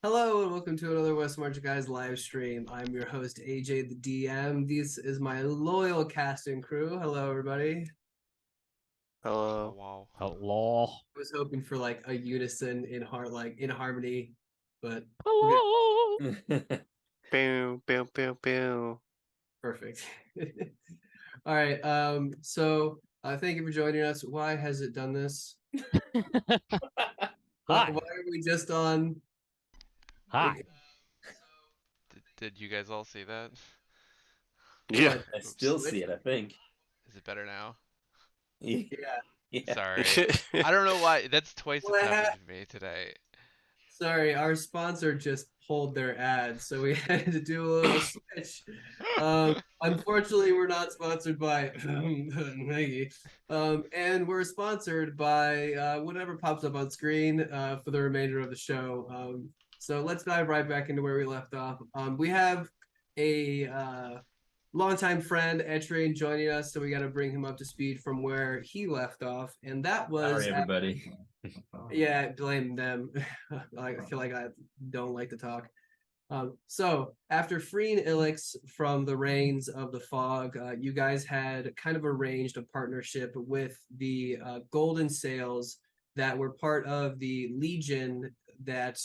Hello and welcome to another West March Guys live stream. I'm your host AJ the DM. This is my loyal cast and crew. Hello everybody. Wow, Hello. wow. Hello. I was hoping for like a unison in heart, like in harmony, but we're good. Hello. Boom, boom, boom, boom. Perfect. All right. Thank you for joining us. Why has it done this? Why Hi. are we just on? Hi. Did you guys all see that? Yeah. What? I Oops. still see Which? it, I think. Is it better now? Yeah. Yeah. Sorry. I don't know why. That's twice it's happened What? to me today. Sorry, our sponsor just pulled their ad, so we had to do a little switch. Unfortunately, we're not sponsored by Maggie, and we're sponsored by whatever pops up on screen for the remainder of the show. So let's dive right back into where we left off. We have a longtime friend Etrain joining us, so we got to bring him up to speed from where he left off, and that was Sorry, everybody. yeah, blame them. I feel like I don't like to talk. So after freeing Ilix from the reins of the fog, you guys had kind of arranged a partnership with the Golden Sails that were part of the Legion that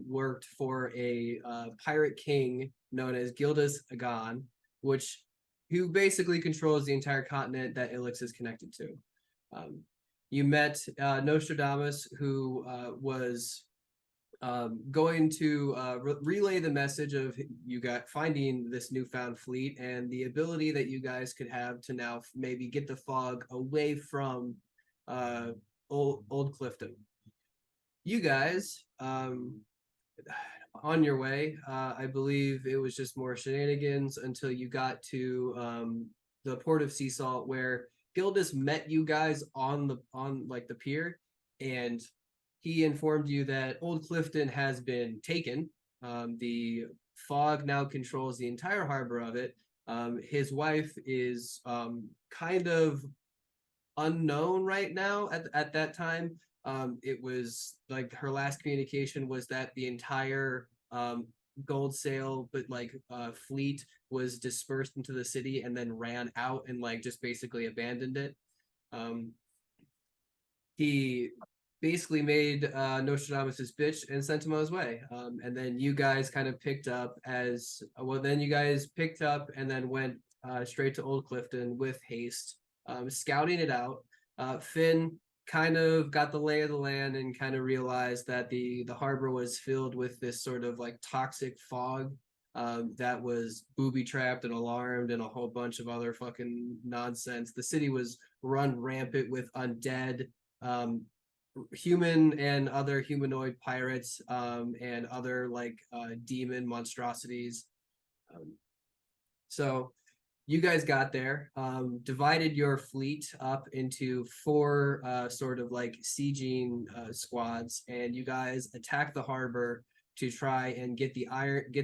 worked for a pirate king known as Gildas Agon, which who basically controls the entire continent that Ilix is connected to. Um, you met Nostradamus, who was going to relay the message of you got finding this newfound fleet and the ability that you guys could have to now maybe get the fog away from uh, old Clifton. You guys, on your way, I believe it was just more shenanigans until you got to the port of Sea Salt, where Gildas met you guys on like the pier, and he informed you that Old Clifton has been taken. The fog now controls the entire harbor of it. His wife is kind of unknown right now at that time. It was like her last communication was that the entire gold sail, but like fleet was dispersed into the city and then ran out and like just basically abandoned it. Um, he basically made Nostradamus his bitch and sent him on his way. And then you guys kind of picked up as well. Then you guys picked up and then went straight to Old Clifton with haste, scouting it out. Finn kind of got the lay of the land and kind of realized that the harbor was filled with this sort of like toxic fog that was booby trapped and alarmed and a whole bunch of other fucking nonsense. The city was run rampant with undead, um, human and other humanoid pirates, and other like demon monstrosities. Um, so you guys got there, divided your fleet up into four sort of like sieging squads, and you guys attacked the harbor to try and get the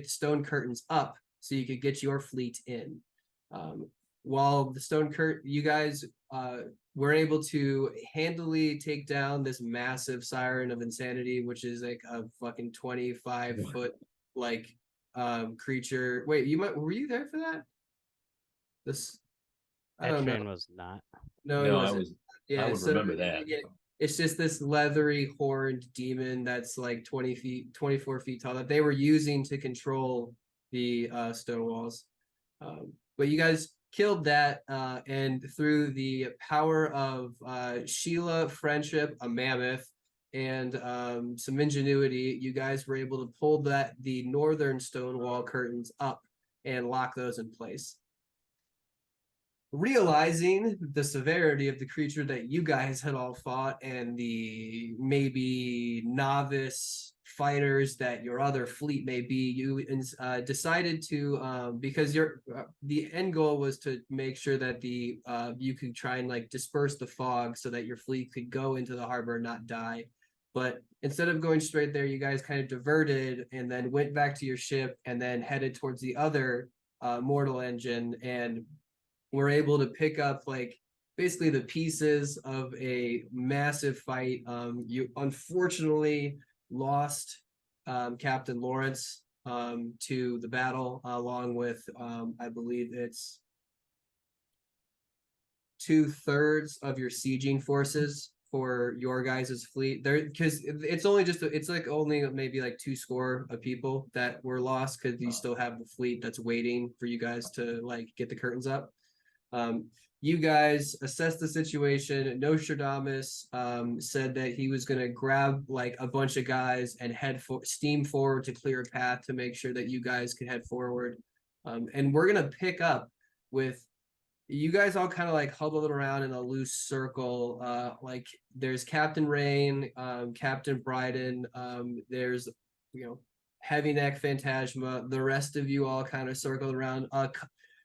stone curtains up so you could get your fleet in. Um, while the you guys were able to handily take down this massive siren of insanity, which is like a fucking 25-foot like creature. Wait, were you there for that? This I That don't know. train was not. No, it No, wasn't. I Yeah, would so remember that. yeah, it's just this leathery horned demon that's like 20 feet, 24 feet tall that they were using to control the stone walls. But you guys killed that, and through the power of Sheila, friendship, a mammoth, and some ingenuity, you guys were able to pull the northern stone wall curtains up and lock those in place. Realizing the severity of the creature that you guys had all fought and the maybe novice fighters that your other fleet may be, you decided to because the end goal was to make sure that the you could try and like disperse the fog so that your fleet could go into the harbor and not die. But instead of going straight there, you guys kind of diverted and then went back to your ship and then headed towards the other mortal engine and were able to pick up like basically the pieces of a massive fight. You unfortunately lost Captain Lawrence to the battle, along with I believe it's 2/3 of your sieging forces for your guys' fleet. There, because it's only it's like only maybe like 2 score of people that were lost because you still have the fleet that's waiting for you guys to like get the curtains up. You guys assessed the situation. Nostradamus said that he was going to grab like a bunch of guys and steam forward to clear a path to make sure that you guys could head forward. And we're going to pick up with you guys all kind of like huddled around in a loose circle. Like there's Captain Rain, Captain Bryden, there's, Heavy Neck Phantasma. The rest of you all kind of circled around.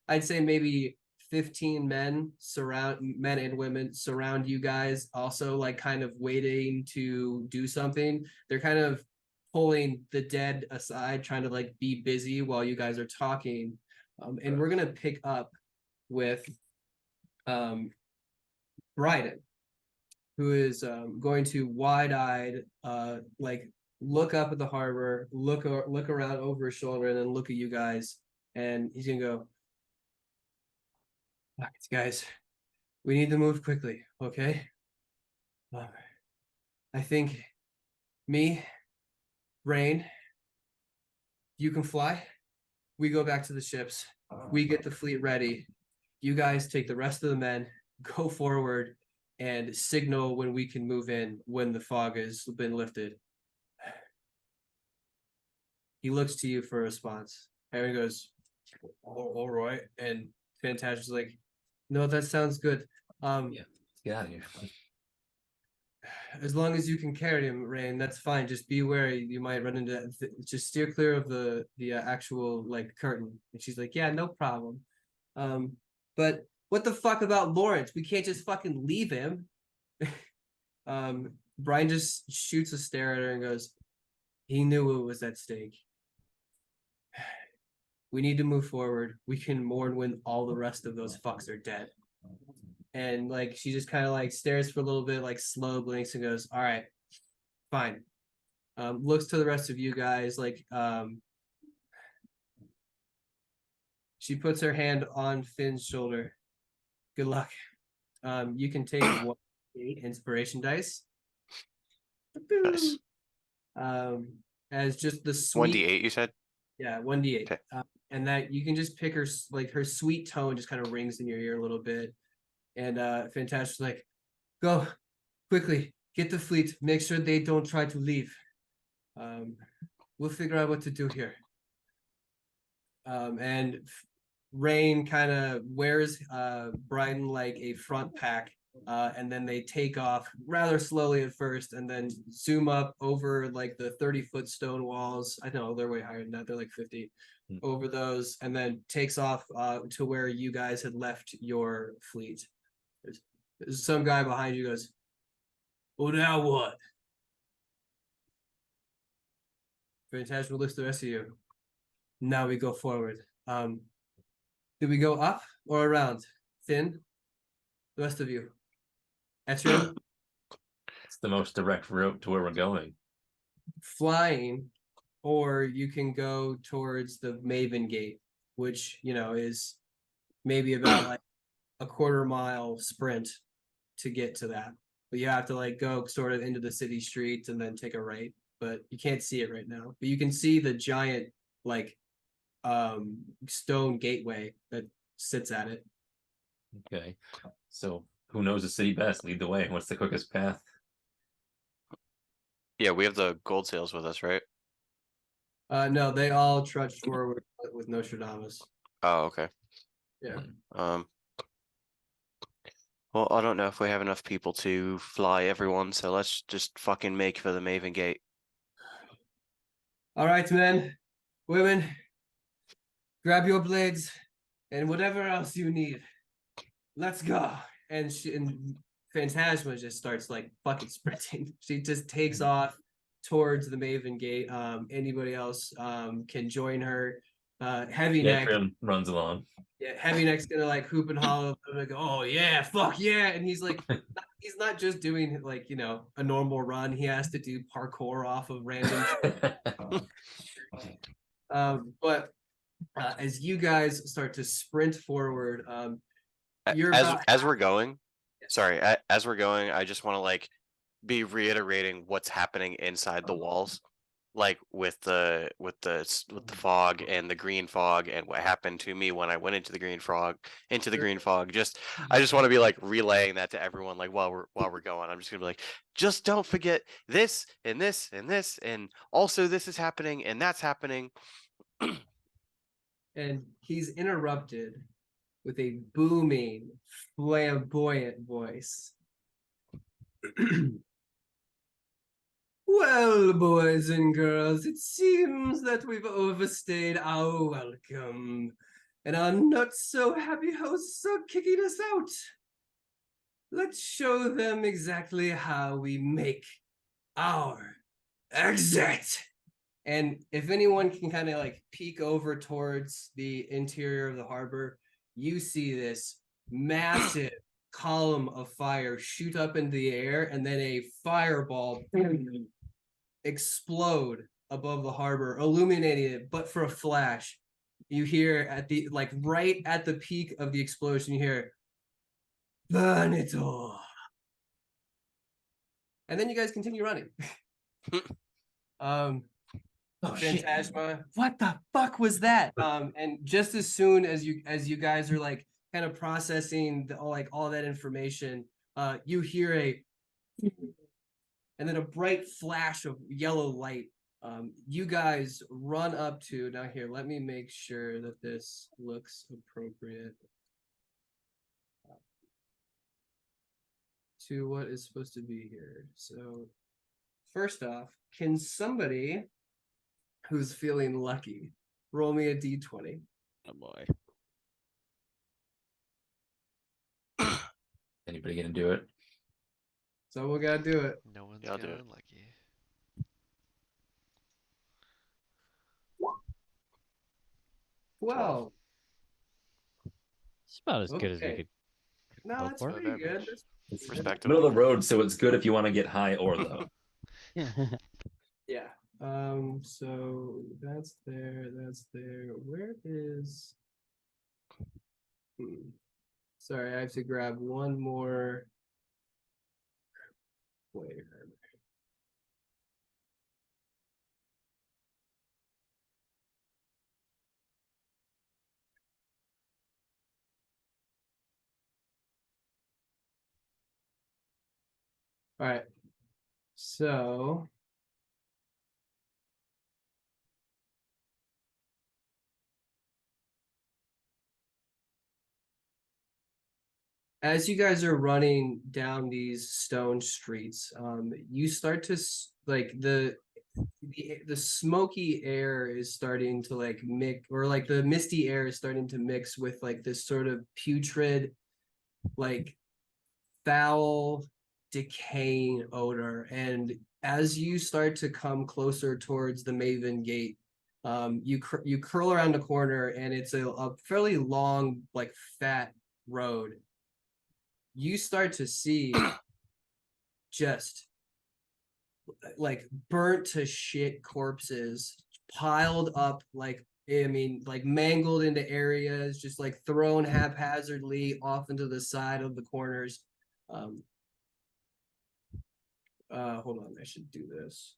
I'd say maybe 15 men and women surround you guys, also like kind of waiting to do something. They're kind of pulling the dead aside, trying to like be busy while you guys are talking. And we're gonna pick up with Bryden, who is going to wide-eyed like look up at the harbor, look around over his shoulder, and then look at you guys, and he's gonna go, guys, we need to move quickly, okay? I think me, Rain, you can fly. We go back to the ships. We get the fleet ready. You guys take the rest of the men, go forward, and signal when we can move in when the fog has been lifted. He looks to you for a response. Harry goes, all right. And Fantastic's like, no, that sounds good. Yeah, get out of here. As long as you can carry him, Rain, that's fine. Just be wary. You might run into just steer clear of the actual like curtain. And she's like, yeah, no problem. But what the fuck about Lawrence? We can't just fucking leave him. Brian just shoots a stare at her and goes, he knew it was at stake. We need to move forward. We can mourn when all the rest of those fucks are dead. And like she just kind of like stares for a little bit, like slow blinks and goes, all right, fine. Looks to the rest of you guys, like she puts her hand on Finn's shoulder. Good luck. You can take 1 inspiration dice. Nice. As just the sweet 1d8, you said? Yeah, 1d8. Okay. And that you can just pick her, like her sweet tone just kind of rings in your ear a little bit. And Fantastic's like, go quickly, get the fleet, make sure they don't try to leave. We'll figure out what to do here. And Rain kind of wears Bryden like a front pack, and then they take off rather slowly at first and then zoom up over like the 30-foot stone walls. I know they're way higher than that, they're like 50 over those, and then takes off to where you guys had left your fleet. There's some guy behind you goes, well, now what? Fantastic looks at the rest of you. Now we go forward. Do we go up or around? Finn? The rest of you. Etrian? It's the most direct route to where we're going. Flying, or you can go towards the Maven Gate, which, is maybe about like a 1/4 mile sprint to get to that. But you have to like go sort of into the city streets and then take a right. But you can't see it right now. But you can see the giant like stone gateway that sits at it. Okay. So who knows the city best? Lead the way. What's the quickest path? Yeah, we have the gold sails with us, right? No, they all trudged forward with Nostradamus. Oh, okay. Yeah. Well, I don't know if we have enough people to fly everyone, so let's just fucking make for the Maven Gate. All right, men, women, grab your blades and whatever else you need. Let's go. And Phantasma just starts like fucking sprinting. She just takes off towards the Maven Gate. Anybody else can join her. Heavy Neck runs along. Yeah, Heavy Neck's gonna like hoop and holler and go, oh yeah, fuck yeah, and he's like not he's not just doing like, a normal run. He has to do parkour off of random but as you guys start to sprint forward, you're as about as we're going, Yes. sorry, as we're going, I just want to like be reiterating what's happening inside the walls, like with the fog and the green fog, and what happened to me when I went into the green fog. I just want to be like relaying that to everyone, like while we're going. I'm just gonna be like, just don't forget this and this and this, and also this is happening and that's happening. and he's interrupted with a booming, flamboyant voice. Well, boys and girls, it seems that we've overstayed our welcome, and our not so happy hosts are kicking us out. Let's show them exactly how we make our exit. And if anyone can kind of like peek over towards the interior of the harbor, you see this massive column of fire shoot up into the air, and then a fireball explode above the harbor, illuminating it. But for a flash, you hear at the like right at the peak of the explosion, you hear "Burn it all," and then you guys continue running. Oh shit! Phantasma, what the fuck was that? And just as soon as you guys are like kind of processing all that information, you hear and then a bright flash of yellow light. You guys run up to now. Here, let me make sure that this looks appropriate to what is supposed to be here. So, first off, can somebody who's feeling lucky roll me a d20? Oh boy. Anybody gonna do it? So we gotta do it. No one's Yeah, I'll do feeling it. lucky. Well, It's about as good as we okay. could No, hope that's for. pretty good. average. That's It's Respectable. middle of the road, so it's good if you want to get high or low. yeah. So that's there. That's there. Where is? Sorry, I have to grab one more. Wait. All right. So as you guys are running down these stone streets, you start to like the smoky air is starting to like mix, or like the misty air is starting to mix with like this sort of putrid, like foul, decaying odor. And as you start to come closer towards the Maven Gate, you curl around the corner, and it's a fairly long, like fat road. You start to see just like burnt to shit corpses piled up, like like mangled into areas, just like thrown haphazardly off into the side of the corners. Hold on, I should do this.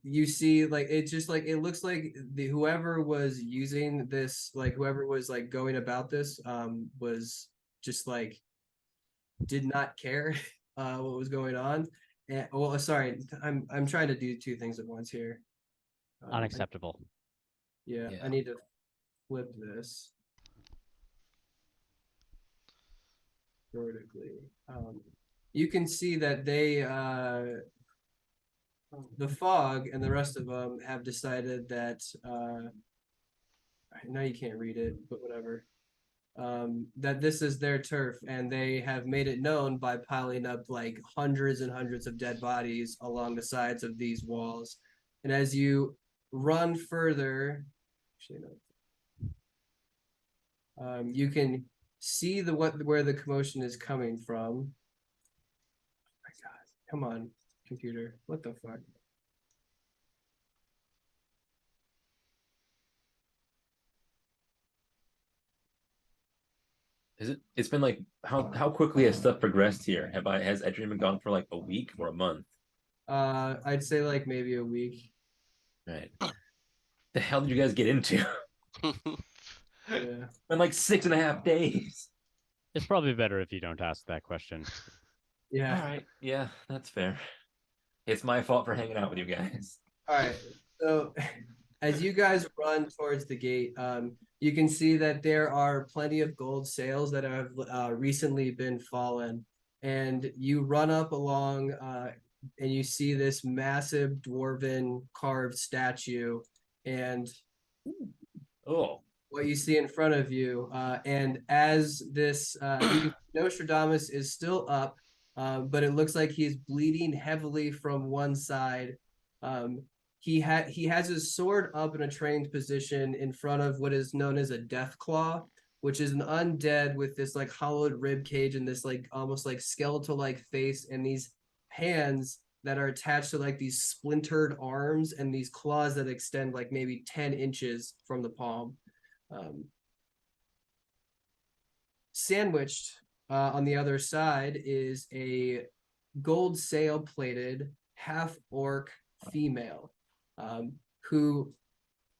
You see, like it just like it looks like whoever was using this, like whoever was like going about this, was just like did not care what was going on. And, well, sorry, I'm trying to do two things at once here. Unacceptable. Yeah, Yeah. I need to flip this vertically. You can see that the fog and the rest of them have decided that now you can't read it, but whatever. That this is their turf, and they have made it known by piling up like hundreds and hundreds of dead bodies along the sides of these walls. And as you run further, actually no, you can see where the commotion is coming from. Come on, computer. What the fuck? Is it? It's been like how quickly has stuff progressed here? Has Edgerton been gone for like a week or a month? I'd say like maybe a week. Right. The hell did you guys get into? Yeah. In like 6.5 days. It's probably better if you don't ask that question. Yeah. All right. Yeah, that's fair. It's my fault for hanging out with you guys. All right. So as you guys run towards the gate, you can see that there are plenty of gold sails that have recently been fallen. And you run up along and you see this massive dwarven carved statue. And Oh. what you see in front of you. And as this, Nostradamus is still up, but it looks like he's bleeding heavily from one side. He has his sword up in a trained position in front of what is known as a death claw, which is an undead with this like hollowed rib cage and this like almost like skeletal like face and these hands that are attached to like these splintered arms and these claws that extend like maybe 10 inches from the palm. Sandwiched on the other side is a gold sail plated half orc female who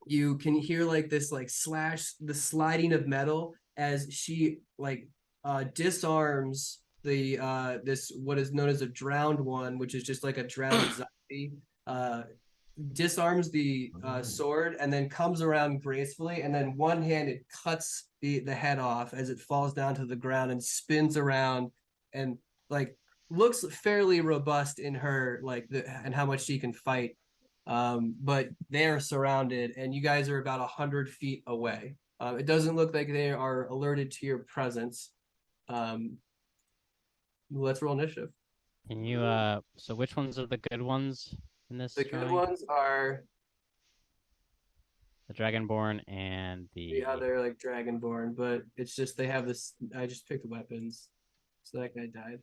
you can hear like this like slash the sliding of metal as she like disarms the this what is known as a drowned one, which is just like a drowned zombie, disarms the sword and then comes around gracefully and then one-handed cuts the head off as it falls down to the ground and spins around and like looks fairly robust in her like and how much she can fight, but they are surrounded and you guys are about 100 feet away. It doesn't look like they are alerted to your presence. Let's roll initiative. Can you so which ones are the good ones in this The good drawing? ones are The Dragonborn and the other like Dragonborn, but it's just they have this. I just picked weapons, so that guy died.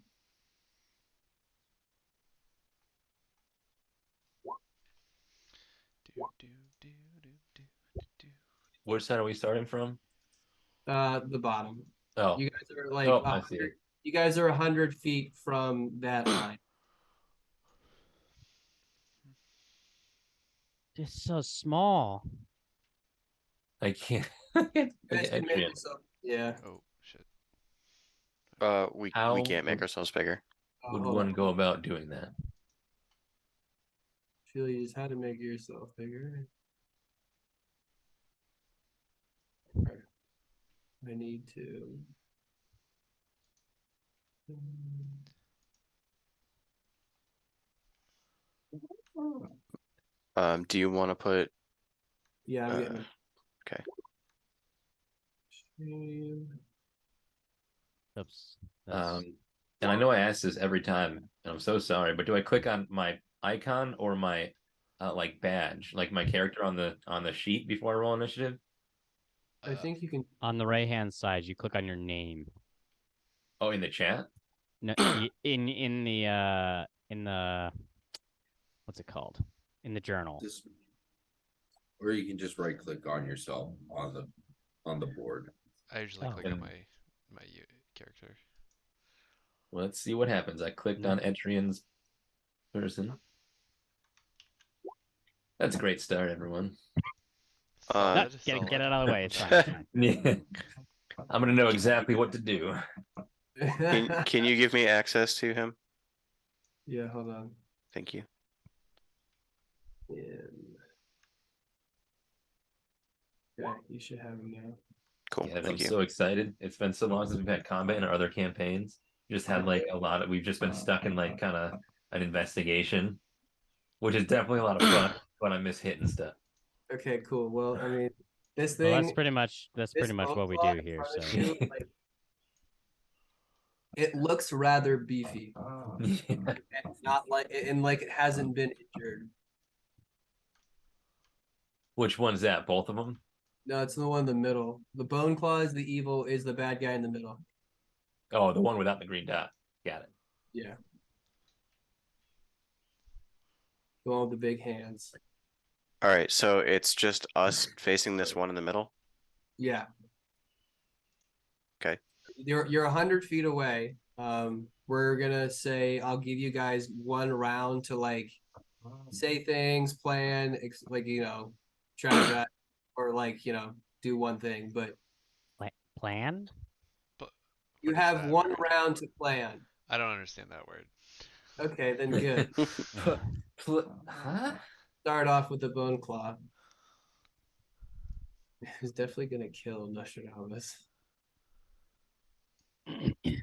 Which side are we starting from? The bottom. Oh. You guys are like Oh, I see. you guys are 100 feet from that line. It's so small. I can't. You guys can make Adrian. yourself, yeah. Oh shit. We How can't make would- ourselves bigger. Would Hold one on. go about doing that? Feel you just had to make yourself bigger. I need to. Do you want to put? Yeah, I'm getting it. Okay. Oops. And I know I ask this every time, and I'm so sorry, but do I click on my icon or my like badge, like my character on the sheet before I roll initiative? I think you can. On the right hand side, you click on your name. Oh, in the chat? No, in the what's it called? In the journal. Or you can just right click on yourself on the board. I usually Oh. click on my character. Let's see what happens. I clicked on Etrian's person. That's a great start, everyone. Solid, Get solid. it out of the way. It's fine. It's fine. Yeah. I'm gonna know exactly what to do. Can you give me access to him? Yeah, hold on. Thank you. Yeah, you should have him now. Cool. Yeah, I'm Thank you. so excited. It's been so long since we've had combat in our other campaigns. We just had like we've just been stuck in like kind of an investigation, which is definitely a lot of fun, but I miss hitting stuff. Okay, cool. Well, I mean, this Well, thing. that's pretty much what we bone do claw in here. front of So you, like, it looks rather beefy. Yeah. It's not like it hasn't been injured. Which one's that? Both of them? No, it's the one in the middle. The bone claw is the evil, is the bad guy in the middle. Oh, the one without the green dot. Got it. Yeah. Going with the big hands. All right, so it's just us facing this one in the middle. Yeah. Okay. You're 100 feet away. We're gonna say I'll give you guys 1 round to like say things, plan, like strategize, or like do one thing. But Plan? But you what is have that 1 round to plan. I don't understand that word. Okay, then good. Huh? Start off with the bone claw. It's definitely gonna kill Nostradamus. You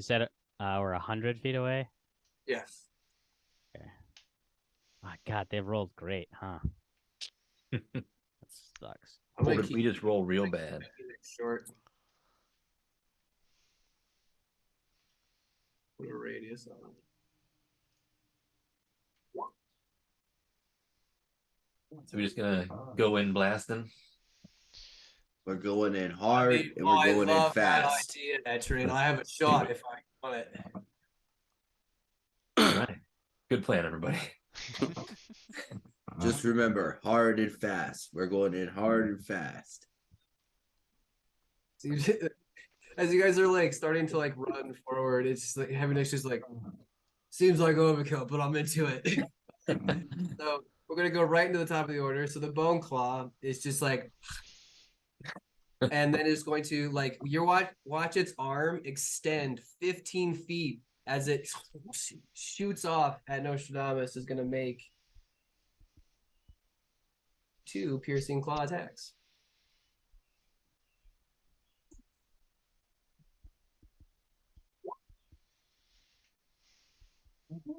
said we're 100 feet away? Yes. Oh, God, they rolled great, huh? That sucks. I'm What gonna if keep we just roll real bad? making it short. Put a radius on it. So we're just gonna go in blasting. We're going in hard and we're I going in love that fast. idea, Etrian. I have a shot if I want it. All right. Good plan, everybody. Just remember, hard and fast. We're going in hard and fast. As you guys are like starting to like run forward, it's just like having just like seems like overkill, but I'm into it. So we're gonna go right into the top of the order. So the bone claw is just like, and then it's going to like watch its arm extend 15 feet as it shoots off at Nostradamus. Is gonna make 2 piercing claw attacks.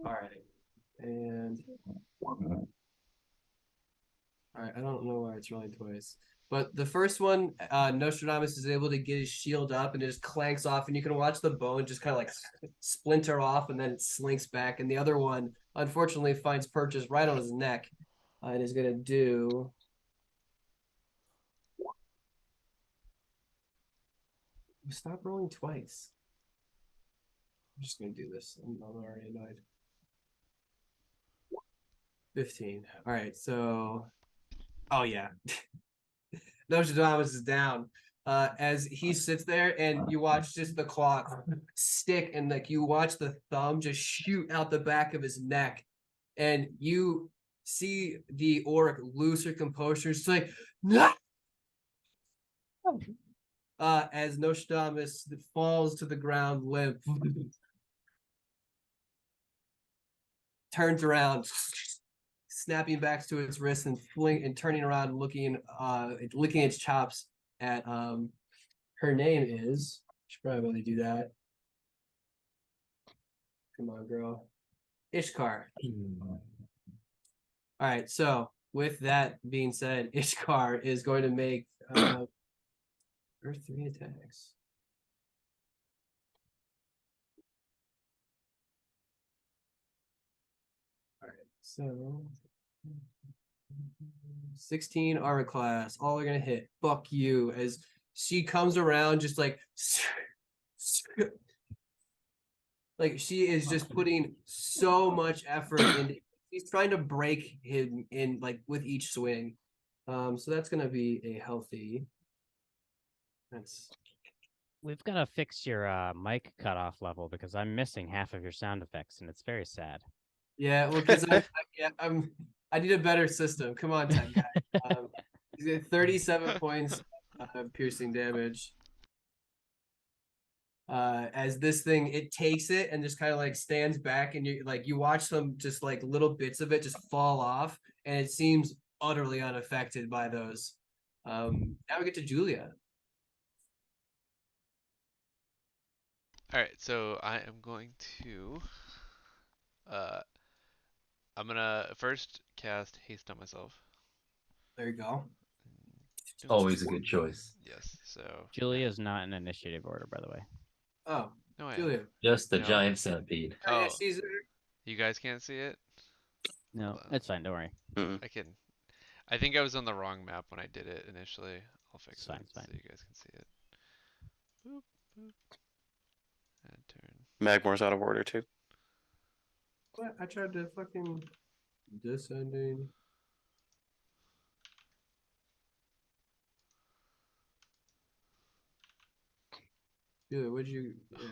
All right, and all right, I don't know why it's rolling twice. But the first one, Nostradamus is able to get his shield up and it just clanks off, and you can watch the bone just kind of like splinter off and then it slinks back. And the other one, unfortunately, finds purchase right on his neck and is going to do. Stop rolling twice. I'm just going to do this. I'm already annoyed. 15. All right, so. Oh, yeah. Nostradamus is down. As he sits there and you watch just the claw stick and like you watch the thumb just shoot out the back of his neck and you see the orc lose her composure. It's like, no! As Nostradamus falls to the ground limp, turns around, snapping back to its wrist and turning around, licking its chops at her name is. Should probably do that. Come on, girl. Ishkar. All right. So with that being said, Ishkar is going to make her 3 attacks. All right. So 16 armor class. All are gonna hit. Fuck you. As she comes around, just like she is just putting so much effort into. She's trying to break him in like with each swing. So that's gonna be a healthy. That's We've got to fix your mic cutoff level because I'm missing half of your sound effects, and it's very sad. yeah. Well, because I need a better system. Come on, tech guy. He's at 37 points of piercing damage. As this thing it takes it and just kind of like stands back and you watch some just like little bits of it just fall off and it seems utterly unaffected by those. Now we get to Julia. All right, so I am going to I'm gonna first cast haste on myself. There you go. Always a good choice. Yes, so Julia is not in initiative order, by the way. Oh, no, I am. Julia. Just the No. giant centipede. Oh, yeah, Oh, she's you guys can't see it? No, Hold on. it's fine. Don't worry. Mm-mm. I think I was on the wrong map when I did it initially. I'll fix It's fine, it it's fine. so you guys can see it. Boop, boop. And turn. Magmore's out of order too. What? I tried to fucking descending. Dude, what'd you? Oh, Yeah.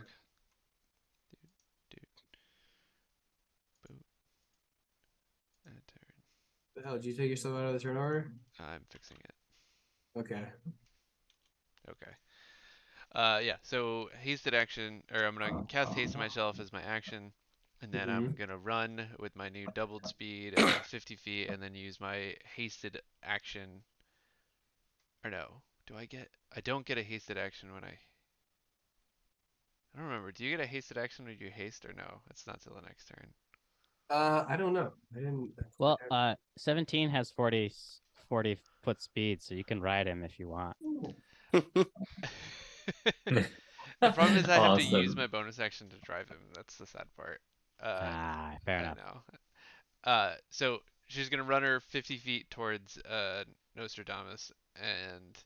Dude. Boot. And turn. The hell? Did you take yourself out of the turn order? I'm fixing it. Okay. Okay. Yeah, so hasted action, or I'm gonna cast haste on myself as my action, and then I'm gonna run with my new doubled speed 50 feet, and then use my hasted action. Or no, I don't get a hasted action when I don't remember. Do you get a hasted action when you haste or no? It's not till the next turn. I don't know. I didn't. Well, 17 has 40 foot speed, so you can ride him if you want. The problem is I have to use Awesome. my bonus action to drive him. That's the sad part. Fair I enough. know. So she's gonna run her 50 feet towards Nostradamus, and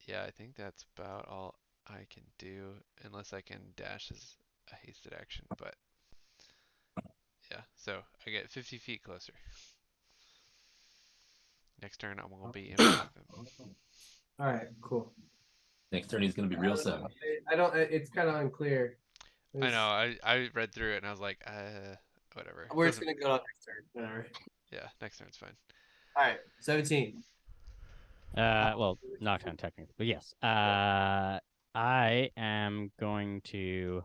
yeah, I think that's about all I can do, unless I can dash as a hasted action. But yeah, so I get 50 feet closer. Next turn, I'm gonna be in front of him. All right. Cool. Next turn he's gonna be real sad. I don't. It's kind of unclear. I know. I read through it and I was like, whatever. We're just gonna go on next turn. Whatever. Yeah, next turn's fine. All right. 17. Well, knockdown technically, but yes. I am going to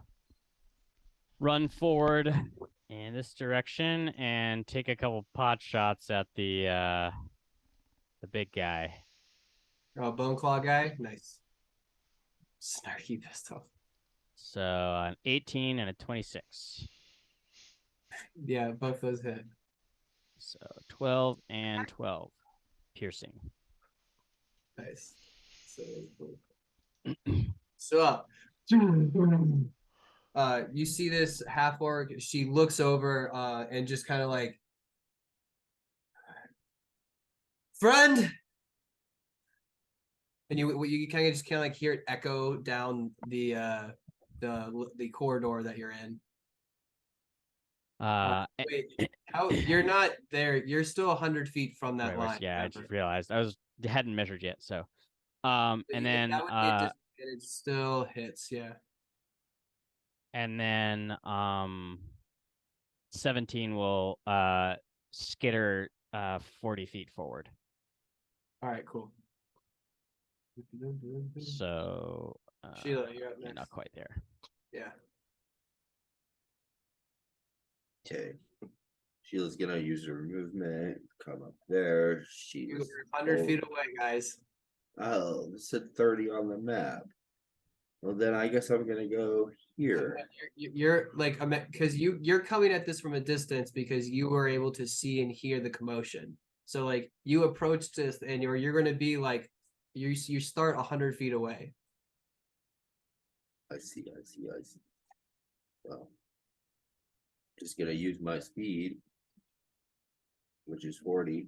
run forward in this direction and take a couple pot shots at the big guy. Oh, bone claw guy. Nice. Snarky pistol. So an 18 and a 26. Yeah, both those hit. So 12 and 12 piercing. Nice. So, you see this half orc. She looks over, and just kind of like, friend. And you kind of just like hear it echo down the corridor that you're in. Wait, how you're not there? You're still 100 feet from that right, line. yeah, remember? I just realized I hadn't measured yet. So, and then that would hit and it still hits, yeah. And then 17 will skitter 40 feet forward. All right, cool. So Sheila, you're up you're next. not quite there. Yeah. Okay. Sheila's gonna use her movement, come up there. You're She's 100 feet away, guys. Oh, it said 30 on the map. Well, then I guess I'm gonna go here. You're like, because you're coming at this from a distance because you were able to see and hear the commotion. So like you approach this and you're going to be like, you start 100 feet away. I see. Well, just gonna use my speed, which is 40,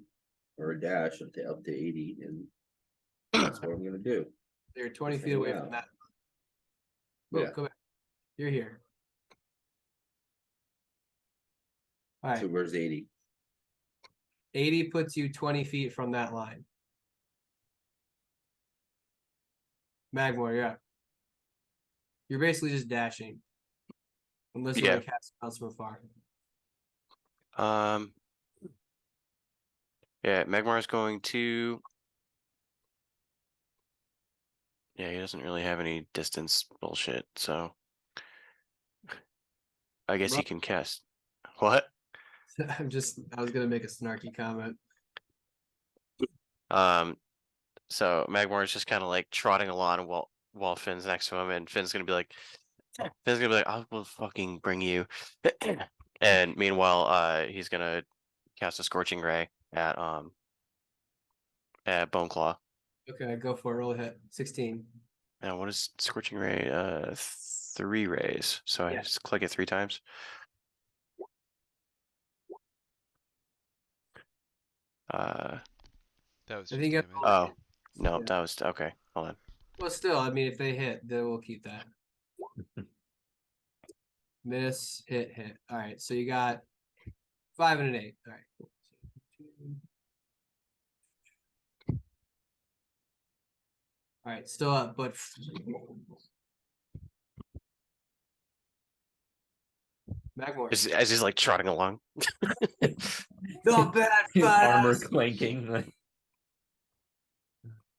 or a dash up to 80, and that's what I'm gonna do. You're 20 Just feet hang away out. from that. Oh, Yeah. come back. You're here. All right. So where's 80? 80 puts you 20 feet from that line. Magmore, you're up. You're basically just dashing. Unless you want to cast spells from afar. Yeah, Magmar's going to. Yeah, he doesn't really have any distance bullshit, so I guess he can cast. What? I was gonna make a snarky comment. So Magmar's just kind of like trotting along while Finn's next to him, and Finn's gonna be like, I will fucking bring you. And meanwhile, he's gonna cast a Scorching Ray at Boneclaw. Okay, go for it. Roll a hit. 16. And what is Scorching Ray? 3 rays. So I just click it 3 times. That was I just think damage. Oh no, Yeah. that was okay. Hold on. Well, still, I mean, if they hit, then we'll keep that. Miss, hit. All right, so you got 5 and an 8. All right. Cool. All right, still up, but Magmore. As he's like trotting along. Not bad, His armor fast. clanking. Like,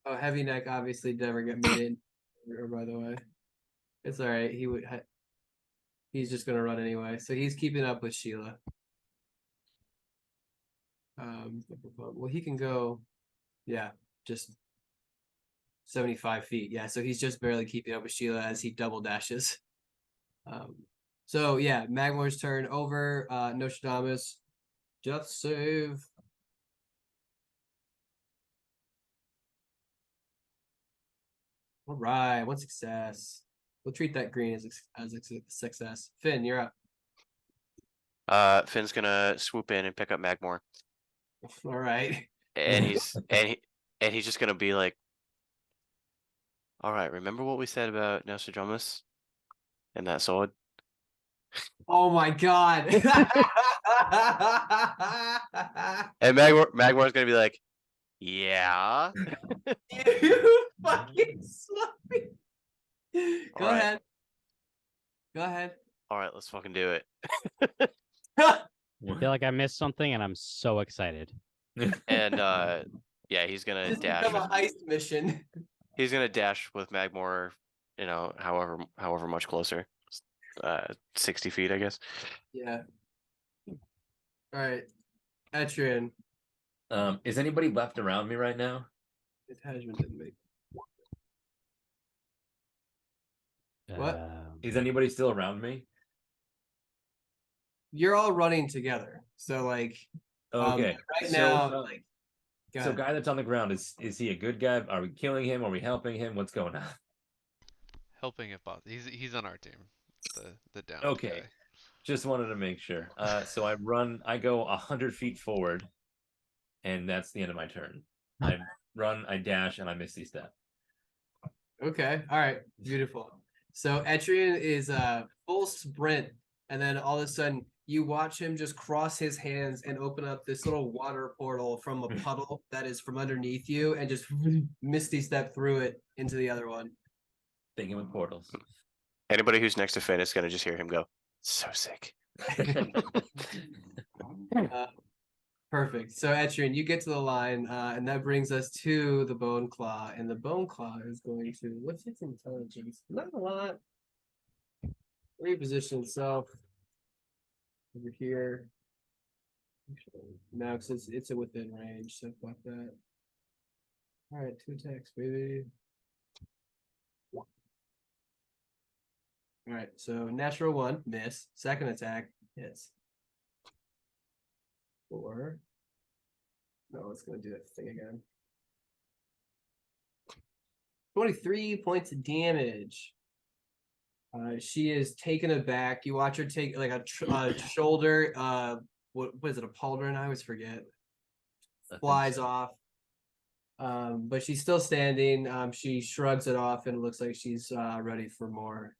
Oh, heavy neck obviously never get made in. By the way, it's all right. He's just gonna run anyway, so he's keeping up with Sheila. Well, he can go, yeah, just 75 feet. Yeah, so he's just barely keeping up with Sheila as he double dashes. So yeah, Magmore's turn over. Nostradamus, death save. All right, one success. We'll treat that green as a success. Finn, you're up. Finn's gonna swoop in and pick up Magmore, All right. and he's just gonna be like, "All right, remember what we said about Nostradamus and that sword?" Oh my god. And Magmore's gonna be like, "Yeah." You fucking sloppy. Go All right. ahead. Go ahead. All right, let's fucking do it. I feel like I missed something, and I'm so excited. And yeah, he's gonna This dash. become a heist mission. He's gonna dash with Magmore, you know, however much closer. 60 feet, I guess. Yeah. All right. Etrian. is anybody left around me right now? Attachment didn't make. What? Is anybody still around me? You're all running together. So like Okay. right so, now, like go so ahead. guy that's on the ground, is he a good guy? Are we killing him? Are we helping him? What's going on? Helping if possible. He's on our team. The downed Okay. guy. Just wanted to make sure. So I go 100 feet forward, and that's the end of my turn. I run, I dash, and I misty step. Okay. All right. Beautiful. So Etrian is full sprint, and then all of a sudden you watch him just cross his hands and open up this little water portal from a puddle that is from underneath you, and just misty step through it into the other one. Thinking with portals. Anybody who's next to Finn is gonna just hear him go, "So sick." Perfect. So Etrian, you get to the line, and that brings us to the Bone Claw, and the Bone Claw is going to, what's its intelligence? Not a lot. Reposition itself over here. No, because it's a within range, so fuck that. All right, 2 attacks, baby. All right, so natural 1, miss. Second attack, hits. 4. No, it's gonna do that thing again. 23 points of damage. She is taken aback. You watch her take like a shoulder. What was it? A pauldron? I always forget. Flies off. But she's still standing. She shrugs it off and it looks like she's ready for more.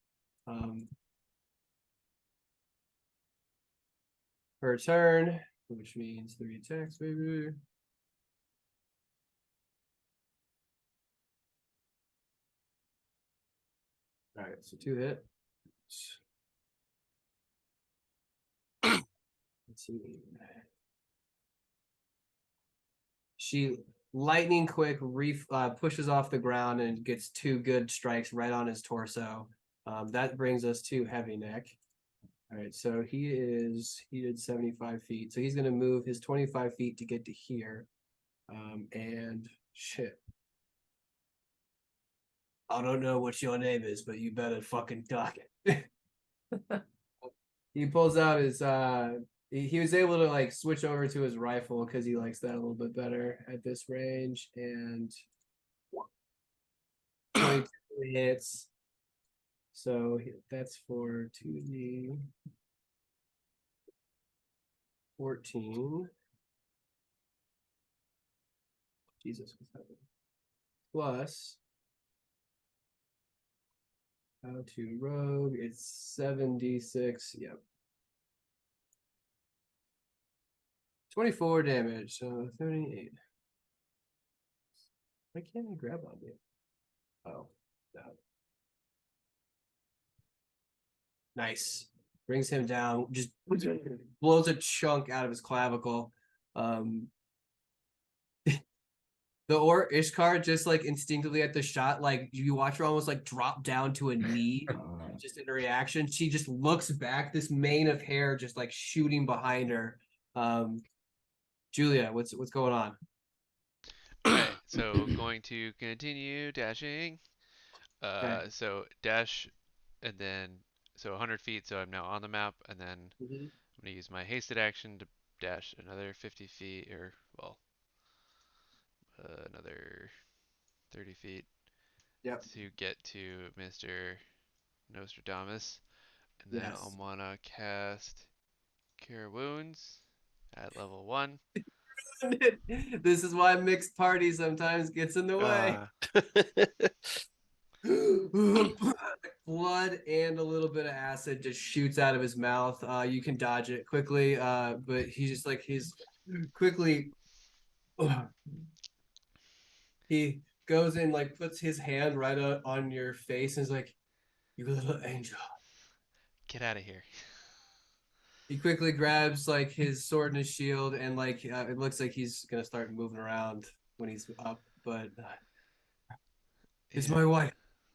Her turn, which means 3 attacks, baby. All right, so 2 hit. Let's see. She lightning quick pushes off the ground and gets 2 good strikes right on his torso. That brings us to Heavy Neck. All right, so he did 75 feet, so he's gonna move his 25 feet to get to here. And shit. I don't know what your name is, but you better fucking duck it. He pulls out his he was able to like switch over to his rifle because he likes that a little bit better at this range, and 22 hits. So that's for 2d 14. Jesus, what's happening? Plus How to rogue? It's 7d6. Yep. 24 damage. So 38. Why can't I grab on you? Oh, no. Nice. Brings him down. Just blows a chunk out of his clavicle. The Ishkar just like instinctively at the shot, like you watch her almost like drop down to a knee just in a reaction. She just looks back, this mane of hair just like shooting behind her. Julia, what's going on? Alright, so going to continue dashing. Okay. So dash, and then so 100 feet. So I'm now on the map, and then I'm gonna use my hasted action to dash another 50 feet, or well, another 30 feet Yep. to get to Mr. Nostradamus, and then I'll Yes. wanna cast Cure Wounds at level 1. This is why mixed party sometimes gets in the way. Blood and a little bit of acid just shoots out of his mouth. You can dodge it quickly, but he's just like he's quickly. He goes in, like puts his hand right on your face, and is like, "You little angel." Get out of here. He quickly grabs like his sword and his shield, and like it looks like he's gonna start moving around when he's up. But it's Yeah. my wife.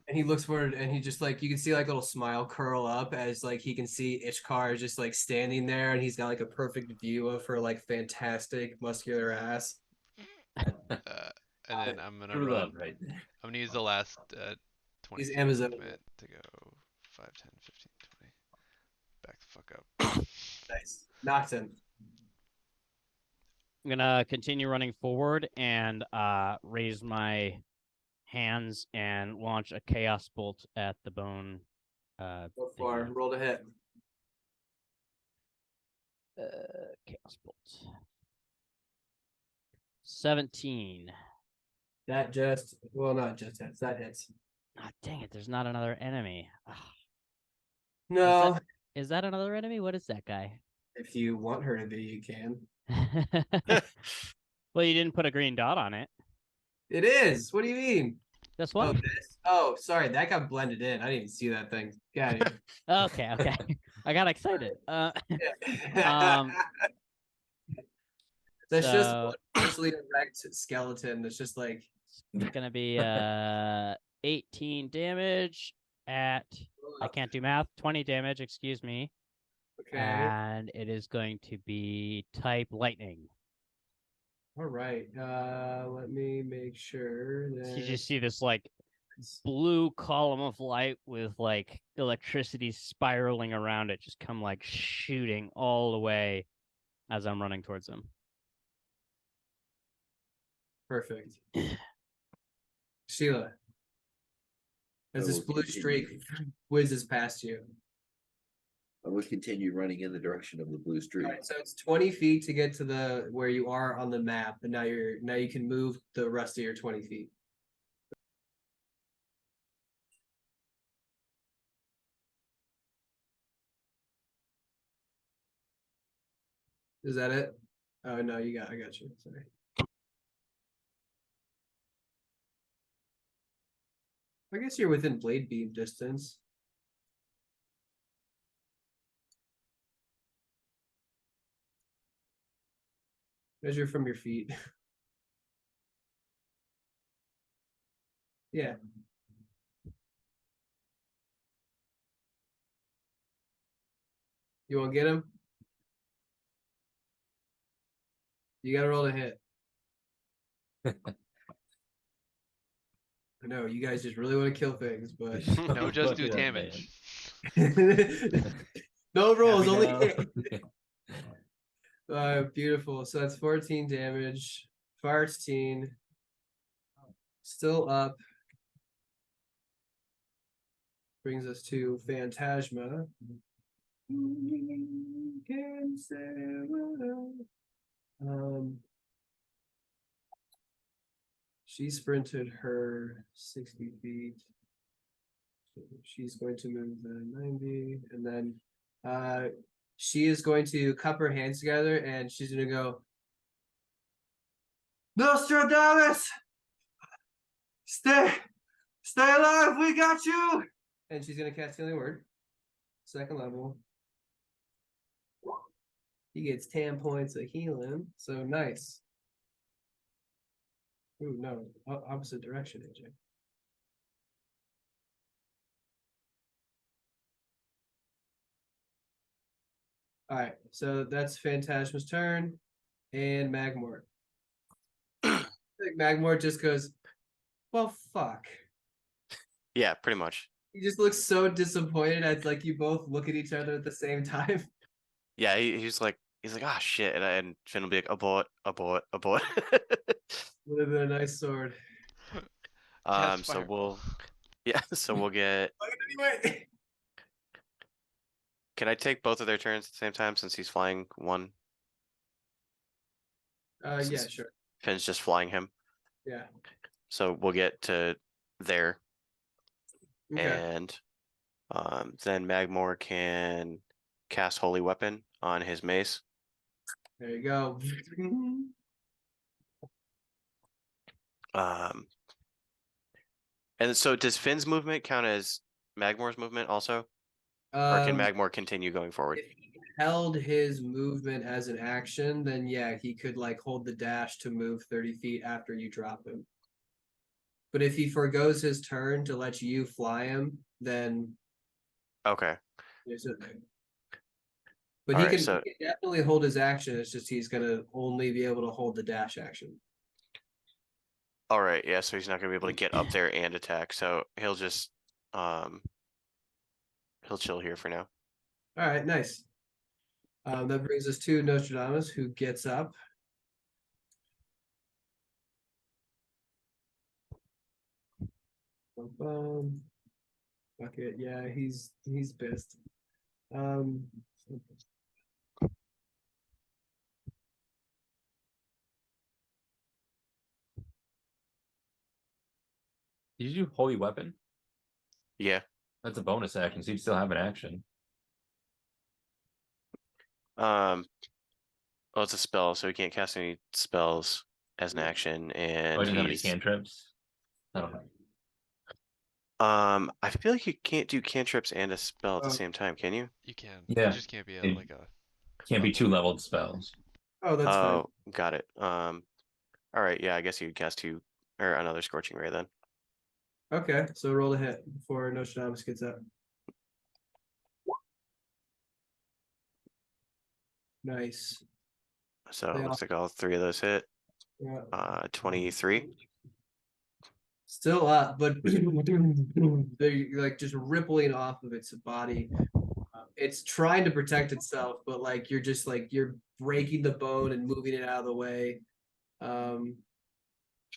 And he looks forward, and he just like you can see like a little smile curl up as like he can see Ishkar just like standing there, and he's got like a perfect view of her like fantastic muscular ass. Uh, and then I'm gonna True run. love right there. I'm gonna use the last 20 He's feet of Amazon. movement to go 5, 10, 15, 20. Back the fuck up. Nice. Knocked him. I'm gonna continue running forward and raise my hands and launch a chaos bolt at the bone. Go far. Thingy. Roll to hit. Chaos bolt. 17. That just not just hits. That hits. Ah, dang it! There's not another enemy. Ah, No. is that another enemy? What is that guy? If you want her to be, you can. Well, you didn't put a green dot on it. It is. What do you mean? This Oh, one? this? Oh, sorry. That got blended in. I didn't even see that thing. Yeah. Okay, okay. I got excited. That's just So one partially erect skeleton. That's just like it's gonna be 18 damage at I can't do math. 20 damage, excuse me. okay. And it is going to be type lightning. All right. Let me make sure You that just see this like blue column of light with like electricity spiraling around it, just come like shooting all the way as I'm running towards him. perfect. Sheila, as I this will blue continue. streak whizzes past you. I will continue running in the direction of the blue streak. All right, so it's 20 feet to get to the where you are on the map, and now you can move the rest of your 20 feet. Is that it? Oh no, I got you. Sorry. I guess you're within blade beam distance. Measure from your feet. Yeah. You want to get him? You got to roll a hit. I know you guys just really want to kill things, but No, just Look do at that, damage. no rolls, Happy only now. hit. Beautiful. So that's 14 damage. Fart's teen. Still up. Brings us to Phantasma. She sprinted her 60 feet. So she's going to move the 90, and then she is going to cup her hands together, and she's going to go, Nostradamus! Stay alive, we got you! And she's going to cast Healing Word. 2nd level. He gets 10 points of healing, so nice. Ooh, no, opposite direction, AJ. All right, so that's Phantasma's turn, and Magmort. I think Magmort just goes, well, fuck. Yeah, pretty much. He just looks so disappointed as like you both look at each other at the same time. Yeah, he's like, ah, shit, and Finn will be like, abort. Would have been a nice sword. Cast So fireball. we'll get. Anyway. Can I take both of their turns at the same time since he's flying one? Yeah, Since sure. Finn's just flying him. Yeah. So we'll get to there, Okay. and then Magmore can cast Holy Weapon on his mace. There you go. And so does Finn's movement count as Magmore's movement also? Or can Magmore continue going forward? If he held his movement as an action, then yeah, he could like hold the dash to move 30 feet after you drop him. But if he forgoes his turn to let you fly him, then Okay. there's okay. But All he right, can, so- he can definitely hold his action. It's just he's gonna only be able to hold the dash action. All right, yeah, so he's not gonna be able to get up there and attack. So he'll just he'll chill here for now. All right, nice. That brings us to Nostradamus, who gets up. Fuck it, yeah, he's pissed. Did you do Holy Weapon? Yeah. That's a bonus action, so you still have an action. Well, it's a spell, so he can't cast any spells as an action, Oh, and you don't have any he's cantrips? I don't know. I feel like you can't do cantrips and a spell at the Oh. same time, can you? You can. Yeah. You just can't be It- like a. Can't be level. 2 leveled spells. Oh, that's fine. Got it. All right, yeah, I guess you could cast 2 or another Scorching Ray then. Okay, so roll a hit before Nostradamus gets up. Nice. So They it all- looks like all 3 of those hit. Yeah. 23. Still up, but they're like just rippling off of its body. It's trying to protect itself, but like you're just like you're breaking the bone and moving it out of the way.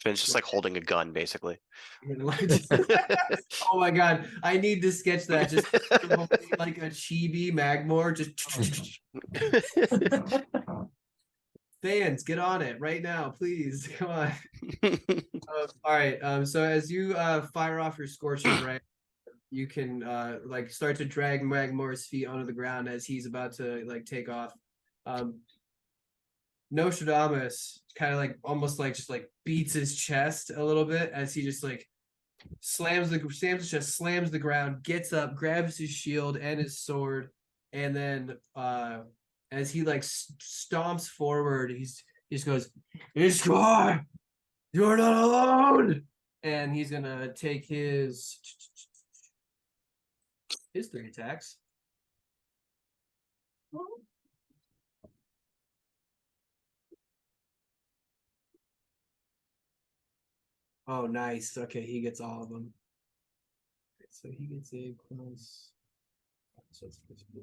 Finn's just like holding a gun, basically. Oh my god, I need to sketch that. Just like a chibi Magmore, just fans, get on it right now, please. Come on. All right. So as you fire off your scorching ray, you can like start to drag Magmore's feet onto the ground as he's about to like take off. Nostradamus kind of like almost like just like beats his chest a little bit as he just like slams the ground, gets up, grabs his shield and his sword, and then as he like stomps forward, he just goes, Ishkar, you're not alone, and he's gonna take his 3 attacks. Oh, nice. Okay, he gets all of them. So he gets a plus. So it's 15.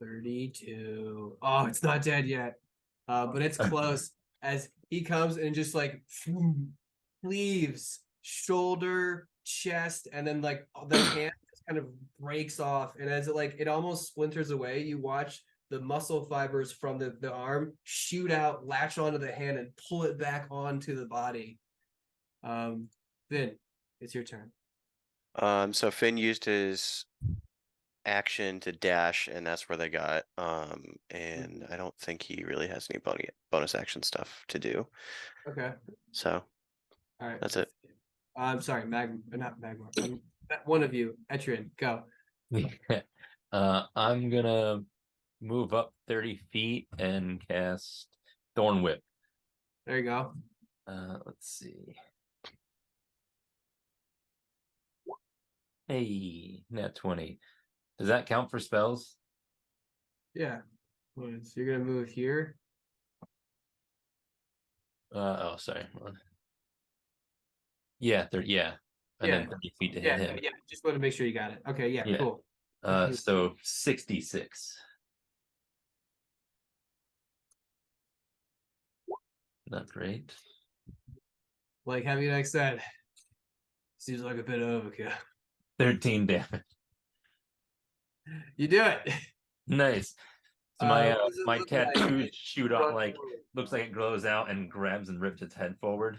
32. Oh, it's not dead yet. But it's close as he comes and just like cleaves shoulder, chest, and then like the hand just kind of breaks off. And as it almost splinters away, you watch the muscle fibers from the arm shoot out, latch onto the hand, and pull it back onto the body. Finn, it's your turn. So Finn used his action to dash, and that's where they got. And I don't think he really has any bonus action stuff to do. Okay. So All right. that's it. I'm sorry, not Magmar. One of you, Etrian, go. I'm gonna move up 30 feet and cast Thorn Whip. There you go. Let's see. Hey, net 20. Does that count for spells? Yeah. So you're gonna move here. Oh, sorry. Yeah, yeah. And then 30 feet to hit him. Yeah. Just want to make sure you got it. Okay, yeah. Cool. So 66. Not great. Like Heavy Neck said, seems like a bit of overkill. 13 damage. You do it. Nice. So What does it my look tattoo like? shoot Run off, like, forward. looks like it glows out and grabs and rips its head forward.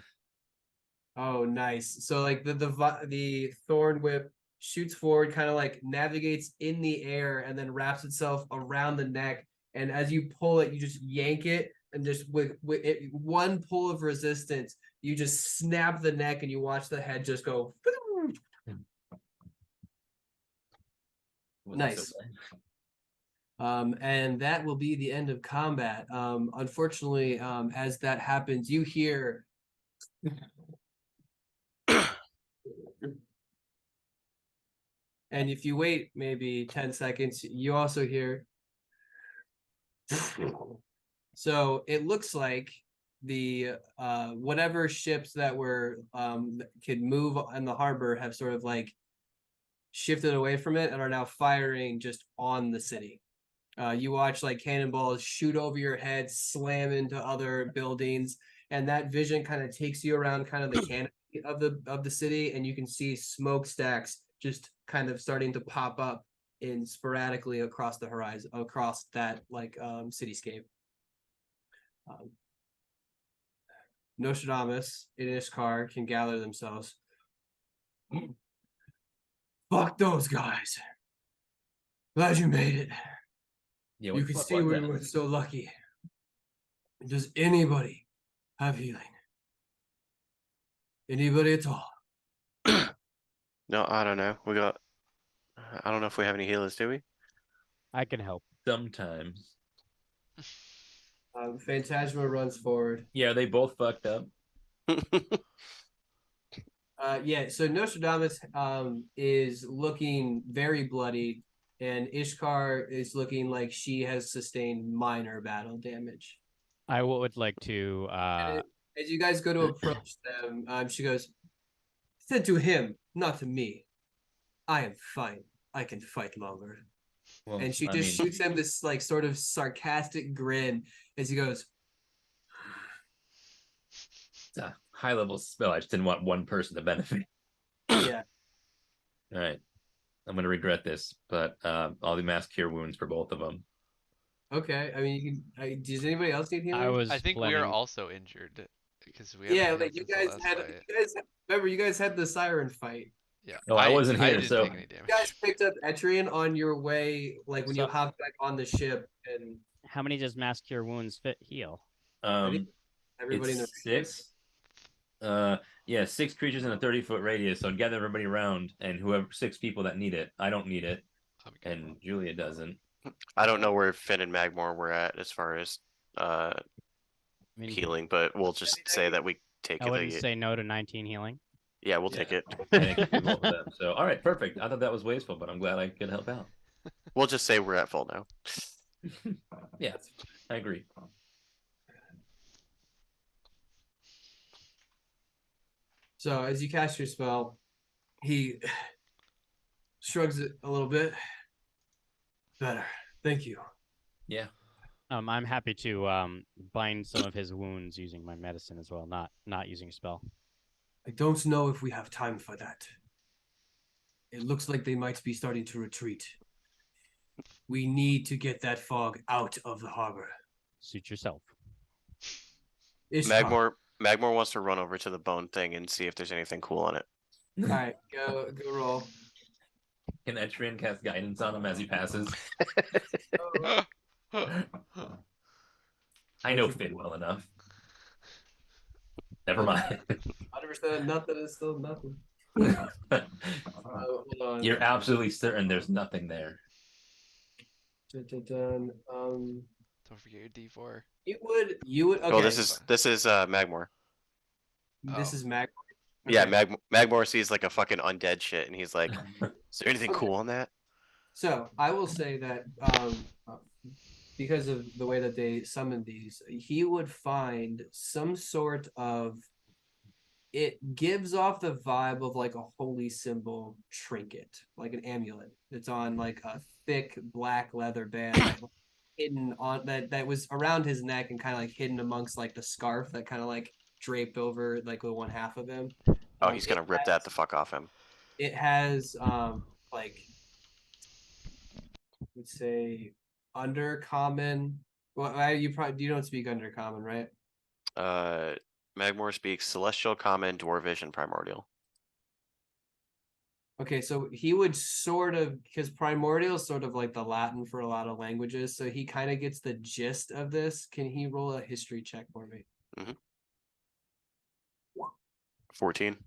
Oh, nice. So like the thorn whip shoots forward, kind of like navigates in the air, and then wraps itself around the neck. And as you pull it, you just yank it, and just with one pull of resistance, you just snap the neck, and you watch the head just go. Wasn't Nice. so bad. And that will be the end of combat. Unfortunately, as that happens, you hear. And if you wait maybe 10 seconds, you also hear. So it looks like the whatever ships that were that could move in the harbor have sort of like shifted away from it and are now firing just on the city. You watch like cannonballs shoot over your head, slam into other buildings, and that vision kind of takes you around kind of the canopy of the city, and you can see smokestacks just kind of starting to pop up in sporadically across the horizon, across that like cityscape. Nostradamus and Ishkar can gather themselves. Fuck those guys. Glad you made it. Yeah, You can see we were so lucky. Does anybody have healing? Anybody at all? No, I don't know. I don't know if we have any healers, do we? I can help. Sometimes. Phantasma runs forward. Yeah, they both fucked up. Yeah, so Nostradamus is looking very bloody, and Ishkar is looking like she has sustained minor battle damage. I would like to. As you guys go to approach them, she goes, "Said to him, not to me. I am fine. I can fight longer." Well, And she just shoots him this like sort of sarcastic grin as he goes. It's a high level spell. I just didn't want one person to benefit. Yeah. All right. I'm going to regret this, but I'll do mass cure wounds for both of them. Okay. I mean, you can. Does anybody else need healing? I think we are also injured because we Yeah, haven't like healed you since guys the last fight. remember you guys had the siren fight. Yeah. Oh, I wasn't here, I didn't so take any damage. You guys picked up Etrian on your way, like when you So- hopped back on the ship, and How many does mass cure wounds heal? everybody in the It's 6. Yeah, 6 creatures in a 30-foot radius. So I'd gather everybody around, and whoever 6 people that need it. I don't need it, I'm good. and Julia doesn't. I don't know where Finn and Magmore were at as far as healing, but we'll just say that we take I wouldn't it. say no to 19 healing. Yeah, we'll take it. I think we both of them. So, all right, perfect. I thought that was wasteful, but I'm glad I could help out. We'll just say we're at full now. Yeah, I agree. So as you cast your spell, he shrugs it a little bit. Better. Thank you. Yeah. I'm happy to bind some of his wounds using my medicine as well, not using a spell. I don't know if we have time for that. It looks like they might be starting to retreat. We need to get that fog out of the harbor. Suit yourself. Ishtar, Magmore wants to run over to the bone thing and see if there's anything cool on it. All right, go roll. Can Etrian cast guidance on him as he passes? I know Finn well enough. Never mind. 100% nothing is still nothing. Hold on. You're absolutely certain there's nothing there. Dun. Don't forget your D4. You would. Okay. Oh, this is Magmore. This Oh. is Mag. Yeah, Okay. Magmore sees like a fucking undead shit, and he's like, "Is there anything Okay. cool on that?" So I will say that because of the way that they summon these, he would find some sort of. It gives off the vibe of like a holy symbol trinket, like an amulet. It's on like a thick black leather band that hidden on that was around his neck and kind of like hidden amongst like the scarf that kind of like draped over like the one half of him. Oh, he's gonna rip that the fuck off him. It has like let's say undercommon. Well, you don't speak undercommon, right? Magmore speaks Celestial, Common, Dwarvish, and Primordial. Okay, so he would sort of, because primordial is sort of like the Latin for a lot of languages, so he kind of gets the gist of this. Can he roll a history check for me? 14.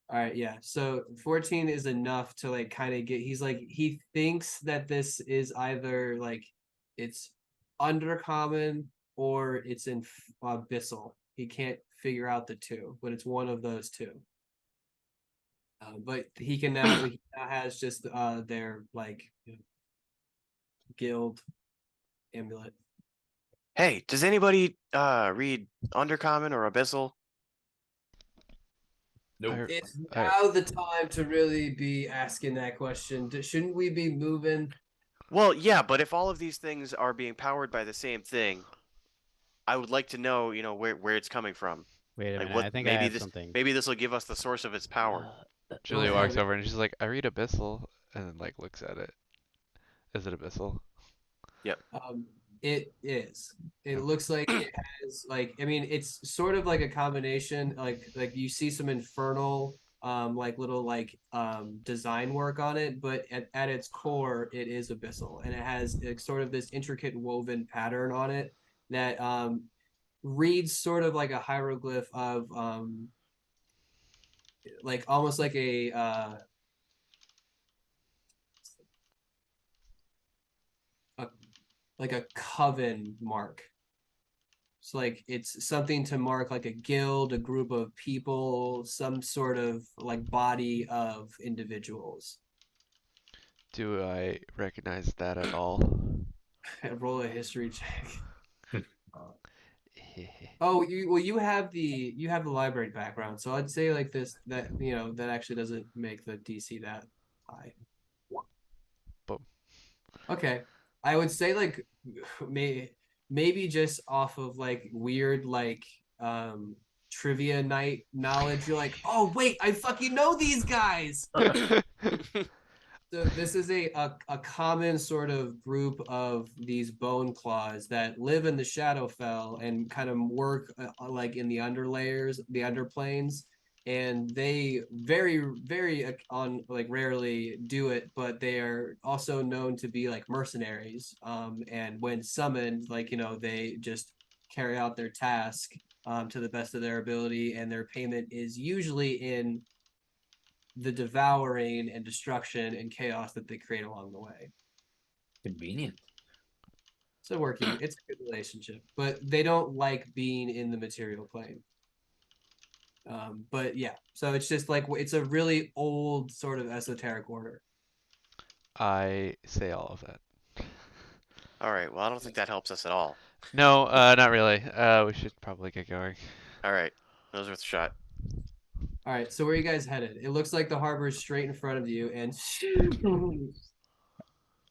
All right, yeah. So 14 is enough to like kind of get, he's like, he thinks that this is either like it's undercommon or it's in abyssal. He can't figure out the two, but it's one of those two. But he now has just their like guild amulet. Hey, does anybody read Undercommon or Abyssal? Nope. It's now the time to really be asking that question. Shouldn't we be moving? Well, yeah, but if all of these things are being powered by the same thing, I would like to know, where it's coming from. Wait a Like, minute. I think I have something. maybe this will give us the source of its power. Julia Okay, walks over and she's like, I read Abyssal, and then like looks at it. Is it Abyssal? Yep. It is. It looks like it has like I mean it's sort of like a combination like you see some infernal like little like design work on it, but at its core it is abyssal and it has like, sort of this intricate woven pattern on it that reads sort of like a hieroglyph of like almost like a like a coven mark. So like it's something to mark like a guild, a group of people, some sort of like body of individuals. Do I recognize that at all? Roll a history check. Oh, you have the library background, so I'd say like this that that actually doesn't make the DC that high. Boom. Okay, I would say like maybe just off of like weird like trivia night knowledge, you're like, oh wait, I fucking know these guys. So this is a common sort of group of these bone claws that live in the Shadowfell and kind of work like in the underlayers, the underplanes, and they very on like rarely do it, but they are also known to be like mercenaries. And when summoned, like they just carry out their task to the best of their ability, and their payment is usually in the devouring and destruction and chaos that they create along the way. Convenient. So it's a good relationship, but they don't like being in the material plane. But yeah, so it's just like it's a really old sort of esoteric order. I say all of that. All right. Well, I don't think that helps us at all. No, not really. We should probably get going. All right. That was worth a shot. All right, so where are you guys headed? It looks like the harbor is straight in front of you, and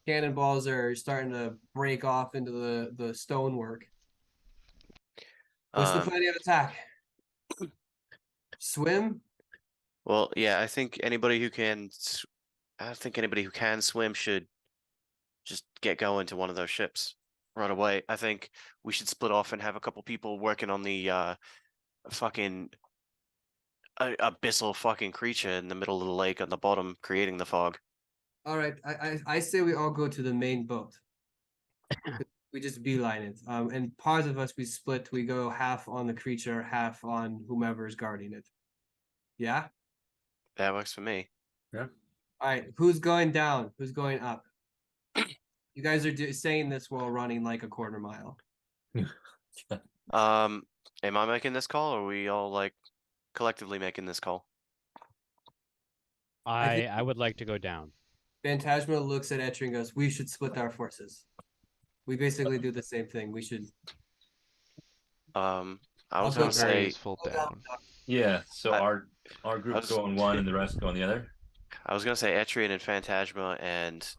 cannonballs are starting to break off into the stonework. What's the plan of attack? Swim? Well, yeah, I think anybody who can swim should just get going to one of those ships right away. I think we should split off and have a couple people working on the fucking abyssal fucking creature in the middle of the lake on the bottom creating the fog. All right, I say we all go to the main boat. We just beeline it. And part of us we split. We go half on the creature, half on whomever's guarding it. Yeah. That works for me. All right. Who's going down? Who's going up? You guys are saying this while running like a quarter mile. Am I making this call, or are we all like collectively making this call? I would like to go down. Phantasma looks at Etcher and goes, "We should split our forces. We basically do the same thing. We should." I was I'll gonna go say, Various full down. Yeah, so I- our group was- go on one and the rest go on the other. Etrian and Phantasma and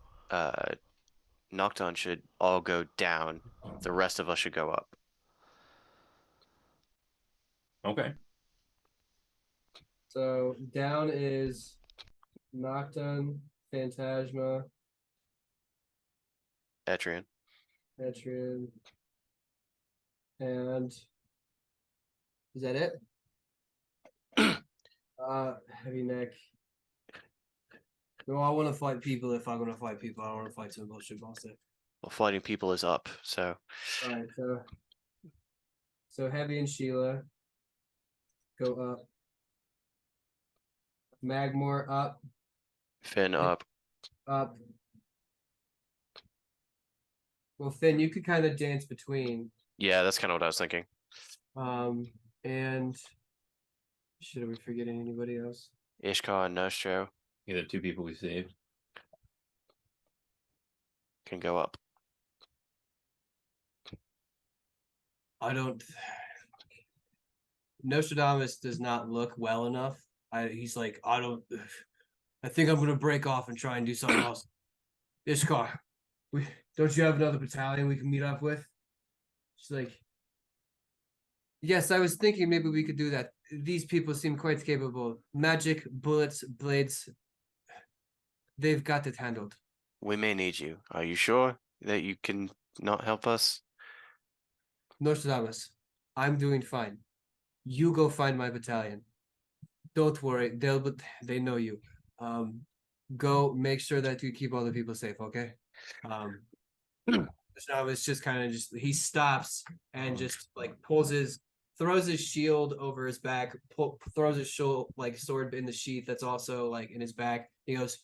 Nocturne should all go down. The rest of us should go up. Okay. So down is Nocturne, Phantasma, Etrian. Etrian, and is that it? Heavy neck. No, I want to fight people. If I'm gonna fight people, I don't want to fight some bullshit monster. Well, fighting people is up, so All right, so Heavy and Sheila go up. Magmore up, Finn up. up. Well, Finn, you could kind of dance between. Yeah, that's kind of what I was thinking. And should we forgetting anybody else? Ishkar and Nostro Yeah, the two people we saved. can go up. I don't. Nostradamus does not look well enough. He's like, I don't. I think I'm gonna break off and try and do something else. Ishkar, don't you have another battalion we can meet up with? She's like, yes, I was thinking maybe we could do that. These people seem quite capable. Magic, bullets, blades. They've got it handled. We may need you. Are you sure that you can not help us? Nostradamus, I'm doing fine. You go find my battalion. Don't worry, they know you. Go make sure that you keep all the people safe, okay? Nostradamus just kind of he stops and just like throws his shield over his back, throws his sword in the sheath that's also like in his back. He goes,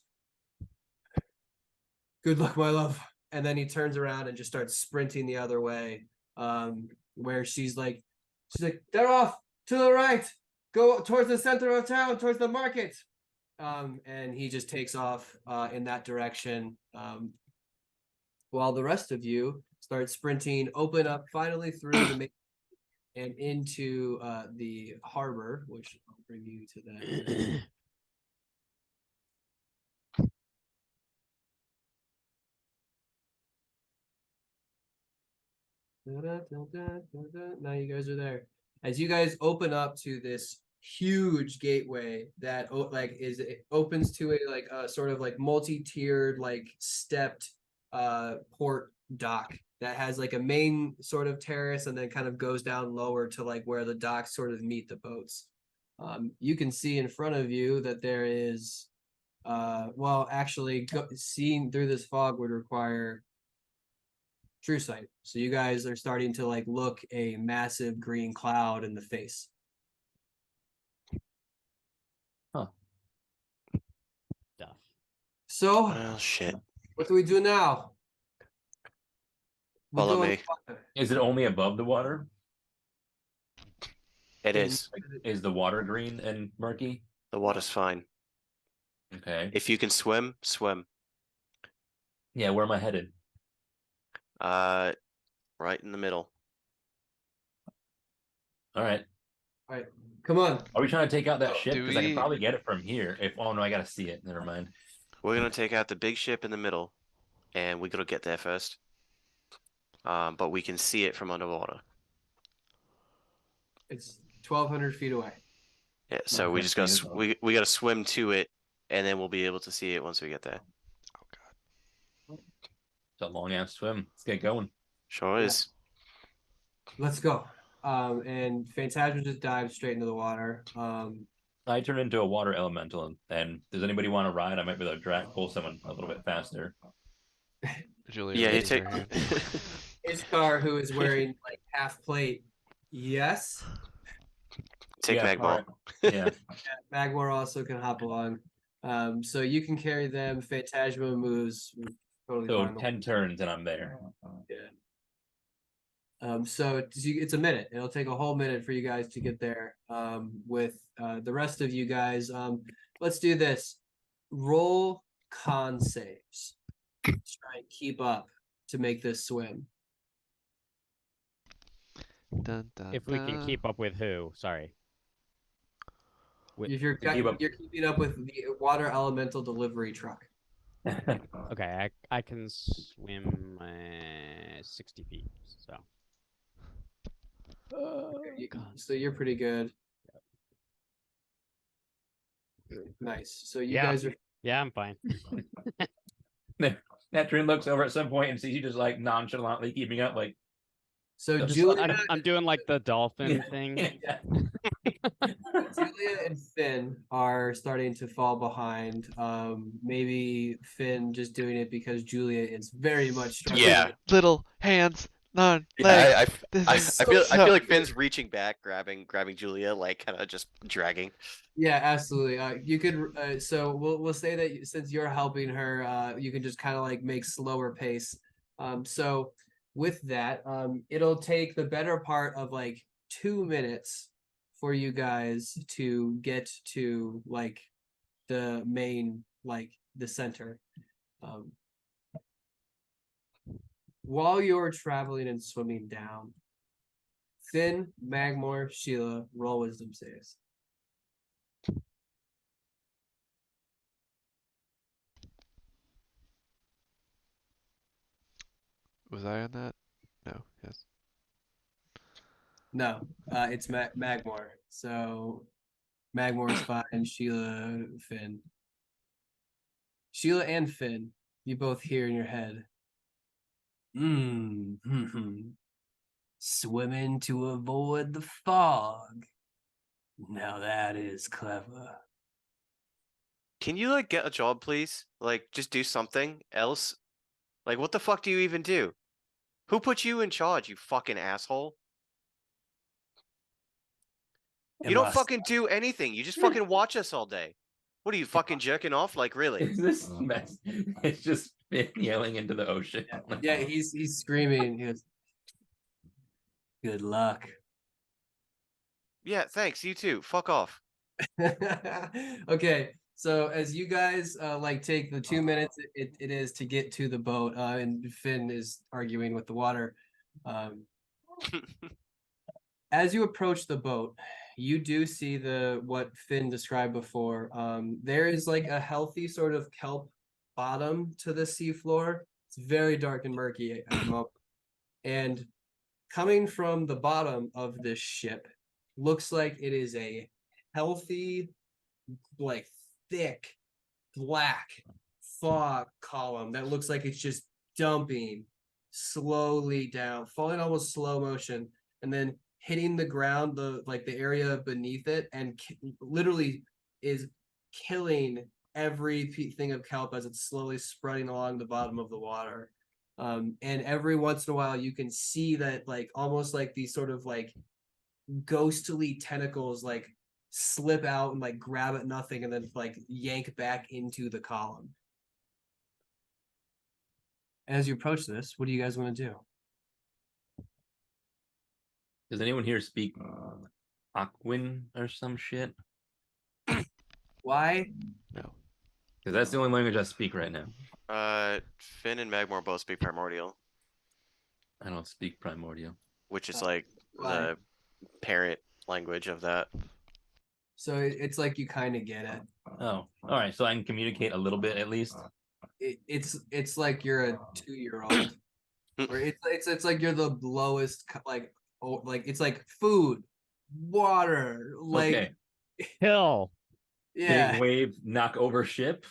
"Good luck, my love." And then he turns around and just starts sprinting the other way. Where she's like, "They're off to the right. Go towards the center of town, towards the market." And he just takes off in that direction. While the rest of you start sprinting, open up finally through the main and into the harbor, which I'll bring you to that in a minute. Now you guys are there. As you guys open up to this huge gateway that it opens to a sort of like multi-tiered stepped port dock that has like a main sort of terrace and then kind of goes down lower to like where the docks sort of meet the boats. You can see in front of you that there is seeing through this fog would require true sight. So you guys are starting to like look a massive green cloud in the face. Huh. Stuff. So Well, shit. what do we do now? We Follow go me. Is it only above the water? It is. Is the water green and murky? The water's fine. Okay. If you can swim, swim. Yeah, where am I headed? Right in the middle. All right. All right, come on. Are we trying to take out that ship? Do Because I can we- probably get it from here. Oh no, I gotta see it. Never mind. We're gonna take out the big ship in the middle, and we gotta get there first. But we can see it from underwater. It's 1,200 feet away. Yeah, so we just Okay, gotta we gotta swim to it, and then we'll be able to see it once we get there. Oh god. It's a long ass swim. Let's get going. Sure is. Let's go. and Phantasma just dives straight into the water. I turn into a water elemental, and does anybody want to ride? I might be able to pull someone a little bit faster. Julia Yeah, you raises take. her hand. Iskar, who is wearing like half plate, yes. Take Yeah, Magmar. alright. Yeah. Magmar also can hop along. So you can carry them. Phantasma moves totally So fine. 10 turns and I'm there. Yeah. So it's a minute. It'll take a whole minute for you guys to get there. With the rest of you guys, let's do this. Roll con saves. Let's try and keep up to make this swim. Dun, dun, If we can dun. keep up with who? Sorry. If you're keep up. you're keeping up with the water elemental delivery truck. Okay, I can swim 60 feet. So. So you're pretty good. Nice. So you Yeah. guys are. Yeah, I'm fine. Neptune looks over at some point and sees you just like nonchalantly keeping up, like. So Just- Julia, I'm doing like the dolphin thing. Yeah. Julia and Finn are starting to fall behind. Maybe Finn just doing it because Julia is very much struggling. Yeah. Little hands, non Yeah, legs. I This feel is I feel so- like Finn's reaching back, grabbing Julia, like kind of just dragging. Yeah, absolutely. You could. So we'll say that since you're helping her, you can just kind of like make slower pace. So with that, it'll take the better part of like 2 minutes for you guys to get to like the main, like the center. While you're traveling and swimming down, Finn, Magmore, Sheila, roll wisdom saves. Was I on that? No. Yes. No, it's Magmore. So Magmore's fine. Sheila, Finn. Sheila and Finn, you both hear in your head. Swimming to avoid the fog. Now that is clever. Can you like get a job, please? Like, just do something else. Like, what the fuck do you even do? Who put you in charge, you fucking asshole? You don't fucking do anything. You just fucking watch us all day. What are you fucking jerking off? Like, really? Is this mess? It's just Finn yelling into the ocean. Yeah, he's screaming. He goes, "Good luck." Yeah, thanks. You too. Fuck off. Okay, so as you guys like take the 2 minutes it is to get to the boat, and Finn is arguing with the water. As you approach the boat, you do see what Finn described before. There is like a healthy sort of kelp bottom to the seafloor. It's very dark and murky at the moment. And coming from the bottom of this ship, looks like it is a healthy, like thick, black fog column that looks like it's just dumping slowly down, falling almost slow motion, and then hitting the ground, the area beneath it, and literally is killing everything of kelp as it's slowly spreading along the bottom of the water. And every once in a while you can see that like almost like these sort of like ghostly tentacles like slip out and like grab at nothing and then like yank back into the column. As you approach this, what do you guys want to do? Does anyone here speak Aquin or some shit? Why? No. Because that's the only language I speak right now. Finn and Magmore both speak Primordial, I don't speak Primordial. which is like why? the parent language of that. So it's like you kind of get it. Oh, all right. So I can communicate a little bit at least. It's like you're a 2-year-old, or it's like you're the lowest like it's like food, water, like Okay. Hill. yeah. Big wave knock over ship.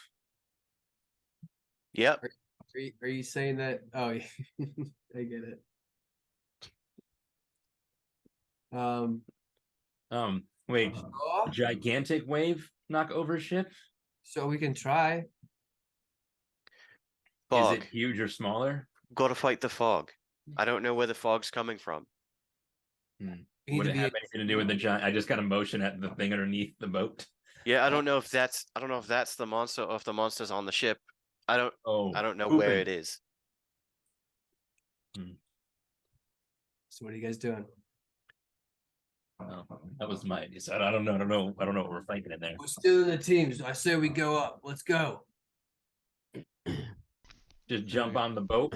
Yep. Are you saying that? Oh, I get it. Wait, oh, gigantic wave knock over ship? so we can try. Is Fog. it huge or smaller? Gotta fight the fog. I don't know where the fog's coming from. We need Would to it be have anything to do with the giant? I just got a motion at the thing underneath the boat. Yeah, I don't know if that's the monster or if the monster's on the ship. I don't know where pooping. it is. So what are you guys doing? Oh, that was my idea. So I don't know. I don't know what we're fighting in there. We're still in the teams. I say we go up. Let's go. Just jump on the boat.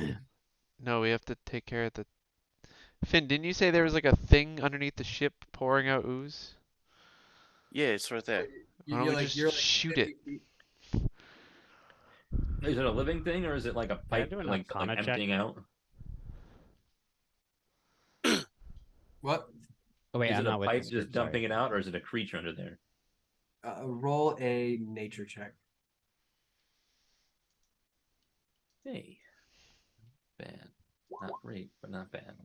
No, we have to take care of the. Finn, didn't you say there was like a thing underneath the ship pouring out ooze? Yeah, it's right there. Why don't we just shoot it? 50 feet. Is it a living thing or is it like a Can I pipe, do an like Arcana check? emptying out? What? Oh wait, Is I'm it a not with pipe this just group, dumping sorry. it out, or is it a creature under there? Roll a nature check. Hey, bad, not great, but not bad.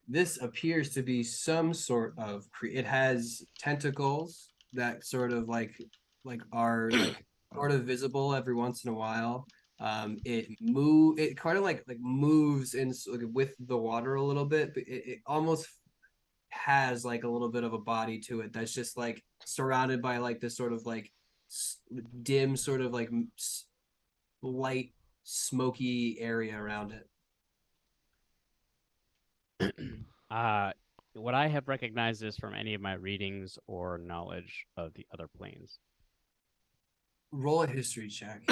This appears to be some sort of it has tentacles that sort of are like sort of visible every once in a while. It kind of like moves in with the water a little bit, but it almost has like a little bit of a body to it that's just like surrounded by like this sort of like dim sort of like light smoky area around it. Would I have recognized this from any of my readings or knowledge of the other planes? Roll a history check.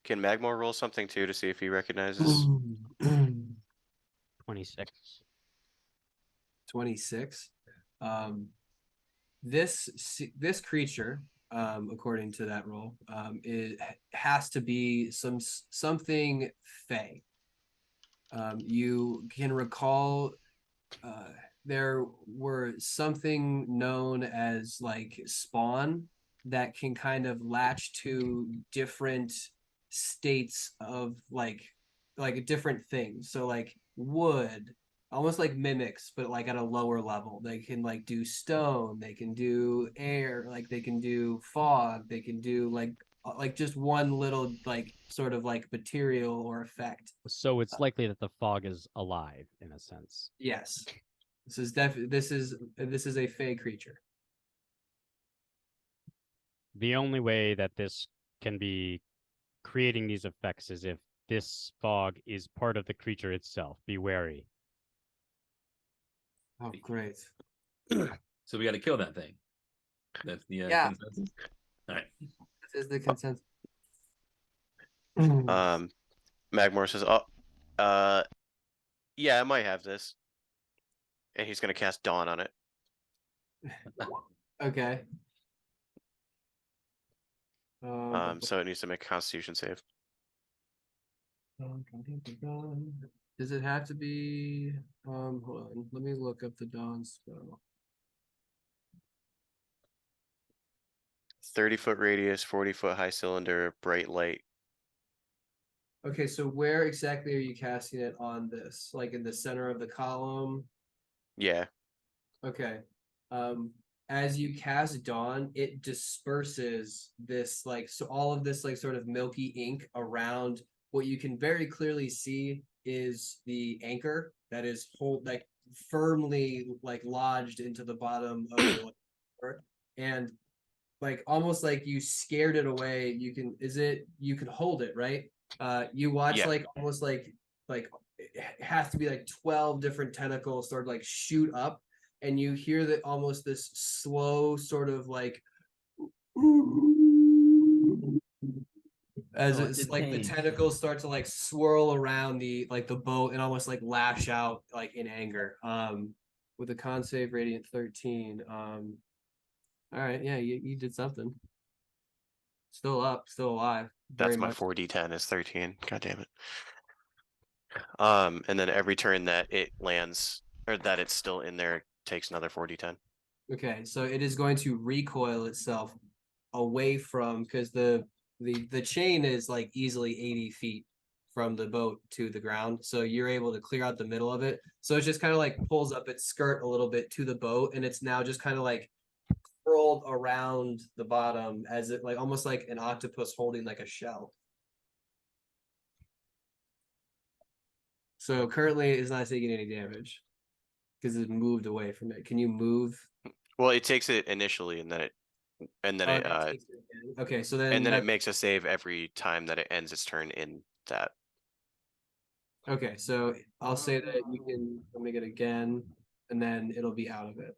Can Magmore roll something too to see if he recognizes? 26. 26. This creature, according to that roll, it has to be something fey. You can recall there were something known as like spawn that can kind of latch to different states of like different things. So like wood, almost like mimics, but like at a lower level. They can like do stone, they can do air, like they can do fog, they can do like just one little like sort of like material or effect. So it's likely that the fog is alive in a sense. Yes. This is a fey creature. The only way that this can be creating these effects is if this fog is part of the creature itself. Be wary. Oh, great. So we got to kill that thing. That's the Yeah. consensus. All right. This is the consensus. Magmore says, yeah, I might have this. And he's gonna cast Dawn on it. Okay. So it needs to make a Constitution save. Does it have to be hold on, let me look up the dawn spell. 30-foot radius, 40-foot high cylinder, bright light. Okay, so where exactly are you casting it on this? Like in the center of the column? Yeah. Okay. As you cast dawn, it disperses this like so all of this like sort of milky ink around. What you can very clearly see is the anchor that is like firmly like lodged into the bottom of the earth, and like almost like you scared it away. You can hold it, right? You watch Yeah. like almost like it has to be like 12 different tentacles start to like shoot up, and you hear that almost this slow sort of like as it's like the tentacles start to like swirl around the like the boat and almost like lash out like in anger. With a con save radiant 13. All right, yeah, you did something. Still up, still alive. That's Very my much. 4d10 is 13. God damn it. And then every turn that it lands or that it's still in there it takes another 4d10. Okay, so it is going to recoil itself away from because the chain is like easily 80 feet from the boat to the ground. So you're able to clear out the middle of it. So it just kind of like pulls up its skirt a little bit to the boat, and it's now just kind of like curled around the bottom as it like almost like an octopus holding like a shell. So currently it's not taking any damage because it moved away from it. Can you move? Well, it takes it initially, and then it Oh, it takes it again. Okay, so then and then it that, makes a save every time that it ends its turn in that. okay, so I'll say that you can make it again, and then it'll be out of it.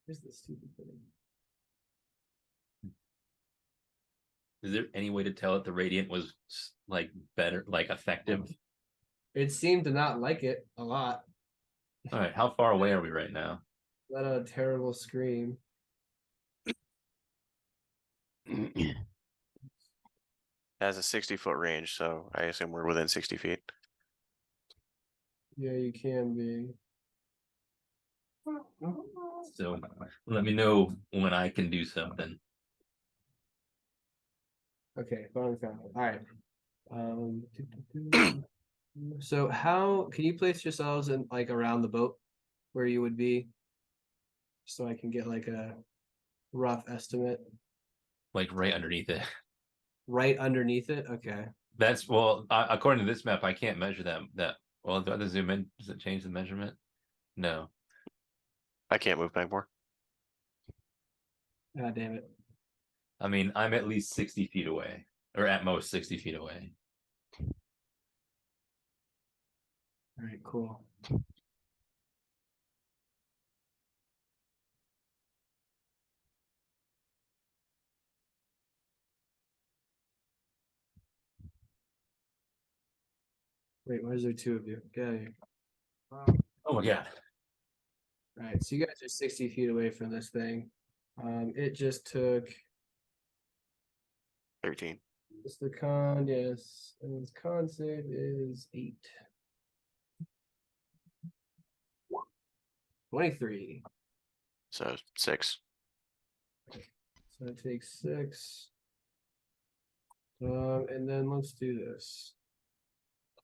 Here's the stupid thing. Is there any way to tell if the radiant was like better, like effective? It seemed to not like it a lot. All right, how far away are we right now? Let out a terrible scream. It has a 60-foot range, so I assume we're within 60 feet. Yeah, you can be. So let me know when I can do something. Okay, fine. All right. So how can you place yourselves in like around the boat where you would be, so I can get like a rough estimate? Like right underneath it. Right underneath it. Okay. That's well, according to this map, I can't measure them. Well, do I have to zoom in? Does it change the measurement? No. I can't move back more. God damn it. I mean, I'm at least 60 feet away, or at most 60 feet away. All right. Cool. Wait, why is there two of you? Get out of here. Oh my god. All right, so you guys are 60 feet away from this thing. It just took 13. just the con, yes, and its con save is 8. 23. So 6. So it takes 6. And then let's do this.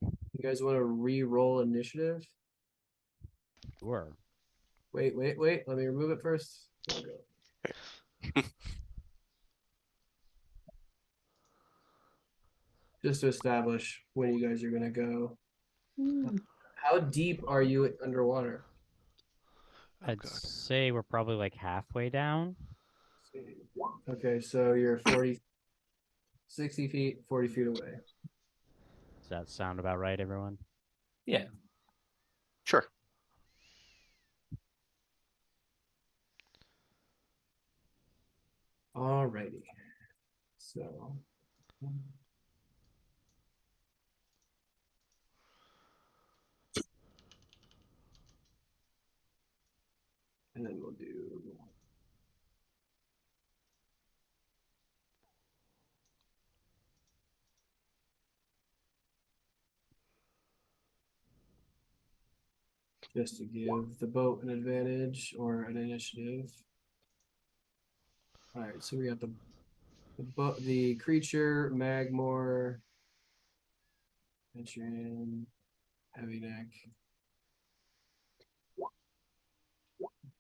You guys want to re-roll initiative? Sure. Wait. Let me remove it first. There we go. Just to establish when you guys are gonna go. How deep are you underwater? Oh, I'd God. say we're probably like halfway down. Okay, so you're 40, 60 feet, 40 feet away. Does that sound about right, everyone? Yeah. Sure. Alrighty. So and then we'll do just to give the boat an advantage or an initiative. All right, so we got the creature, Magmore, Veteran, Heavy Neck,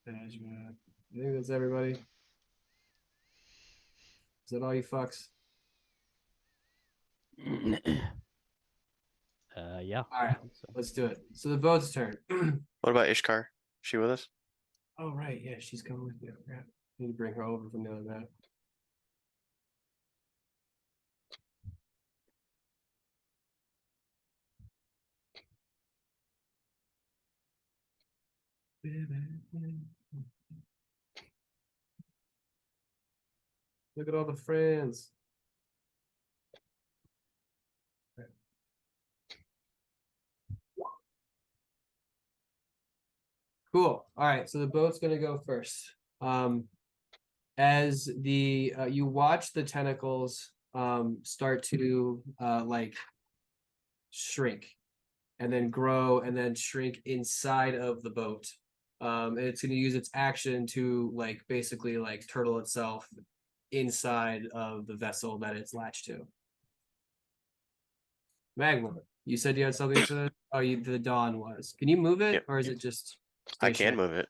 Management. I think that's everybody. Is that all you fucks? Yeah. All right, So. let's do it. So the boat's turn. What about Ishkar? She with us? Oh right, yeah, she's coming with me. I forgot. Need to bring her over from the other map. Look at all the friends. Cool. All right, so the boat's gonna go first. As the you watch the tentacles start to like shrink, and then grow and then shrink inside of the boat. And it's going to use its action to like basically like turtle itself inside of the vessel that it's latched to. Magma, you said you had something for that? Oh, the Dawn was. Can you move it, Yep. or is it just I can stationary? move it.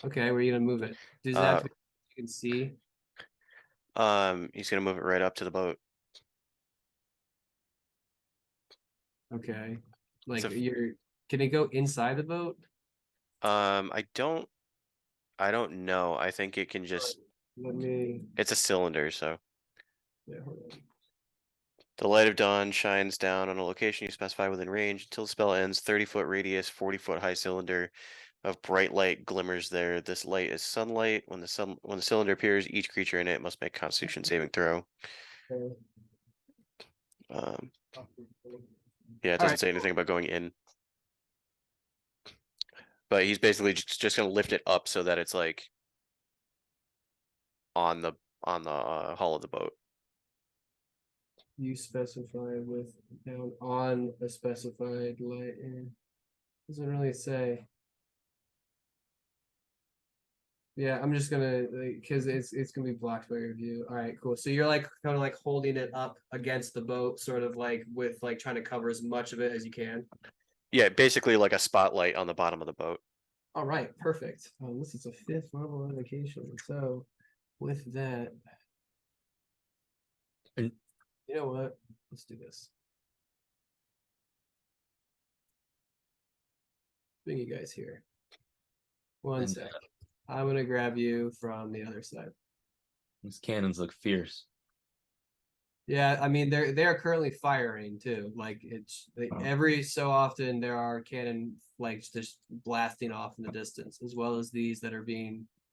Okay, where are you gonna move it? Does it have to be you can see? He's gonna move it right up to the boat. Okay. Like So- can it go inside the boat? I don't know. I think it can just. Let me It's a cylinder, so. hold on. The light of dawn shines down on a location you specify within range until the spell ends. 30-foot radius, 40-foot high cylinder of bright light glimmers there. This light is sunlight. When the cylinder appears, each creature in it must make a Constitution saving throw. Okay. Yeah, it doesn't say anything about going in. But he's basically just gonna lift it up so that it's like on the hull of the boat. You specify with down on a specified light. Doesn't really say. Yeah, I'm just gonna because it's gonna be blocked by your view. All right, cool. So you're like kind of like holding it up against the boat, sort of like with like trying to cover as much of it as you can. Yeah, basically like a spotlight on the bottom of the boat. All right, perfect. This is a 5th level invocation. So with that, And- you know what? Let's do this. Bring you guys here. One And, sec. I'm gonna grab you from the other side. These cannons look fierce. Yeah, I mean they're currently firing too. Like every so often there are cannon like just blasting off in the distance, as well as these that are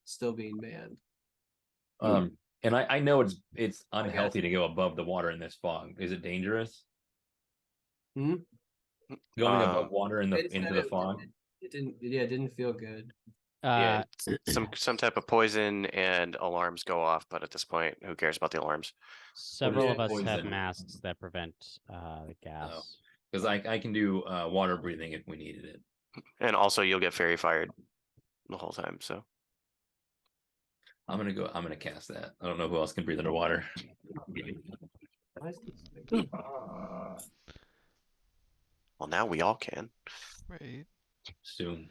still being manned. And I know it's unhealthy to go above the water in this fog. Is it dangerous? Hmm? Going above water into the It fog? It didn't feel good. Yeah, some type of poison and alarms go off, but at this point, who cares about the alarms? Several of us have poison? masks that prevent the gas. Because I can do water breathing if we needed it. And also, you'll get fairy fired the whole time. So I'm gonna cast that. I don't know who else can breathe underwater. well, now we all can. Right. Soon.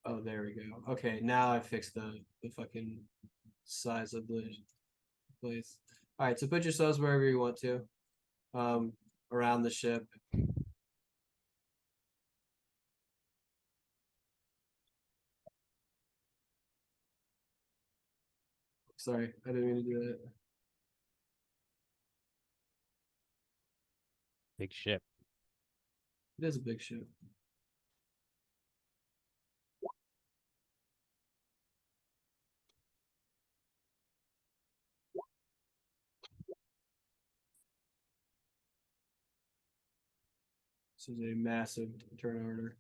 Oh, there we go. Okay, now I fixed the fucking size of the place. All right, so put yourselves wherever you want to, around the ship. Sorry, I didn't mean to do that. Big ship. It is a big ship. This is a massive turn order.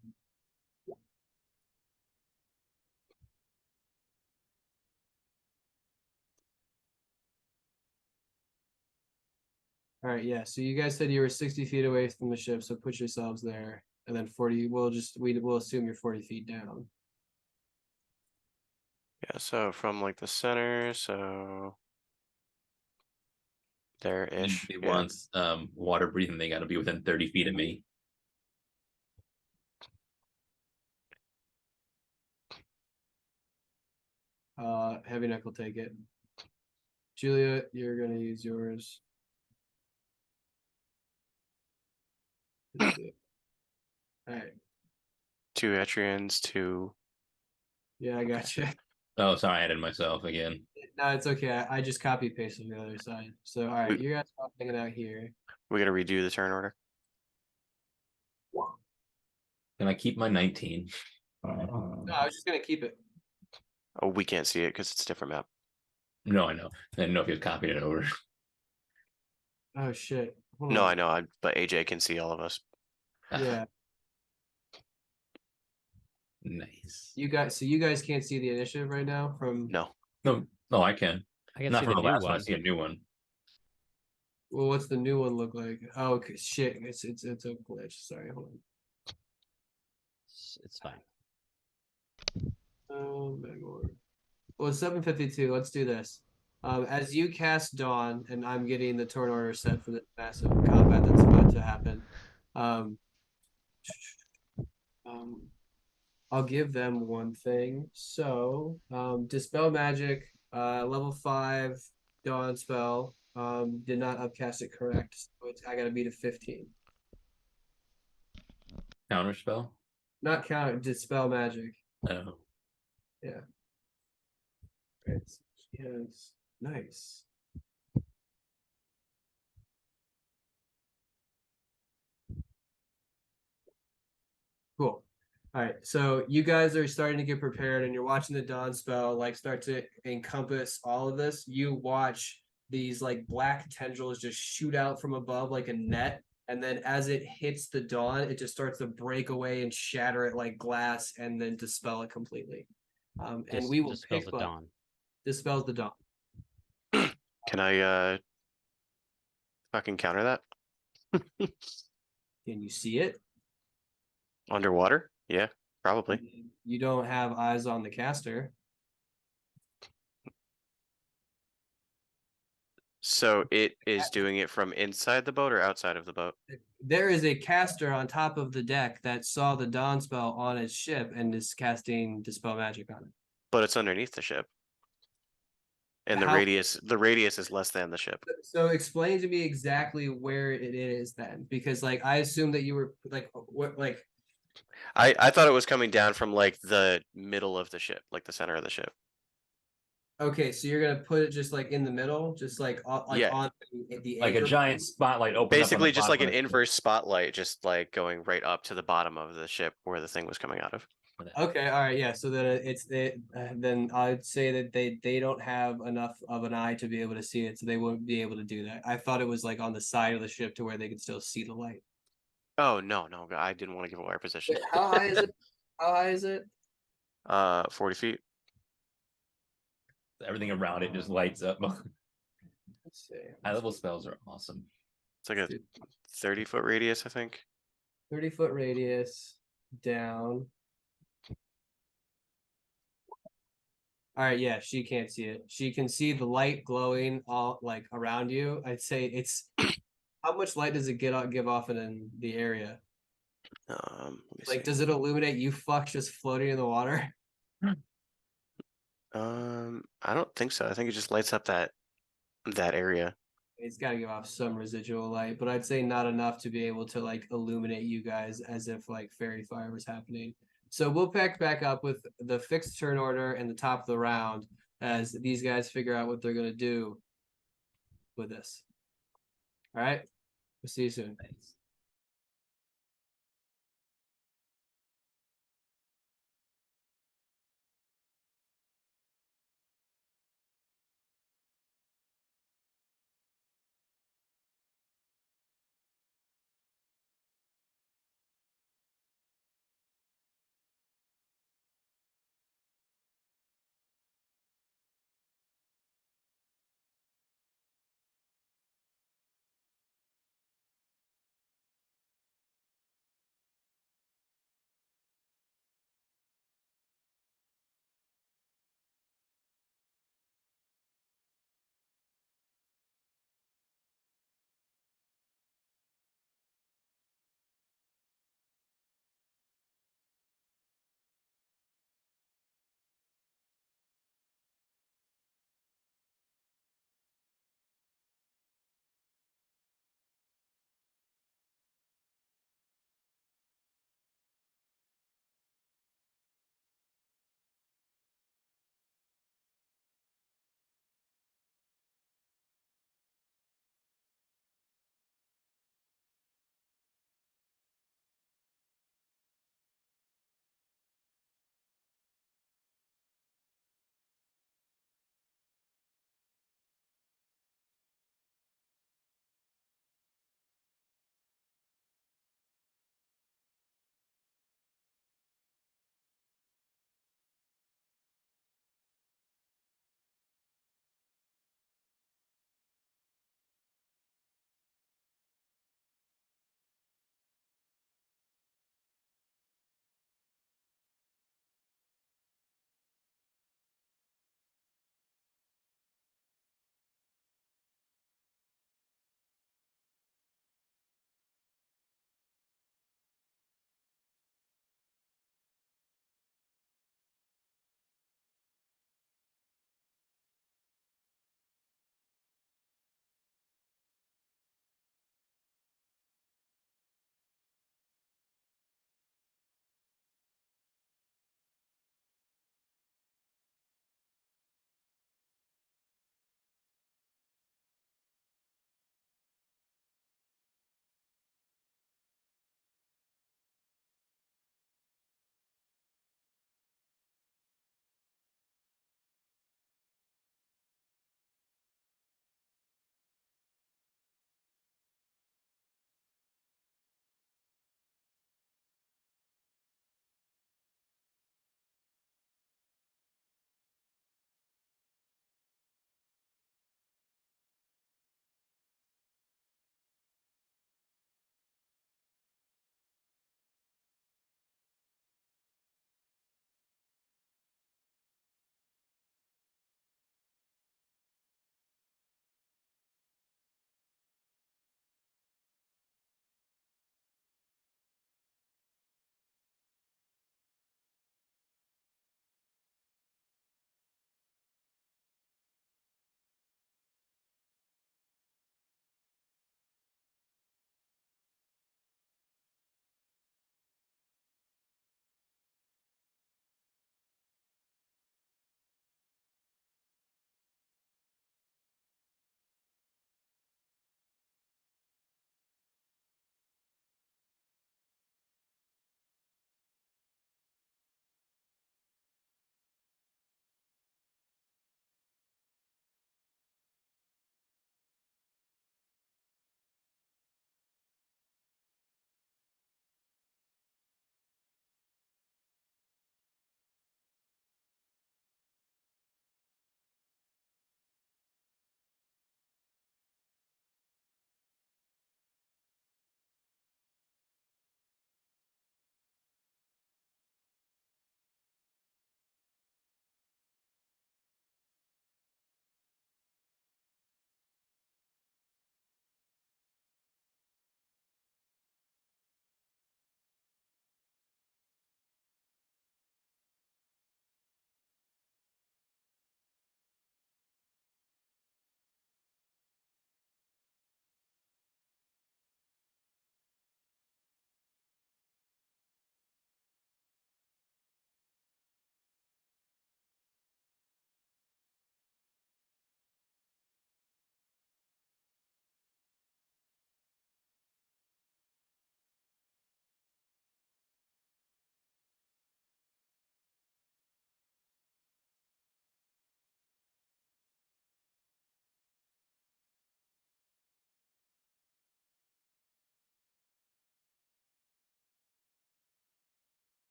All right, yeah. So you guys said you were 60 feet away from the ship, so put yourselves there, and then 40. We'll assume you're 40 feet down. Yeah, so from like the center, so there-ish. He Yeah. wants water breathing. They got to be within 30 feet of me. Heavy neck will take it. Julia, you're gonna use yours. All right. 2 Etrians, 2. Yeah, I got you. Oh, sorry, I added myself again. No, it's okay. I just copy pasted the other side. So, all right, you guys are all hanging out here. We gotta redo the turn order. Can I keep my 19? No, I was just gonna keep it. Oh, we can't see it because it's a different map. No, I know. I didn't know if you was copying it over. Oh shit. Hold No, on. I know, but AJ can see all of us. Yeah, Nice. you guys. So you guys can't see the initiative right now from. No. No, no, I can. I can Not see from the the new last one. I one. see a new one. Well, what's the new one look like? Oh, okay, shit! It's a glitch. Sorry, hold It's fine. on. Back order. Well, it's 7:52. Let's do this. As you cast Dawn, and I'm getting the turn order set for the massive combat that's about to happen. Um, um, I'll give them one thing. So, Dispel Magic, level 5 Dawn spell. Did not upcast it correct. So I gotta beat a 15. Counter spell. Not count Dispel Magic. Oh. Yeah. Right. Yes. Nice. Cool. All right. So you guys are starting to get prepared and you're watching the dawn spell like start to encompass all of this. You watch these like black tendrils just shoot out from above like a net. And then as it hits the dawn, it just starts to break away and shatter it like glass and then dispel it completely. And we will Dispels pick the up. dawn. Dispels the dawn. Can I fucking counter that? Can you see it? Underwater? Yeah, probably. You don't have eyes on the caster. So it is doing it from inside the boat or outside of the boat? There is a caster on top of the deck that saw the dawn spell on its ship and is casting dispel magic on it. But it's underneath the ship. And the How- radius is less than the ship. So explain to me exactly where it is then, because like I assume that you were like what like I thought it was coming down from like the middle of the ship, like the center of the ship. okay, so you're gonna put it just like in the middle, just like Yeah. on the Like a anchor giant point? spotlight open Basically up on the just like bottom an of the ship. inverse spotlight, just like going right up to the bottom of the ship where the thing was coming out of. Okay, all right, yeah. So then then I'd say that they don't have enough of an eye to be able to see it, so they wouldn't be able to do that. I thought it was like on the side of the ship to where they could still see the light. Oh no, I didn't want to give away our position. Wait, how high is it? How high is it? 40 feet. Everything around it just lights up. Let's see. High level spells are awesome. It's like a 30-foot radius, I think. 30-foot radius down. All right, yeah, she can't see it. She can see the light glowing all like around you. I'd say it's how much light does it give off in the area? Let me Like, see. does it illuminate you fucks just floating in the water? I don't think so. I think it just lights up that area. It's got to give off some residual light, but I'd say not enough to be able to like illuminate you guys as if like fairy fire was happening. So we'll pick back up with the fixed turn order and the top of the round as these guys figure out what they're gonna do with this. All right, we'll see you soon. Thanks.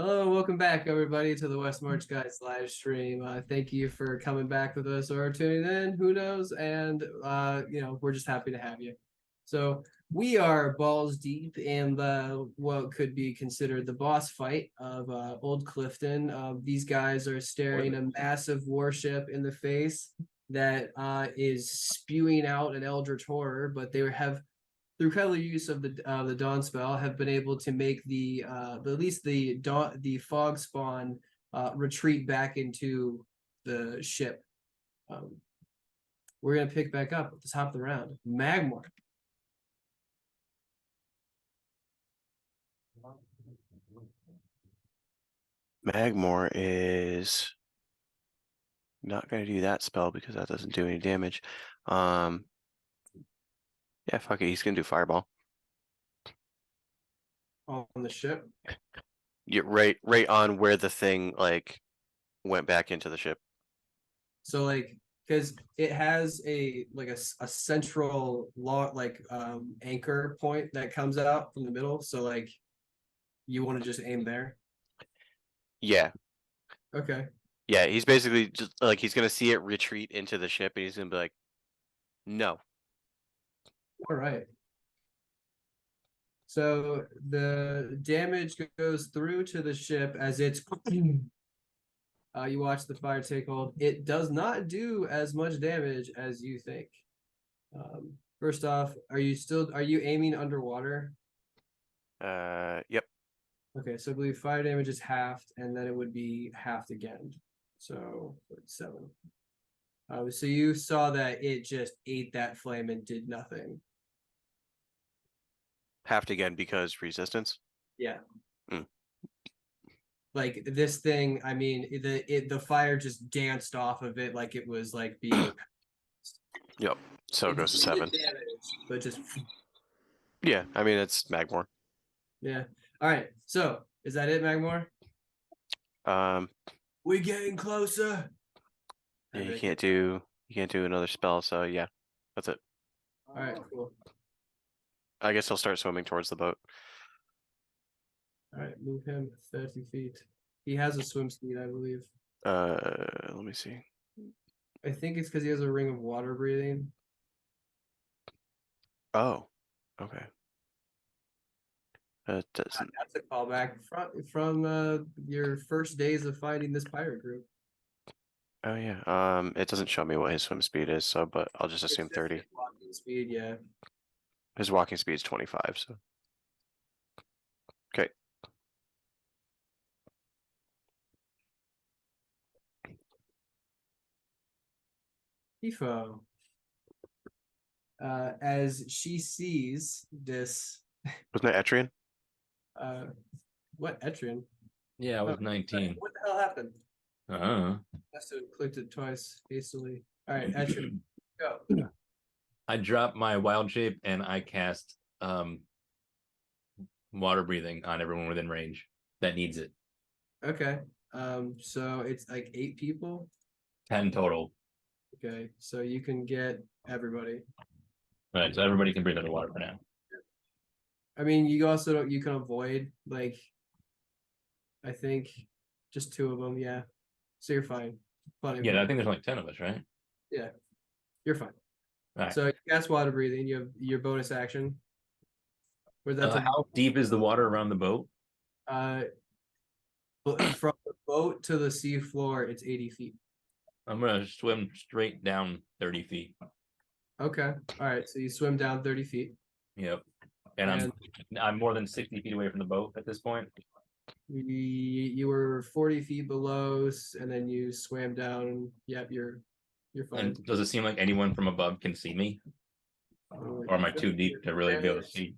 Hello, welcome back, everybody, to the West March Guys live stream. Thank you for coming back with us or tuning in. Who knows? And we're just happy to have you. So we are balls deep in what could be considered the boss fight of Old Clifton. These guys are staring a massive warship in the face that is spewing out an eldritch horror, but they have, through clever use of the dawn spell, have been able to make at least the fog spawn retreat back into the ship. We're gonna pick back up at the top of the round. Magmor. Magmor is not going to do that spell because that doesn't do any damage. Yeah, fuck it. He's going to do Fireball. On the ship. Yeah, right on where the thing like went back into the ship. So like, because it has a central anchor point that comes out from the middle. So like, you want to just aim there. Yeah. Okay. Yeah, he's basically just like he's gonna see it retreat into the ship, and he's gonna be like, "No." All right. So the damage goes through to the ship as it's. You watch the fire take hold. It does not do as much damage as you think. First off, are you aiming underwater? Yep. Okay, so I believe fire damage is halved, and then it would be halved again. So 7. So you saw that it just ate that flame and did nothing. Halved again because resistance. Yeah. Mm. Like this thing, I mean, the fire just danced off of it like it was like being. Yep. So it goes to 7. Damage, but just. Yeah, I mean it's Magmor. Yeah. All right. So is that it, Magmor? We're getting closer. Yeah, you can't do another spell, so yeah, that's it. All right, cool. I guess he'll start swimming towards the boat. All right, move him 30 feet. He has a swim speed, I believe. Let me see. I think it's because he has a ring of water breathing. Oh, okay. Doesn't. That's a callback from your first days of fighting this pirate group. Oh yeah. It doesn't show me what his swim speed is, so but I'll just assume 30. His walking speed, yeah. His walking speed is 25, so. Okay. Ifo. As she sees this, Wasn't that Etrian? what Etrian? Yeah, it was 19. What the hell happened? Uh-huh. Must have clicked it twice hastily. All right, Etrian, go. I dropped my wild shape and I cast water breathing on everyone within range that needs it. Okay. So it's like 8 people. 10 total. Okay, so you can get everybody. All right, so everybody can breathe underwater for now. I mean, you also don't. You can avoid like. I think just 2 of them. Yeah, so you're fine. Plenty. Yeah, I think there's only 10 of us, right? Yeah, you're fine. All right. So you cast water breathing. You have your bonus action. Where that's how deep is the water around the boat? From the boat to the sea floor, it's 80 feet. I'm gonna swim straight down 30 feet. Okay. All right. So you swim down 30 feet. Yep. And I'm more than 60 feet away from the boat at this point. You were 40 feet below, and then you swam down. Yep, you're fine. And does it seem like anyone from above can see me? Or am I too deep to really be able to see?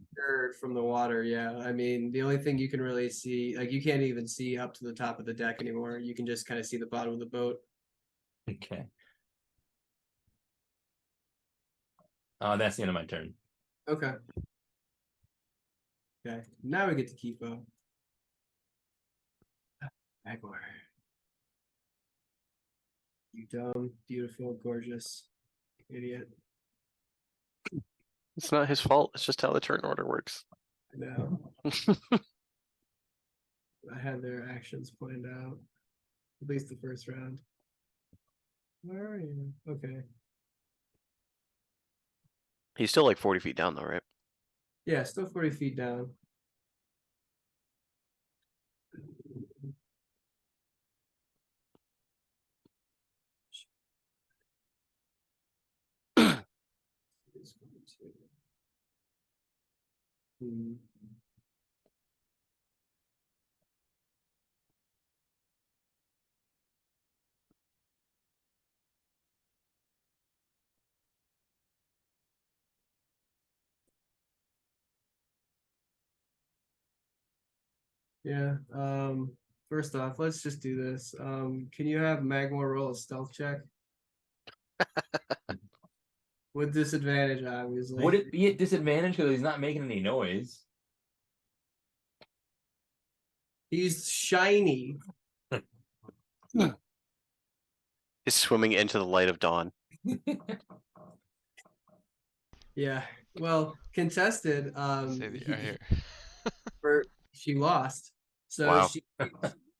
From the water, yeah. I mean, the only thing you can really see, like you can't even see up to the top of the deck anymore. You can just kind of see the bottom of the boat. Okay. That's the end of my turn. Okay. Okay. Now we get to Kifo. Magmor. You dumb, beautiful, gorgeous idiot. It's not his fault. It's just how the turn order works. I know. I had their actions planned out. At least the first round. Where are you? Okay. He's still like 40 feet down though, right? Yeah, still 40 feet down. It's going to- Hmm. Yeah. First off, let's just do this. Can you have Magmore roll a stealth check? With disadvantage, obviously. Would it be at disadvantage because he's not making any noise? He's shiny. He's swimming into the light of dawn. Yeah. Well, contested. Say the here. She lost. So Wow. she.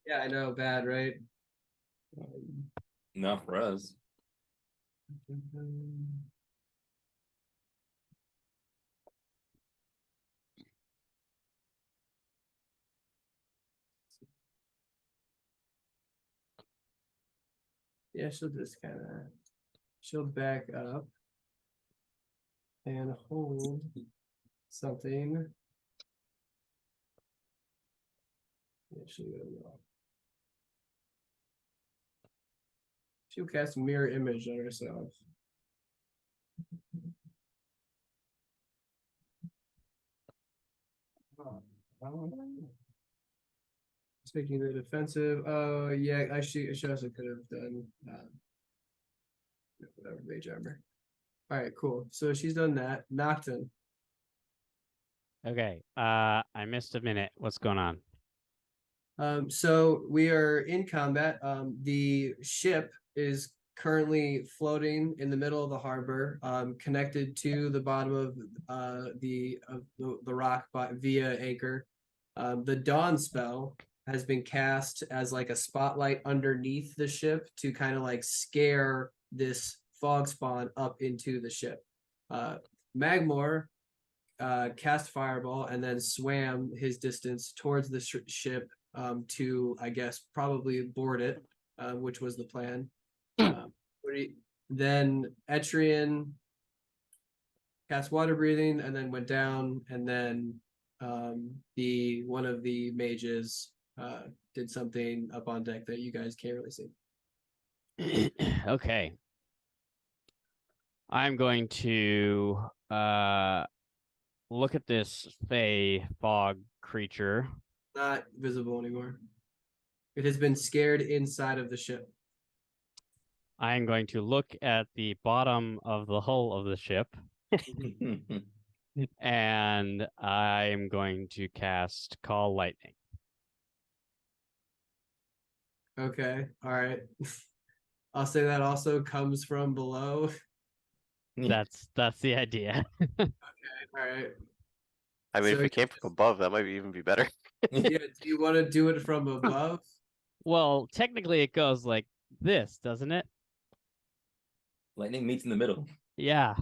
Yeah, I know. Bad, right? Not for us. Yeah, she'll just kind of. She'll back up and hold something. Yeah, she'll cast mirror image on herself. Taking the defensive. Oh yeah, she also could have done whatever mage armor. All right, cool. So she's done that. Nocton. Okay. I missed a minute. What's going on? So we are in combat. The ship is currently floating in the middle of the harbor, connected to the bottom of the rock via anchor. The dawn spell has been cast as like a spotlight underneath the ship to kind of like scare this fog spawn up into the ship. Magmore cast fireball and then swam his distance towards the ship to, I guess, probably board it, which was the plan. Then Etrian cast water breathing and then went down, and then the one of the mages did something up on deck that you guys can't really see. Okay. I'm going to look at this Fey fog creature. Not visible anymore. It has been scared inside of the ship. I'm going to look at the bottom of the hull of the ship. And I'm going to cast Call Lightning. Okay, all right. I'll say that also comes from below. That's the idea. All right. I mean, So if it came from above, that might even be better. Yeah, do you want to do it from above? Well, technically it goes like this, doesn't it? Lightning meets in the middle. Yeah.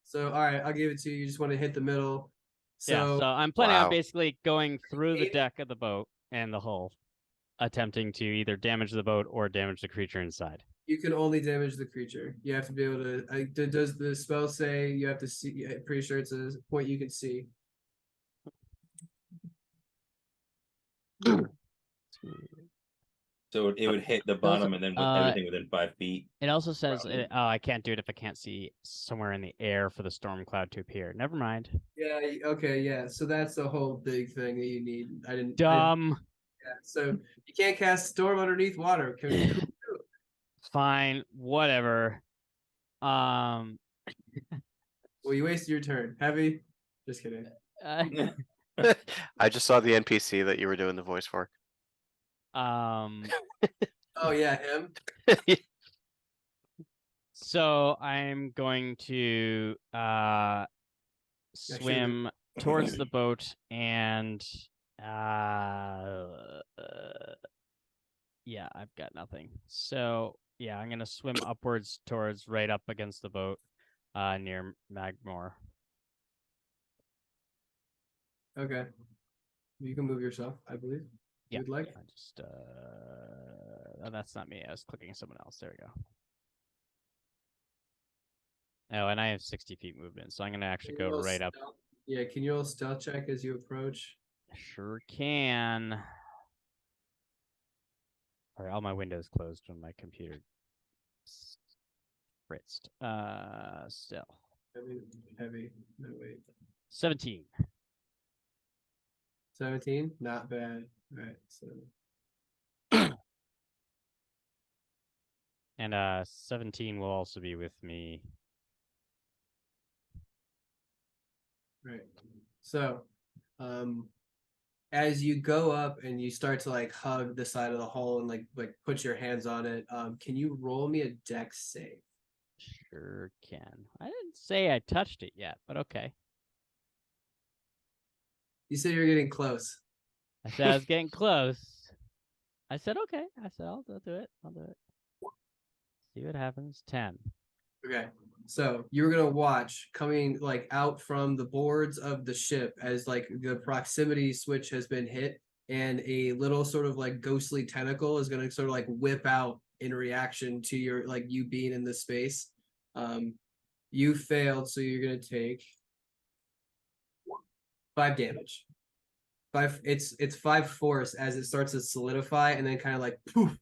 So, all right, I'll give it to you. You just want to hit the middle. So I'm planning on Wow. basically going through the deck of the boat and the hull, attempting to either damage the boat or damage the creature inside. You can only damage the creature. You have to be able to. Does the spell say you have to see? I'm pretty sure it's a point you can see. So it would hit the bottom and then with everything within 5 feet. It also says, Probably. oh, I can't do it if I can't see somewhere in the air for the storm cloud to appear. Never mind. Yeah. Okay. Yeah. So that's the whole big thing that you need. I didn't. Dumb. Yeah. So you can't cast storm underneath water. Fine. Whatever. Well, you wasted your turn. Heavy. Just kidding. I just saw the NPC that you were doing the voice for. Oh yeah, him. So I'm going to swim towards the boat and Yeah, I've got nothing. So yeah, I'm gonna swim upwards towards right up against the boat, near Magmore. Okay. You can move yourself, I believe. Yeah, You'd like. I just oh, that's not me. I was clicking someone else. There we go. Oh, and I have 60 feet movement, so I'm gonna actually Can you go roll right up. stealth- Yeah, can you roll stealth check as you approach? Sure can. Sorry, all my windows closed when my computer fritzed. Still. Heavy. No, wait. 17. 17? Not bad. All right, so And 17 will also be with me. right. So, as you go up and you start to like hug the side of the hole and like put your hands on it, can you roll me a dex save? Sure can. I didn't say I touched it yet, but okay. You said you're getting close. I said I was getting close. I said okay. I said I'll do it. I'll do it. See what happens. 10. Okay. So you're gonna watch coming like out from the boards of the ship as like the proximity switch has been hit, and a little sort of like ghostly tentacle is gonna sort of like whip out in reaction to your like you being in the space. You failed, so you're gonna take 5 damage. It's 5 force as it starts to solidify and then kind of like poof.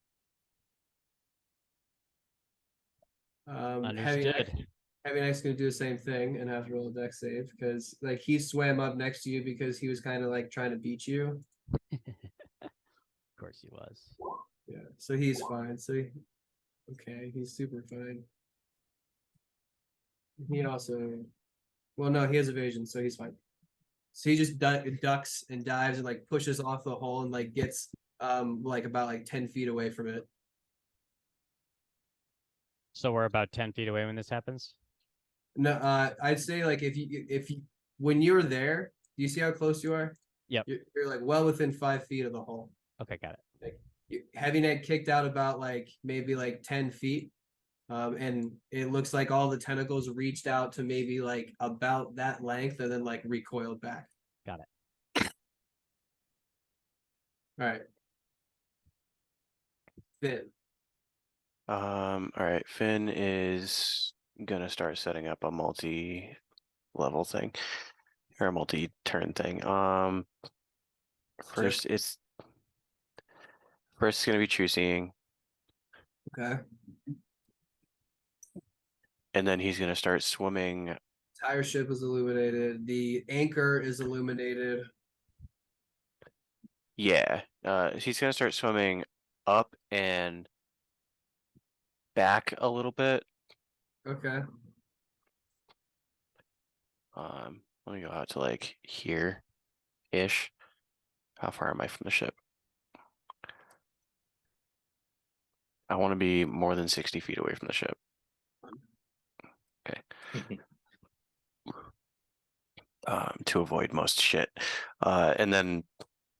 Understood. Heavy Knight's gonna do the same thing and have to roll a dex save because like he swam up next to you because he was kind of like trying to beat you. Of course he was. Yeah, so he's fine. Okay, he's super fine. He also, well, no, he has evasion, so he's fine. So he just ducks and dives and like pushes off the hole and like gets like about like 10 feet away from it. So we're about 10 feet away when this happens? No, I'd say like if you when you're there, do you see how close you are? Yep. You're like well within 5 feet of the hole. Okay, got it. Heavy Net kicked out about like maybe like 10 feet. And it looks like all the tentacles reached out to maybe like about that length and then like recoiled back. Got it. All right. Finn. All right. Finn is gonna start setting up a multi-level thing or a multi-turn thing. First it's gonna be true seeing, Okay. and then he's gonna start swimming. Tire ship is illuminated. The anchor is illuminated. Yeah. He's gonna start swimming up and back a little bit. Okay. Let me go out to like here ish. How far am I from the ship? I want to be more than 60 feet away from the ship. Okay. To avoid most shit. And then,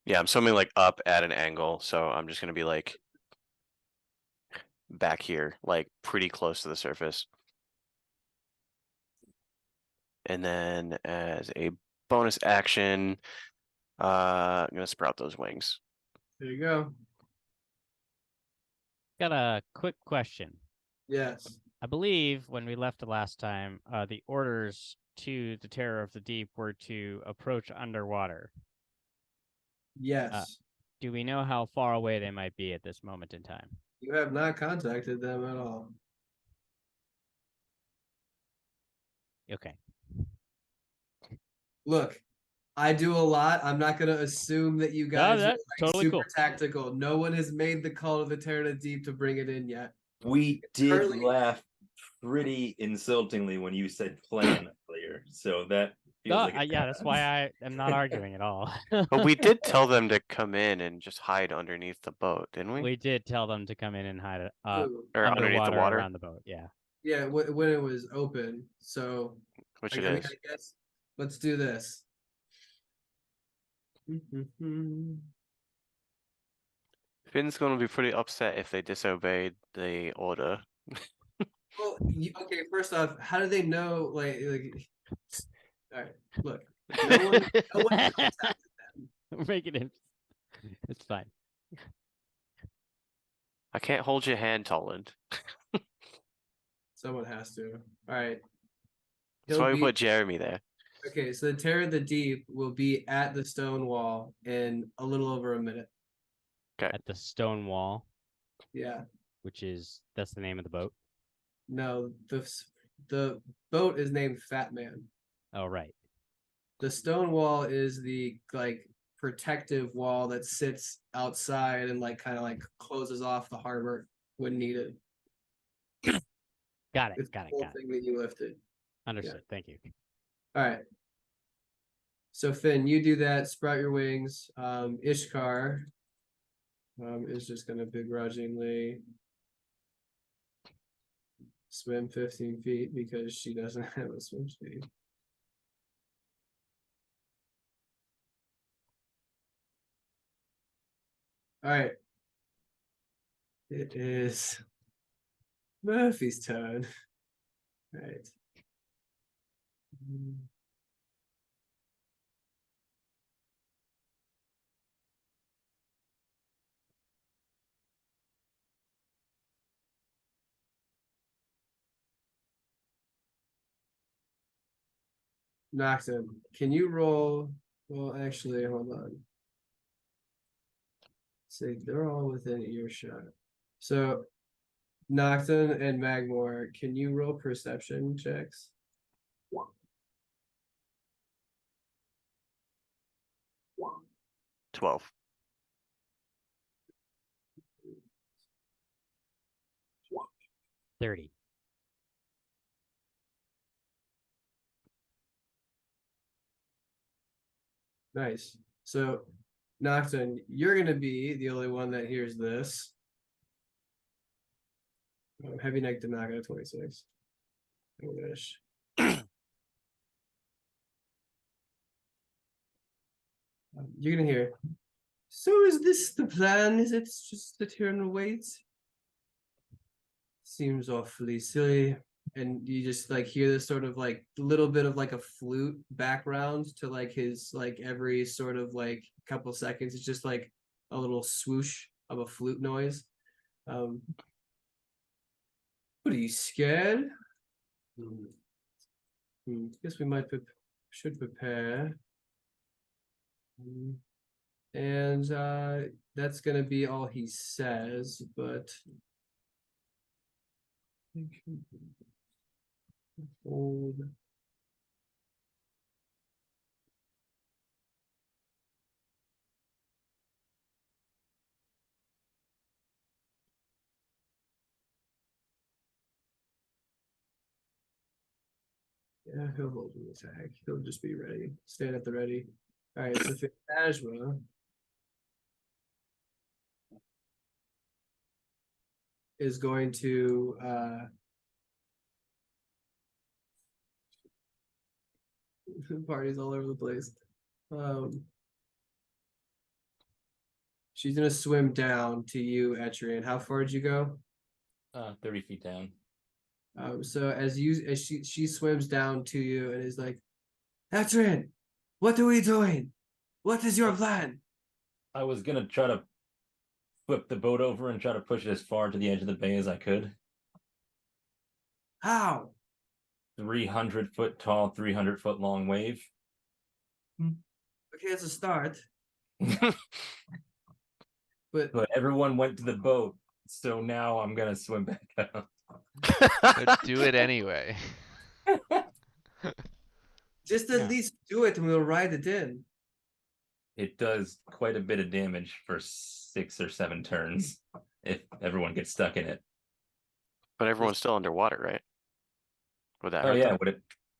yeah, I'm swimming like up at an angle, so I'm just gonna be like back here, like pretty close to the surface. And then as a bonus action, I'm gonna sprout those wings. There you go. Got a quick question. Yes. I believe when we left the last time, the orders to the Terror of the Deep were to approach underwater. Yes. Do we know how far away they might be at this moment in time? You have not contacted them at all. Okay. Look, I do a lot. I'm not gonna assume that you guys are that's like totally super cool. tactical. No one has made the call to the Terror of the Deep to bring it in yet. We did Currently- laugh pretty insultingly when you said plan earlier, so that feels like a yeah, that's why I am not arguing at all. But we did tell them to come in and just hide underneath the boat, didn't we? We did tell them to come in and hide Ooh. Or underneath the underwater water, around the boat. Yeah. Yeah, when it was open. So which I it mean, is. I guess let's do this. Finn's gonna be pretty upset if they disobeyed the order. Well, okay. First off, how do they know? All right, look. No one contacted them. We're making it. It's fine. I can't hold your hand, Toland. Someone has to. All right. That's why we put Jeremy there. Okay, so the Terror of the Deep will be at the stone wall in a little over a minute. At the stone wall, Yeah. that's the name of the boat. No, the boat is named Fatman. Oh, right. The stone wall is the protective wall that sits outside and kind of closes off the harbor when needed. Got it. It's Got the it. whole Got it. thing that you lifted. Understood. Thank you. All right. So Finn, you do that. Sprout your wings. Ishkar is just gonna begrudgingly swim 15 feet because she doesn't have a swim speed. All right. It is Murphy's turn. All right. Noxon, can you roll? Well, actually, hold on. See, they're all within earshot. So, Noxon and Magmore, can you roll perception checks? 12. $30. Nice. So, Noxon, you're going to be the only one that hears this. Heavy neck to knock out 26. I wish. You're going to hear, so is this the plan? Is it just sit here and wait? Seems awfully silly. And you just hear this sort of little bit of a flute background to his every sort of couple seconds. It's just a little swoosh of a flute noise. What are you scared? Guess we should prepare. And that's gonna be all he says, but hold. Yeah, he'll hold an attack. He'll just be ready. Stand at the ready. All right, so Phantasma is going to parties all over the place. She's gonna swim down to you, Etrian. How far did you go? 30 feet down. So as she swims down to you and is like, Etrian, what are we doing? What is your plan? I was gonna try to flip the boat over and try to push it as far to the edge of the bay as I could. How? 300-foot tall, 300-foot long wave. Okay, it's a start. But everyone went to the boat, so now I'm gonna swim back up. But do it anyway. just at least do it and we'll ride it in. It does quite a bit of damage for 6 or 7 turns if everyone gets stuck in it. But everyone's still underwater, right? Would that Oh hurt yeah, them?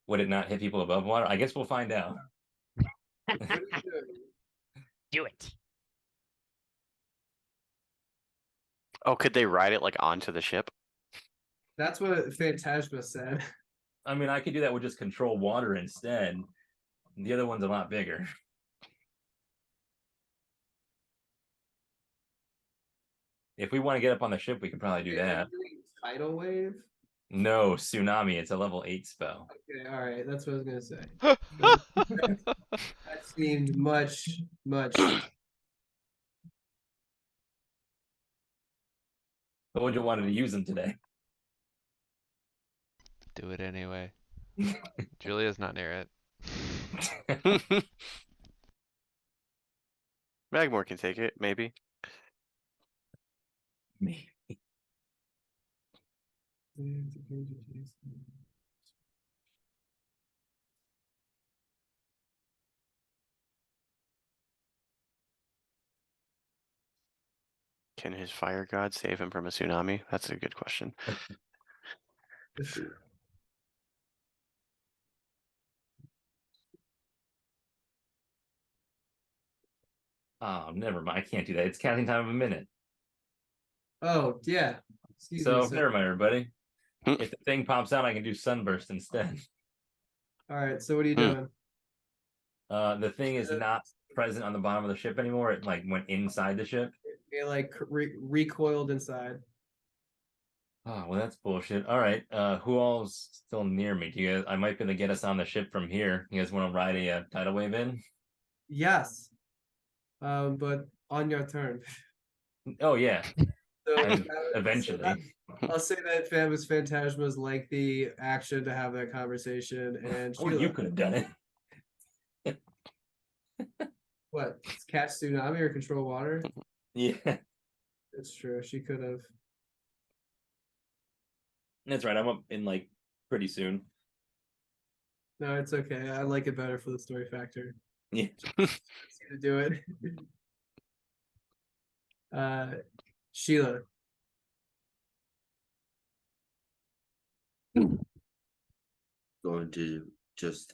would it not hit people above water? I guess we'll find out. Do it. Oh, could they ride it onto the ship? That's what Phantasma said. I mean, I could do that with just control water instead. The other one's a lot bigger. If we want to get up on the ship, we can probably do that. Tidal wave. No, tsunami. It's a level 8 spell. Okay, all right, that's what I was gonna say. That seemed much. But would you wanted to use them today? Do it anyway. Julia's not near it. Magmore can take it, maybe. Me. Can his fire god save him from a tsunami? That's a good question. Oh, never mind. I can't do that. It's counting time of a minute. Oh yeah. Excuse So me. never mind, everybody. If the thing pops out, I can do sunburst instead. All right. So what are you doing? The thing is not present on the bottom of the ship anymore. It like went inside the ship. It like recoiled inside. Oh, well, that's bullshit. All right. Who all's still near me? Do you guys? I might be able to get us on the ship from here. You guys want to ride a tidal wave in? Yes. But on your turn. Oh yeah. So, I mean, eventually. I'll say that was Phantasma's lengthy action to have that conversation, and Or Sheila, you could have done it. what? Catch tsunami or control water? Yeah, It's true. She could have. that's right. I'm up in like pretty soon. No, it's okay. I like it better for the story factor. Yeah. Easy to do it. Sheila. Going to just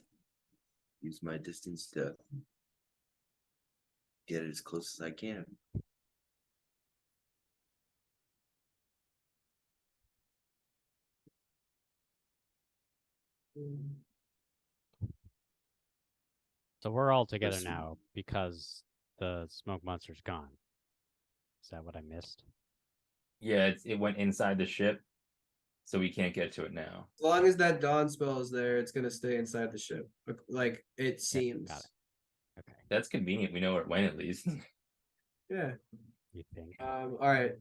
use my distance to get it as close as I can. So we're all together Listen. now because the smoke monster's gone. Is that what I missed? Yeah, it went inside the ship, so we can't get to it now. As long as that dawn spell is there, it's gonna stay inside the ship. Like it seems. got it. Okay. That's convenient. We know where it went at least. Yeah. You think? All right.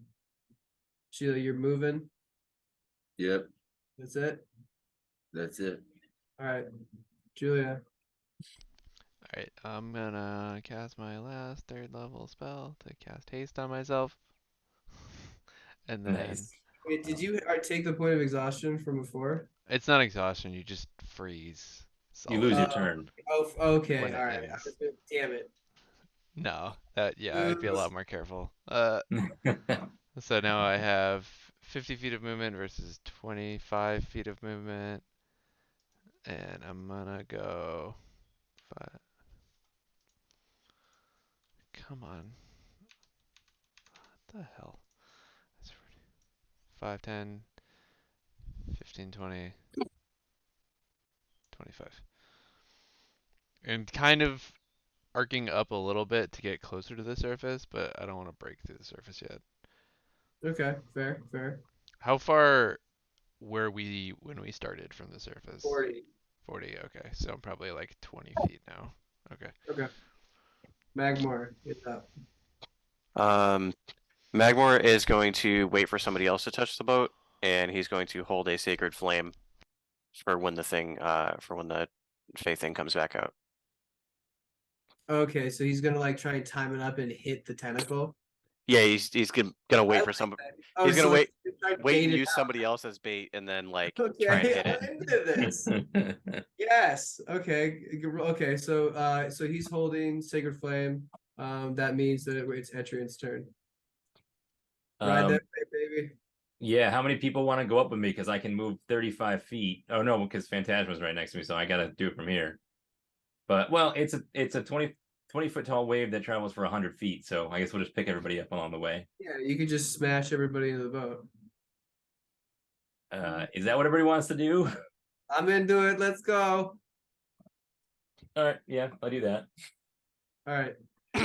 Sheila, you're moving. Yep, That's it. that's it. All right. Julia. Alright, I'm gonna cast my last 3rd level spell to cast haste on myself. And then Nice. Wait, did you take the point of exhaustion from before? it's not exhaustion, you just freeze. You lose your Uh, turn. Oh, okay. When it All right. ends. Damn it. No, yeah, I'd be a lot more careful. Oh, So now I have 50 feet of movement versus 25 feet of movement. And I'm gonna go 5. Come on. What the hell? That's 5, 10, 15, 20, 25. And kind of arcing up a little bit to get closer to the surface, but I don't want to break through the surface yet. Okay. Fair. How far were we when we started from the surface? 40. 40, okay. So I'm probably like 20 feet now. Okay. Okay. Magmore, get up. Magmore is going to wait for somebody else to touch the boat, and he's going to hold a sacred flame for when the Fae thing comes back out. Okay, so he's gonna like try and time it up and hit the tentacle. Yeah, he's gonna wait for somebody. Oh, He's gonna so wait, he's trying to wait bait and it use out. somebody else as bait, and then like Okay, try and hit I'm it. into this. Yes. Okay. Okay. So he's holding Sacred Flame. That means that it's Etrian's turn. Ride that baby. Yeah, how many people want to go up with me? Because I can move 35 feet. Oh no, because Phantasma's right next to me, so I gotta do it from here. But well, it's a 20 foot tall wave that travels for 100 feet, so I guess we'll just pick everybody up along the way. Yeah, you could just smash everybody into the boat. Is that what everybody wants to do? I'm into it. Let's go. All right, yeah, I'll do that. All right.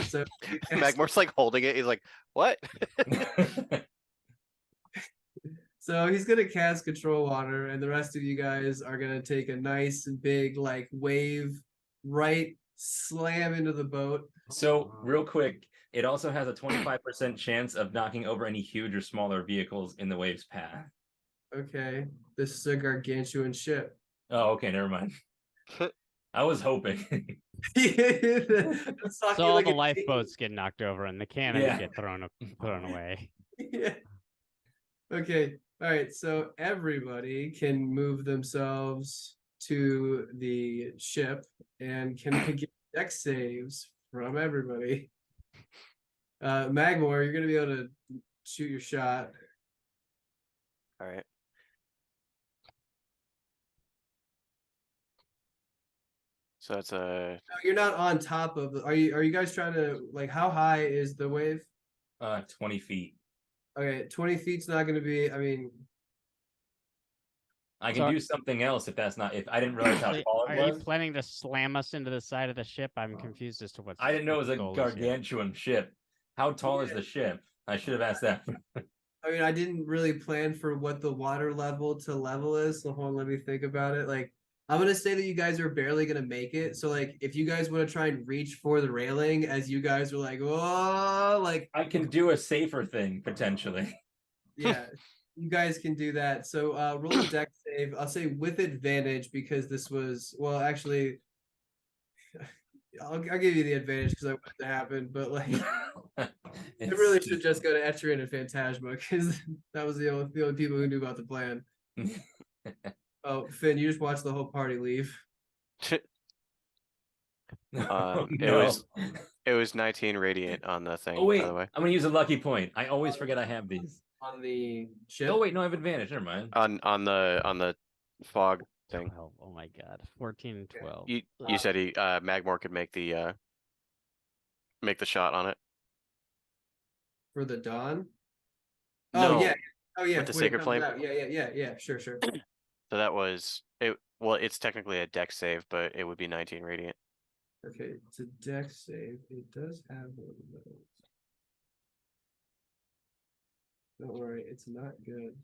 So Magmore's like holding it. He's like, "What?" So he's gonna cast Control Water, and the rest of you guys are gonna take a nice big like wave right slam into the boat. So, real quick, it also has a 25% chance of knocking over any huge or smaller vehicles in the wave's path. Okay, this is a gargantuan ship. Oh, okay, never mind. I was hoping. It's So talking all like the a- lifeboats get knocked over and the cannons Yeah. get thrown away. Yeah. Okay. All right. So everybody can move themselves to the ship and can I get deck saves from everybody. Magmore, you're gonna be able to shoot your shot. All right. So that's a No, you're not on top of the. Are you guys trying to like? How high is the wave? 20 feet. Okay, 20 feet's not gonna be. I mean, I can So- do something else if that's not. If I didn't realize how So tall are it you was. planning to slam us into the side of the ship? I'm confused as to what's. I didn't know it what was the a goal is here. gargantuan ship. How tall is the ship? I should have asked that. I mean, I didn't really plan for what the water level to level is. So hold on, let me think about it. Like, I'm gonna say that you guys are barely gonna make it. So like, if you guys want to try and reach for the railing, as you guys are like, oh, like I can do a safer thing potentially. yeah, you guys can do that. So roll a deck save. I'll say with advantage because this was well, actually, I'll give you the advantage because I want it to happen. But like, it really should just go to Etrian and Phantasma because that was the only people who knew about the plan. Oh, Finn, you just watched the whole party leave. Oh, it no. was it was 19 radiant on the thing. Oh wait, by the way, I'm gonna use a lucky point. I always forget I have these. On the ship. Oh wait, no, I have advantage. Never mind. on the fog thing. 12. Oh my god. 14 and 12. You said he Magmore could make the shot on it. For the dawn. No, Oh yeah. Oh yeah. with the when it Sacred comes Flame? out. Yeah. Sure. So that was it. Well, it's technically a deck save, but it would be 19 radiant. Okay, it's a deck save. It does have one of those. Don't worry, it's not good.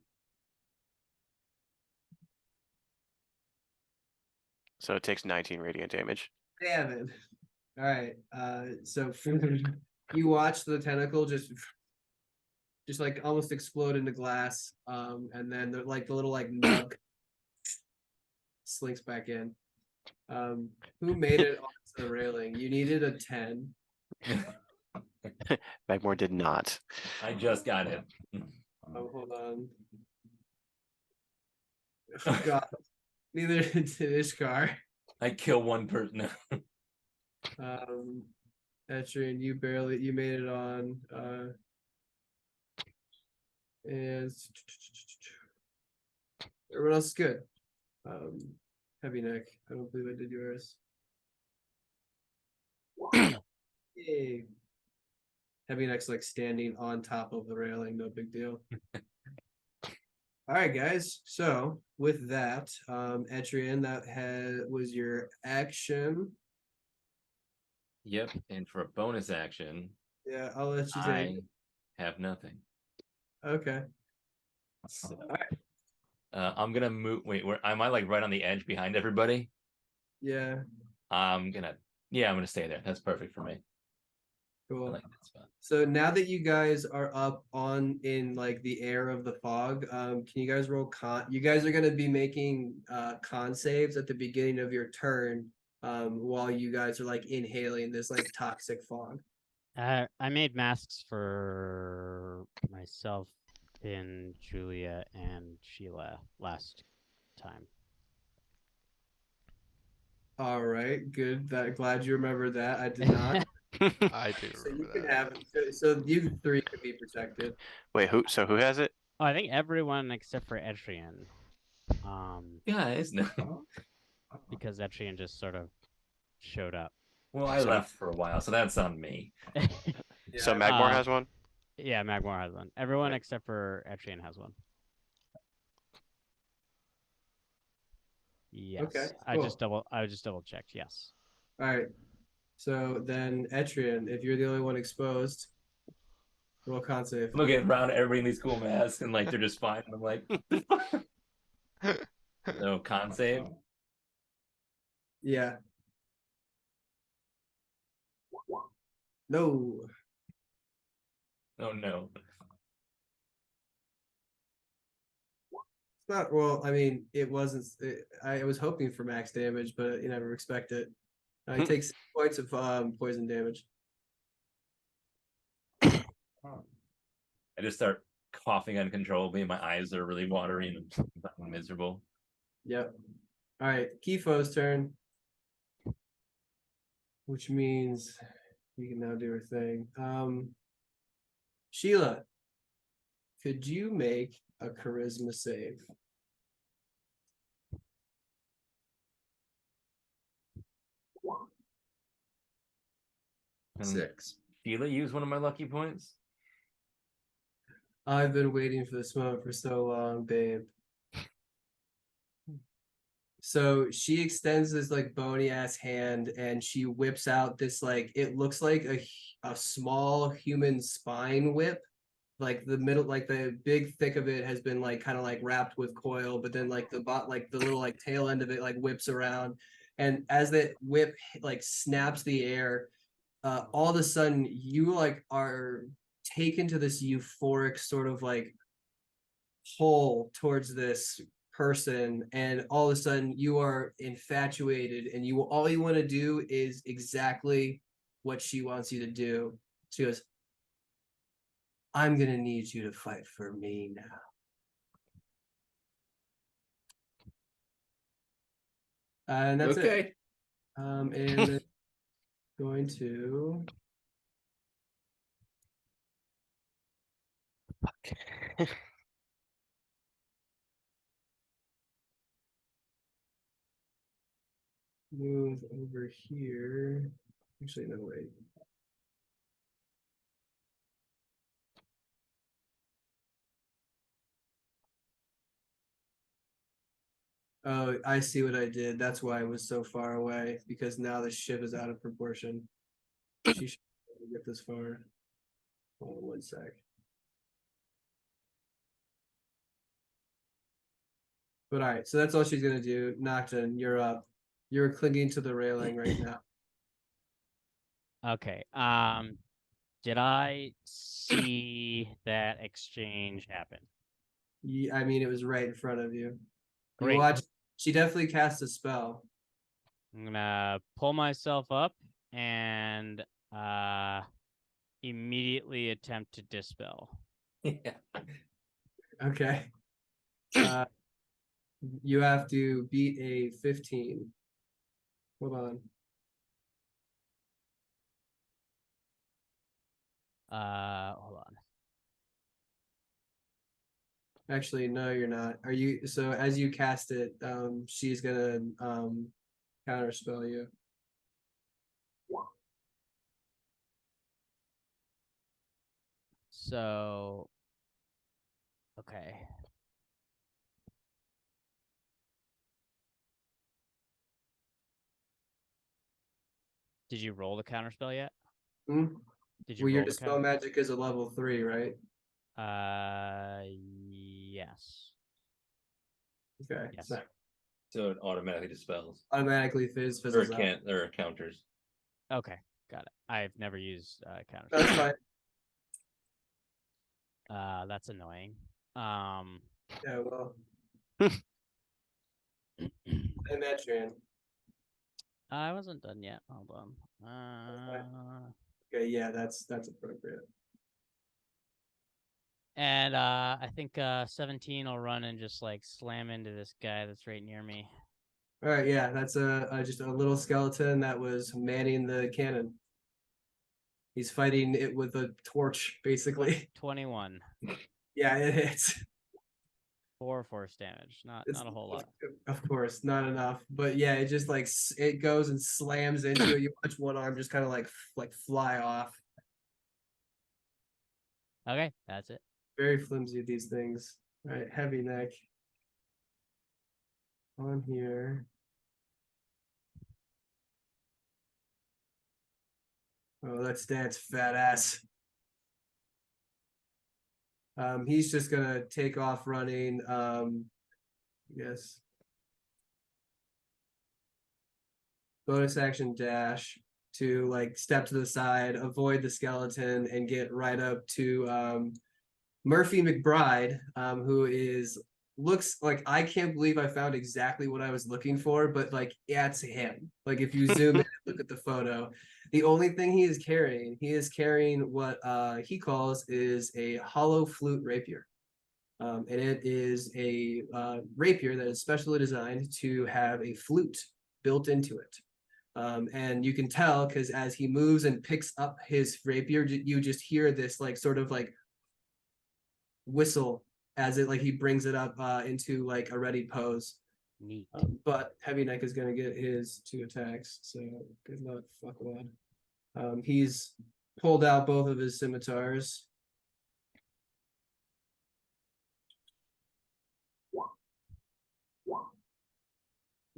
So it takes 19 radiant damage. Damn it. All right. So you watch the tentacle just like almost explode into glass. And then the little like nug slinks back in. Who made it onto the railing? You needed a 10. Magmore did not. I just got it. Oh, hold on. Oh, God. Neither did Ishkar. I kill one person. Etrian, you made it on. And everyone else is good. Heavy neck. I don't believe I did yours. Yay. Heavy neck's like standing on top of the railing, no big deal. All right, guys. So with that, Etrian, was your action. Yep, and for a bonus action, Yeah, I'll let you take. I have nothing. Okay. So, I'm gonna move. Wait, where am I? Like right on the edge behind everybody. Yeah. I'm gonna stay there. That's perfect for me. I Cool. like that spot. So now that you guys are up in like the air of the fog, can you guys roll con? You guys are gonna be making con saves at the beginning of your turn, while you guys are like inhaling this like toxic fog. I made masks for myself, Finn, Julia, and Sheila last time. All right, good. Glad you remember that. I did not. I do So you remember can that. have so you three can be protected. Wait, who? So who has it? Oh, I think everyone except for Etrian. Guys, no. Because Etrian just sort of showed up. Well, I So- left for a while, so that's on me. So Yeah. Magmore has one. Yeah, Magmore has one. Everyone Right. except for Etrian has one. Yes. Okay, I cool. just double checked. Yes. All right. So then Etrian, if you're the only one exposed, roll con save. I'm looking around at everybody in these cool masks and like they're just fine. And I'm like, no con save. Yeah. No. Oh no. It's not, well, I mean, it wasn't, I was hoping for max damage, but you never expect it. He takes 6 points of poison damage. I just start coughing uncontrollably. My eyes are really watery and I'm miserable. Yep. All right, Kifo's turn. Which means you can now do her thing. Sheila, could you make a charisma save? And 6. Sheila use one of my lucky points. I've been waiting for this moment for so long, babe. So she extends this like bony ass hand and she whips out this like it looks like a small human spine whip. Like the middle, like the big thick of it has been like kind of like wrapped with coil, but then like like the little like tail end of it like whips around, and as that whip like snaps the air, all of a sudden you like are taken to this euphoric sort of like pull towards this person, and all of a sudden you are infatuated, and you all you want to do is exactly what she wants you to do. She goes, I'm gonna need you to fight for me now. And that's it. Okay. And then going to move over here. Actually, no, wait. Oh, I see what I did. That's why I was so far away, because now the ship is out of proportion. She should get this far. Hold on 1 sec. But all right, so that's all she's gonna do. Nocton, you're up. You're clinging to the railing right now. Okay. Did I see that exchange happen? I mean, it was right in front of you. You Great. watch. She definitely cast a spell. I'm gonna pull myself up and immediately attempt to dispel. Yeah. Okay. You have to beat a 15. Hold on. Hold on. Actually, no, you're not. Are you? So as you cast it, she's gonna counterspell you. So, okay. Did you roll the counterspell yet? Hmm? Did you Well, your roll the dispel magic is a level 3, right? Yes. Okay. Yes. So So it automatically dispels. automatically Or fizzles it out. can't, or it counters. Okay, got it. I've never used counterspell. That's fine. That's annoying. Yeah, well. Demetrian. I wasn't done yet. Hold on. Okay, yeah, that's appropriate. And I think 17 will run and just like slam into this guy that's right near me. All right, yeah, that's just a little skeleton that was manning the cannon. He's fighting it with a torch, basically. 21. Yeah, it hits. 4 force damage. Not a whole lot. Of course, not enough. But yeah, it just like it goes and slams into it. You watch one arm just kind of like fly off. Okay, that's it. Very flimsy, these things. All right, heavy neck. On here. Oh, that's fat ass. He's just gonna take off running. Yes. Bonus action dash to like step to the side, avoid the skeleton, and get right up to Murphy McBride, who looks like I can't believe I found exactly what I was looking for, but like yeah, it's him. Like if you zoom in and look at the photo, the only thing he is carrying what he calls is a hollow flute rapier. And it is a rapier that is specially designed to have a flute built into it. And you can tell because as he moves and picks up his rapier, you just hear this like sort of like whistle as it like he brings it up into like a ready pose. Neat. But Heavy Neck is gonna get his 2 attacks, so good luck, fuckwad. He's pulled out both of his scimitars.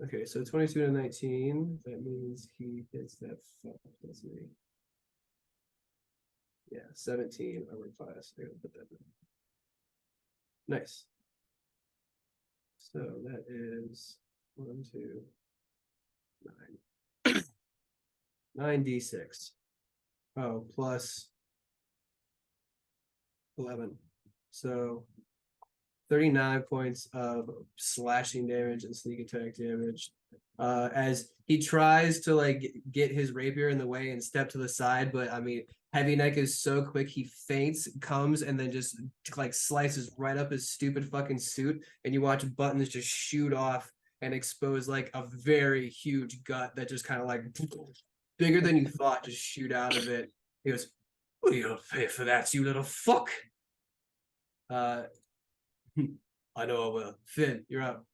Okay, so 22 to 19. That means he hits that fuck, doesn't he? Yeah, 17 armor class. I gotta put that in. Nice. So that is 1, 2, 9. 9d6. Oh, plus 11. So 39 points of slashing damage and sneak attack damage. As he tries to like get his rapier in the way and step to the side, but I mean, Heavy Neck is so quick, he feints, comes, and then just like slices right up his stupid fucking suit, and you watch buttons just shoot off and expose like a very huge gut that just kind of like bigger than you thought just shoot out of it. He goes, "What are you gonna pay for that, you little fuck?" I know I will. Finn, you're up.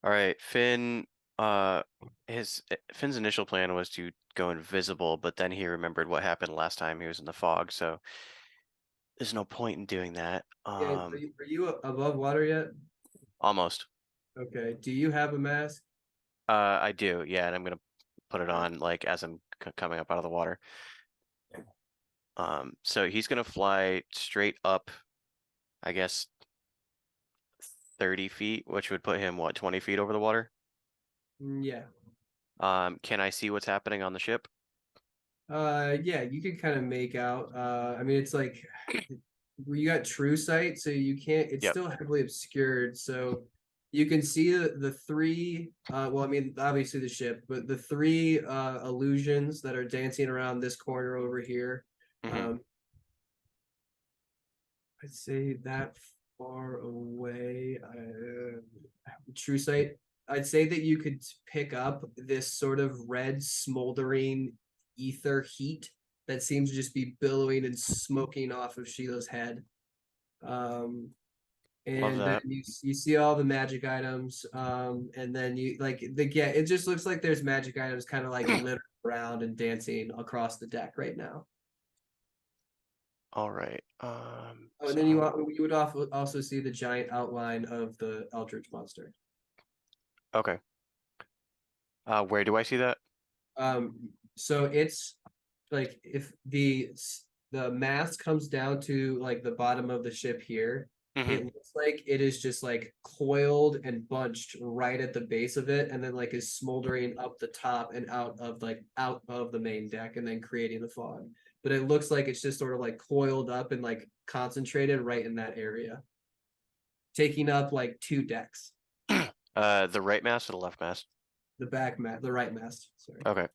All right, Finn. Finn's initial plan was to go invisible, but then he remembered what happened last time he was in the fog, so there's no point in doing that. Yeah, are you above water yet? Almost. Okay. Do you have a mask? I do, yeah, and I'm gonna put it on like as I'm coming up out of the water. So he's gonna fly straight up, I guess 30 feet, which would put him what, 20 feet over the water? Yeah. Can I see what's happening on the ship? Yeah, you could kind of make out. I mean, it's like you got true sight, so you can't. It's Yep. still heavily obscured, so you can see the 3. Well, I mean, obviously the ship, but the 3 illusions that are dancing around this corner over here. Mhm. I'd say that far away. True sight. I'd say that you could pick up this sort of red smoldering ether heat that seems to just be billowing and smoking off of Sheila's head. Love And then that. you see all the magic items, and then you like it just looks like there's magic items kind of like littered around and dancing across the deck right now. All right. Oh, So and then you would also see the giant outline of the Eldritch monster. okay. Where do I see that? So it's like if the mast comes down to like the bottom of the ship here, it looks like it is just like coiled and bunched right at the base of it, and then like is smoldering up the top and out of the main deck, and then creating the fog. But it looks like it's just sort of like coiled up and like concentrated right in that area, taking up like 2 decks. The right mast or the left mast? The right mast. Sorry. Okay.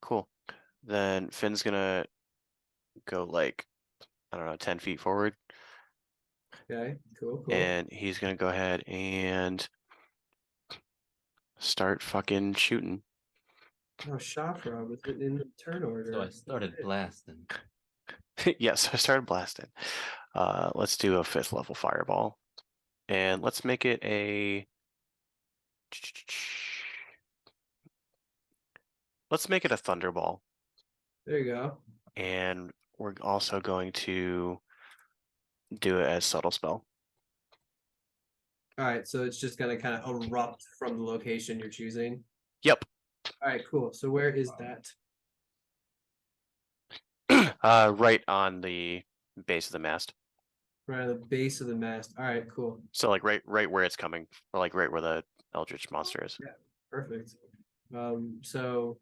Cool. Then Finn's gonna go like, I don't know, 10 feet forward, Okay. Cool. and he's gonna go ahead and start fucking shooting. Oh, Shafra was in turn order. So I started blasting. Yes, I started blasting. Let's do a 5th level fireball, and let's make it a. Let's make it a thunderball, There you go. and we're also going to do it as subtle spell. All right, so it's just gonna kind of erupt from the location you're choosing. Yep. All right, cool. So where is that? Right on the base of the mast. Right on the base of the mast. All right, cool. So like right where it's coming, or like right where the Eldritch monster is. Perfect. So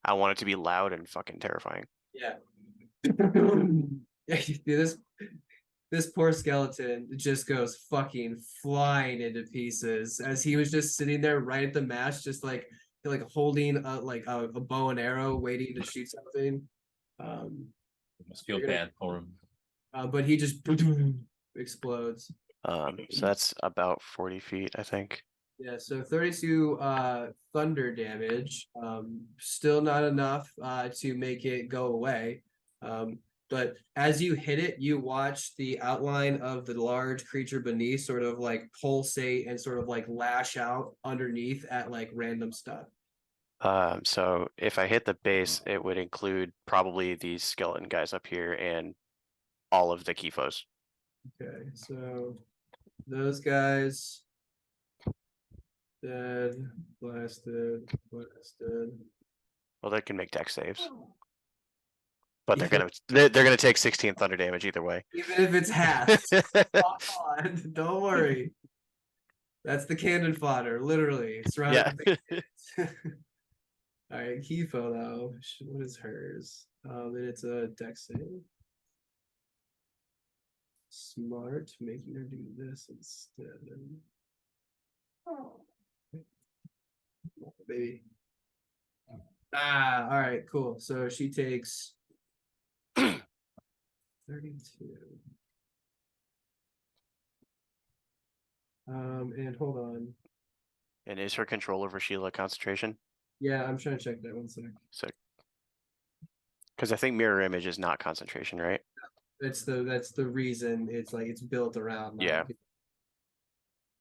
I want it to be loud and fucking terrifying. yeah. This poor skeleton just goes fucking flying into pieces as he was just sitting there right at the mast, just like holding a bow and arrow, waiting to shoot something. Must feel You're gonna- bad for him. But he just explodes. So that's about 40 feet, I think. Yeah, so 32 thunder damage. Still not enough to make it go away. But as you hit it, you watch the outline of the large creature beneath sort of like pulsate and sort of like lash out underneath at like random stuff. So if I hit the base, it would include probably these skeleton guys up here and all of the Kifos. Okay, so those guys dead, blasted. Well, they can make dex saves, but Yeah. they're gonna take 16 thunder damage either way. Even if it's half. Come on, don't worry. That's the cannon fodder, literally. Yeah. All right, Kifo though. What is hers? And it's a dex save. Smart, making her do this instead. Oh, baby. All right, cool. So she takes 32. And hold on. And is her control over Sheila concentration? Yeah, I'm trying to check that one sec. So, because I think mirror image is not concentration, right? That's the reason it's built around. Yeah.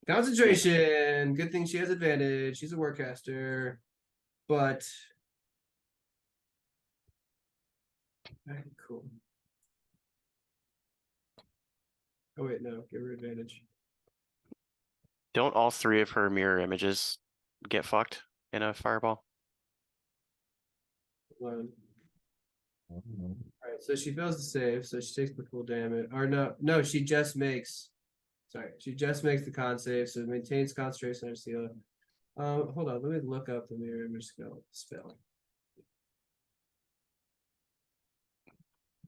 Concentration. Good thing she has advantage. She's a warcaster, but alright, cool. Oh wait, no, give her advantage. Don't all three of her mirror images get fucked in a fireball? One. Alright, so she fails to save, so she takes the full damage. Or no, she just makes. Sorry, she just makes the con save, so it maintains concentration on Sheila. Hold on, let me look up the mirror image spell.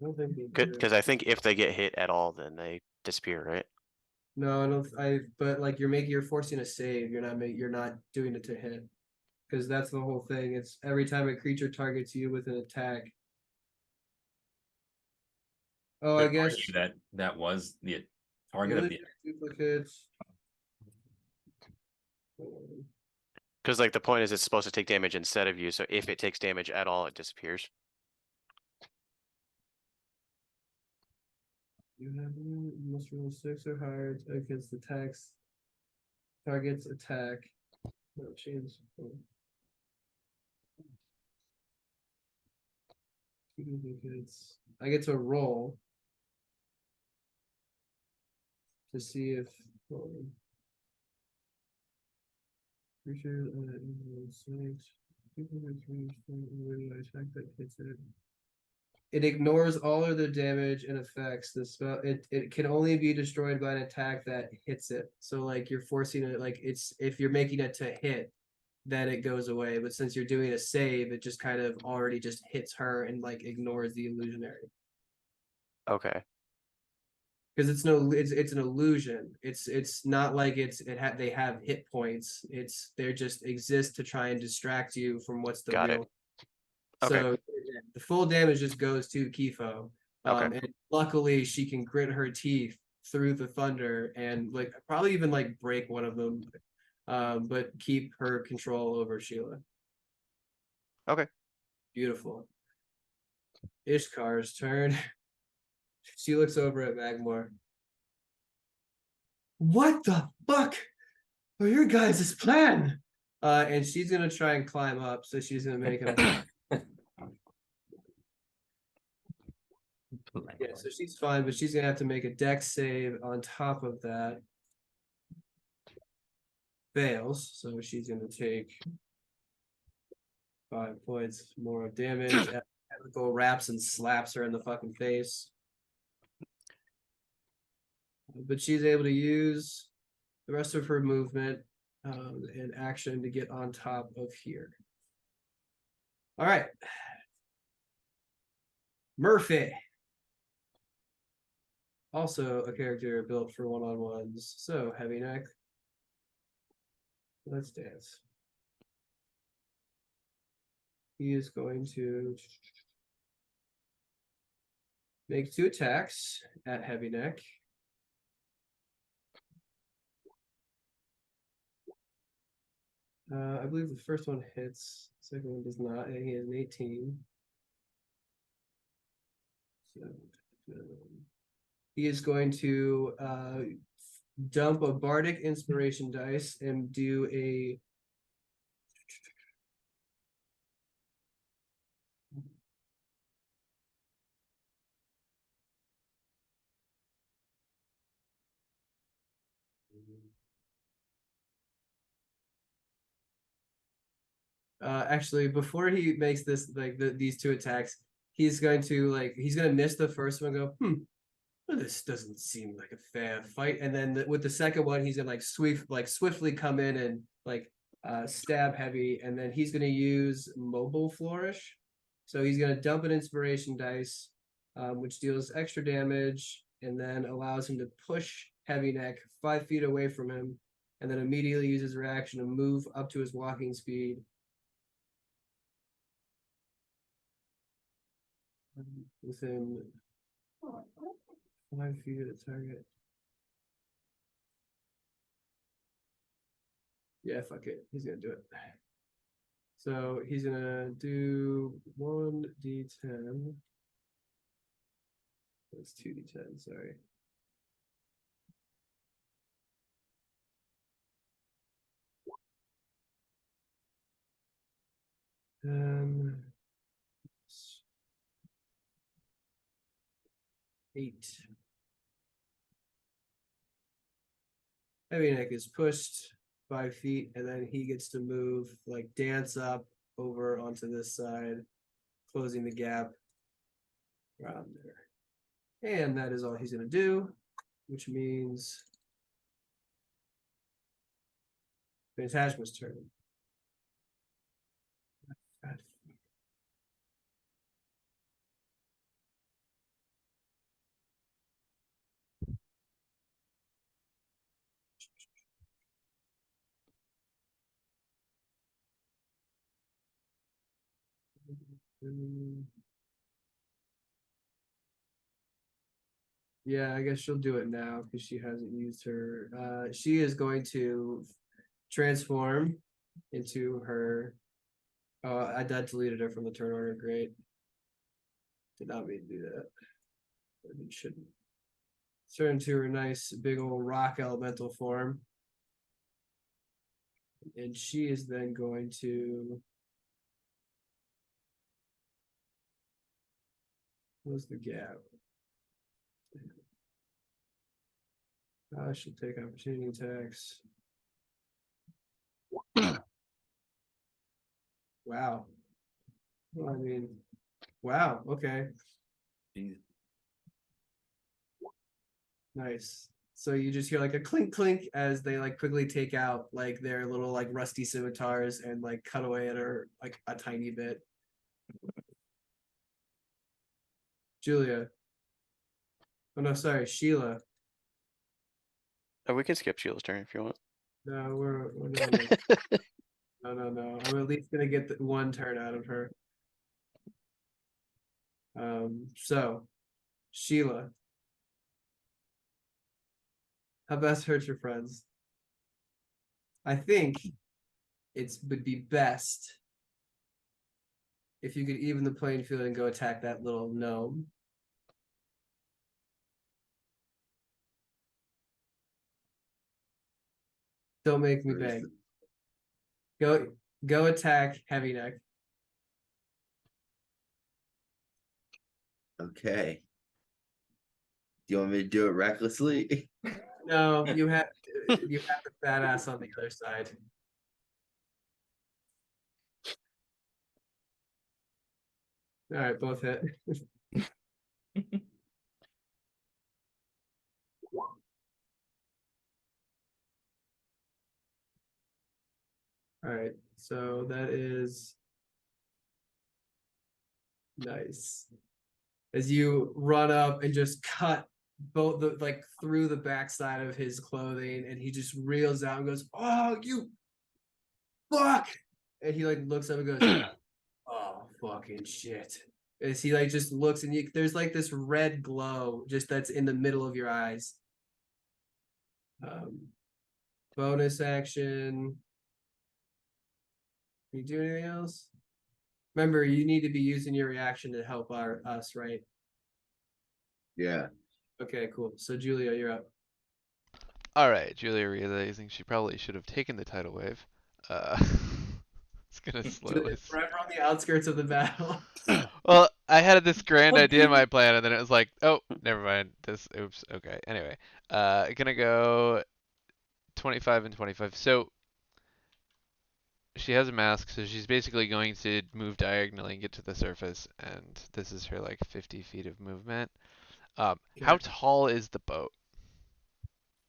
I don't think they do. Because I think if they get hit at all, then they disappear, right? No, I don't. But like you're forcing a save. You're not doing it to hit, because that's the whole thing. It's every time a creature targets you with an attack. Oh, I Could guess argue that was the target of the. duplicates. Because like the point is it's supposed to take damage instead of you, so if it takes damage at all, it disappears. You must roll 6 or higher against the target's attack. No change. Oh. Duplicates. I get to roll to see if creature attack that hits it. It ignores all other damage and effects. The spell it can only be destroyed by an attack that hits it. So like you're forcing it, like it's if you're making it to hit, then it goes away. But since you're doing a save, it just kind of already just hits her and like ignores the illusionary. Okay. Because it's an illusion. It's not like they have hit points. They just exist to try and distract you from what's the Got it. real. Okay. So the full damage just goes to Kifo. Okay. And luckily she can grit her teeth through the thunder and like probably even like break one of them, but keep her control over Sheila. Okay. Beautiful. Ishkar's turn. She looks over at Magmore. What the fuck are your guys' plan? And she's gonna try and climb up, so she's gonna make it. Yeah, so she's fine, but she's gonna have to make a dex save on top of that. Fails, so she's gonna take 5 points more of damage Go wraps and slaps her in the fucking face. But she's able to use the rest of her movement and action to get on top of here. All right. Murphy. Also a character built for one-on-ones. So heavy neck. Let's dance. He is going to make 2 attacks at heavy neck. I believe the first one hits, second one does not, and he has an 18. So, he is going to dump a bardic inspiration dice and do a actually before he makes this like these 2 attacks, he's going to miss the first one, go well, this doesn't seem like a fair fight, and then with the second one he's gonna swiftly come in and stab heavy, and then he's gonna use mobile flourish. So he's gonna dump an inspiration dice, which deals extra damage and then allows him to push heavy neck 5 feet away from him, and then immediately uses his reaction to move up to his walking speed. Within 5 feet of the target. Yeah, fuck it. He's gonna do it. So he's gonna do 1d10. That's 2d10, sorry. Um, 8. Heavy neck is pushed 5 feet, and then he gets to move, like dance up over onto this side, closing the gap around there. And that is all he's gonna do, which means Phantasma's turn. Yeah, I guess she'll do it now because she hasn't used her. She is going to transform into her. Oh, I deleted her from the turn order. Great. Did not mean to do that. But it shouldn't. Turn into her nice big old rock elemental form. And she is then going to. What's the gap? I should take opportunity attacks. Wow. Well, I mean, wow. Okay. Jeez. Nice. So you just hear like a clink clink as they like quickly take out like their little like rusty scimitars and like cut away at her like a tiny bit. Julia. Oh no, sorry, Sheila. Oh, we can skip Sheila's turn if you want. No, we're no. I'm at least gonna get the 1 turn out of her. So Sheila. How best hurt your friends? I think it would be best if you could even the playing field and go attack that little gnome. Don't make me beg. Go attack heavy neck. Okay. Do you want me to do it recklessly? No, you have the badass on the other side. All right, both hit. All right, so that is nice. As you run up and just cut both the like through the backside of his clothing, and he just reels out and goes, "Oh, you fuck!" And he like looks up and goes, "Oh, fucking shit." As he like just looks and there's like this red glow just that's in the middle of your eyes. Bonus action. Can you do anything else? Remember, you need to be using your reaction to help us, right? Yeah. Okay, cool. So Julia, you're up. All right, Julia realizing she probably should have taken the tidal wave. It's gonna slowly. Julia, forever on the outskirts of the battle. Well, I had this grand idea in my plan, and then it was like, oh, never mind. Oops. Okay. Anyway, gonna go 25 and 25. So she has a mask, so she's basically going to move diagonally and get to the surface, and this is her like 50 feet of movement. How tall is the boat?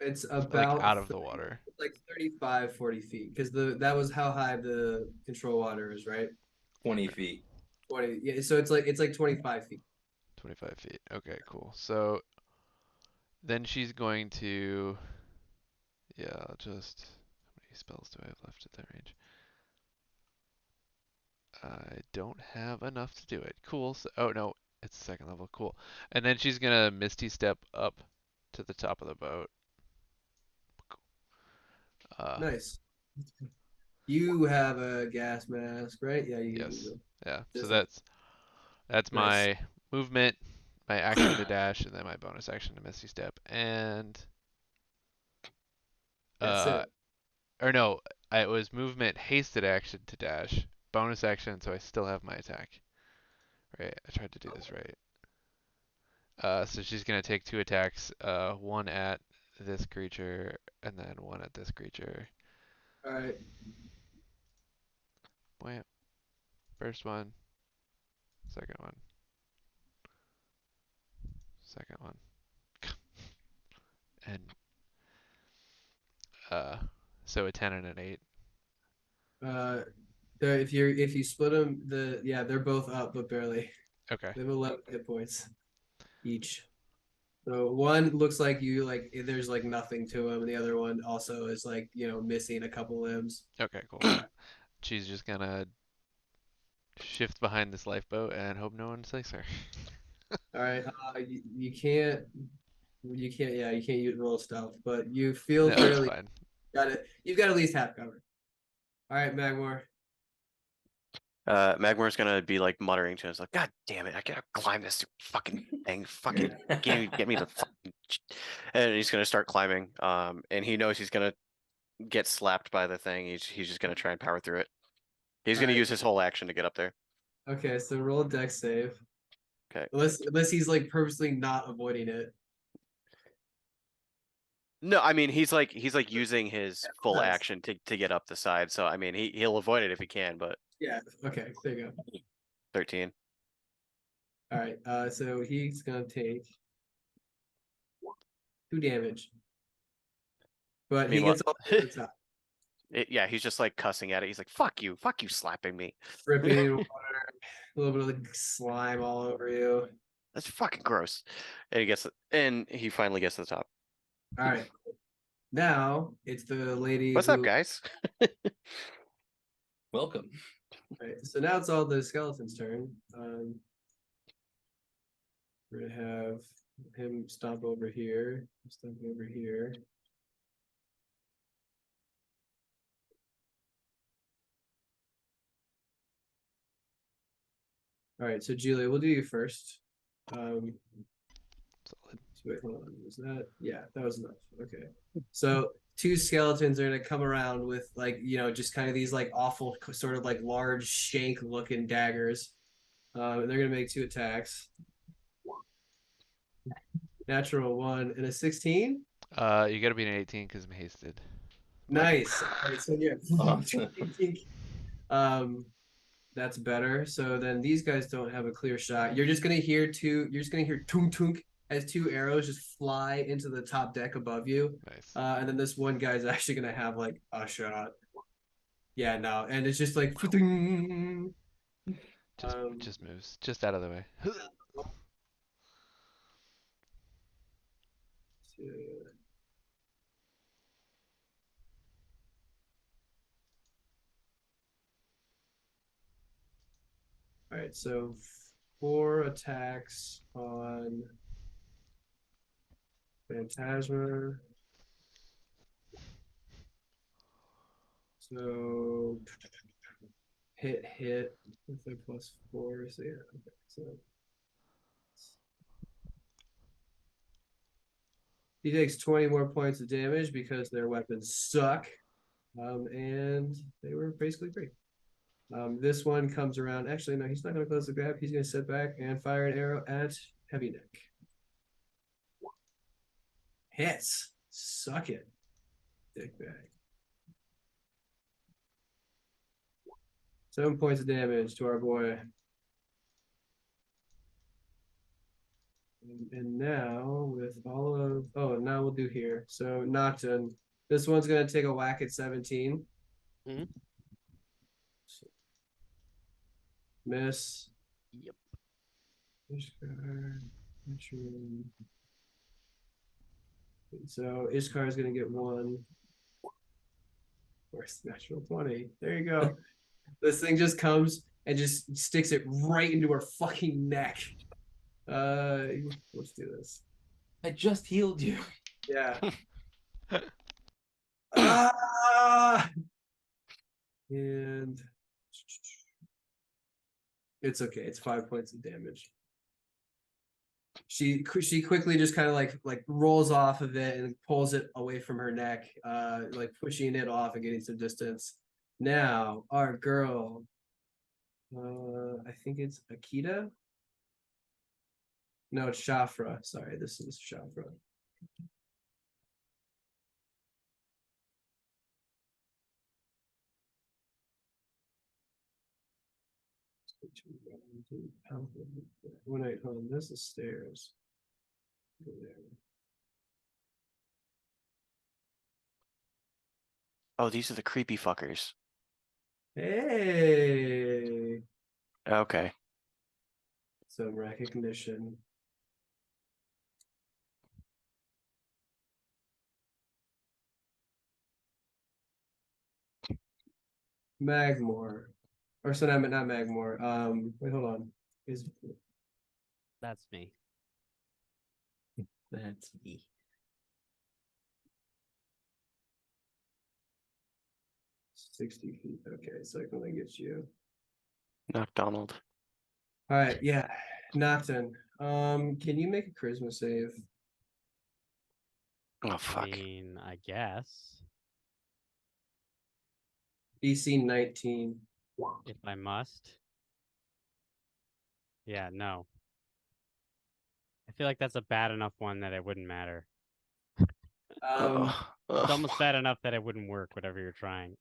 It's Like about out of the water. like 35, 40 feet, because that was how high the control water is, right? 20 feet. 20. Yeah, so it's like 25 feet. 25 feet. Okay, cool. So then she's going to, yeah, just, how many spells do I have left at that range? I don't have enough to do it. Cool. So, oh no, it's second level. Cool. And then she's gonna Misty Step up to the top of the boat. Nice. You have a gas mask, right? Yeah, Yes. do. Yeah. So Just that's nice. my movement, my action to dash, and then my bonus action to Misty Step. And That's uh, it. or no, it was movement, hasted action to dash, bonus action, so I still have my attack. Right. I tried to do this right. So she's gonna take 2 attacks, one at this creature and then one at this creature. All right. Wham. First one, second one, second one, and uh, so a 10 and an 8. If you split them, they're both up, but barely. Okay. They have 11 hit points each. So one looks like there's like nothing to him, and the other one also is like missing a couple limbs. Okay. Cool. She's just gonna shift behind this lifeboat and hope no one sees her. All right, you can't you can't use roll stealth, but you feel No, that's fairly fine. got it. You've got at least half cover. All right, Magmore. Magmore's gonna be like muttering to himself, "God damn it! I gotta climb this fucking thing. Fucking get me the fucking." And he's gonna start climbing. And he knows he's gonna get slapped by the thing. He's just gonna try and power through it. He's gonna Alright. use his whole action to get up there. Okay, so roll a dex save. Okay. Unless he's like purposely not avoiding it. No, I mean he's like using his full Nice. action to get up the side. So I mean he'll avoid it if he can, but Yeah. Okay. There you go. 13. All right. So he's gonna take 2 damage, but he Meanwhile, gets all the way to the top, yeah, he's just like cussing at it. He's like, fuck you, slapping me. dripping water, a little bit of like slime all over you. That's fucking gross. And he finally gets to the top. All right. Now it's the lady. What's up, guys? Welcome. Right. So now it's all the skeleton's turn. We're gonna have him stomp over here. Stomp over here. All right, so Julia, we'll do you first. Solid. Wait, hold on. Was that? Yeah, that was enough. Okay. So 2 skeletons are gonna come around with like just kind of these like awful sort of like large shank looking daggers. And they're gonna make 2 attacks. Natural 1 and a 16. You gotta be an 18 because I'm hasted. Nice. All right, so yeah. Awesome. um That's better. So then these guys don't have a clear shot. You're just gonna hear tunk tunk as two arrows just fly into the top deck above you. Nice. And then this one guy's actually gonna have like a shot. Yeah, no, and it's just like Just moves. Just out of the way. All right, so 4 attacks on Phantasma. So hit with a +4. So yeah, okay, so he takes 20 more points of damage because their weapons suck. And they were basically free. This one comes around. Actually, no, he's not going to close the gap. He's going to sit back and fire an arrow at Heavy Neck. Hits. Suck it. Dick bag. 7 points of damage to our boy. And now with all of now we'll do here. So Nocton. This one's gonna take a whack at 17. Mhm. Miss. Yep. Ishkar. So Ishkar is gonna get 1. Where's the natural 20? There you go. This thing just comes and just sticks it right into her fucking neck. Let's do this. I just healed you. Yeah. Ah! And it's okay. It's 5 points of damage. She quickly just kind of like rolls off of it and pulls it away from her neck, like pushing it off and getting some distance. Now our girl, I think it's Akita. No, it's Shafra. Sorry, this is Shafra. Wait, hold on. This is stairs. Go there. Oh, these are the creepy fuckers. Hey, Okay. some recognition. Magmore. Or so not Magmore. Wait, hold on. Is That's me. That's me. $60 feet. Okay, so I can only get you. Knock Donald. All right, yeah. Nocton. Can you make a charisma save? Oh I fuck. mean, I guess DC 19. if I must. Yeah, no. I feel like that's a bad enough one that it wouldn't matter. Um, It's almost bad enough that it wouldn't work, whatever you're trying.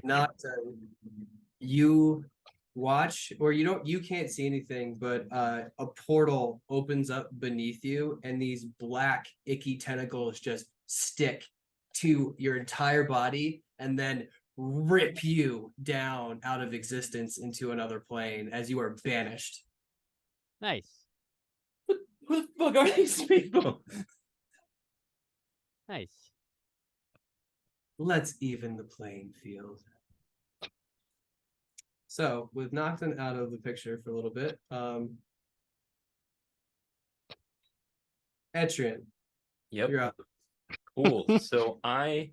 Nocton. You watch, or you can't see anything, but a portal opens up beneath you, and these black, icky tentacles just stick to your entire body and then rip you down out of existence into another plane as you are banished. Nice. Who the fuck are these people? Nice. Let's even the playing field. So, with Nocton out of the picture for a little bit, Etrian, Yep. you're up. Cool. So I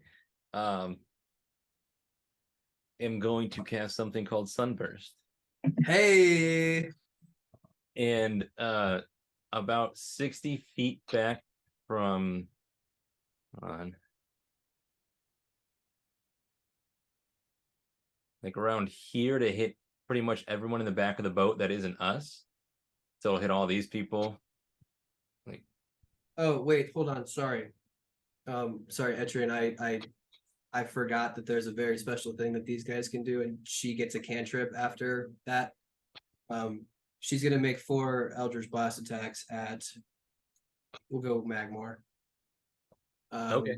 am going to cast something called Sunburst. Hey, And about 60 feet back from like around here to hit pretty much everyone in the back of the boat that isn't us. So it'll hit all these people. Like, oh wait, hold on. Sorry, Etrian, I I forgot that there's a very special thing that these guys can do, and she gets a cantrip after that. She's gonna make 4 Eldritch Blast attacks at. We'll go Magmore. Okay.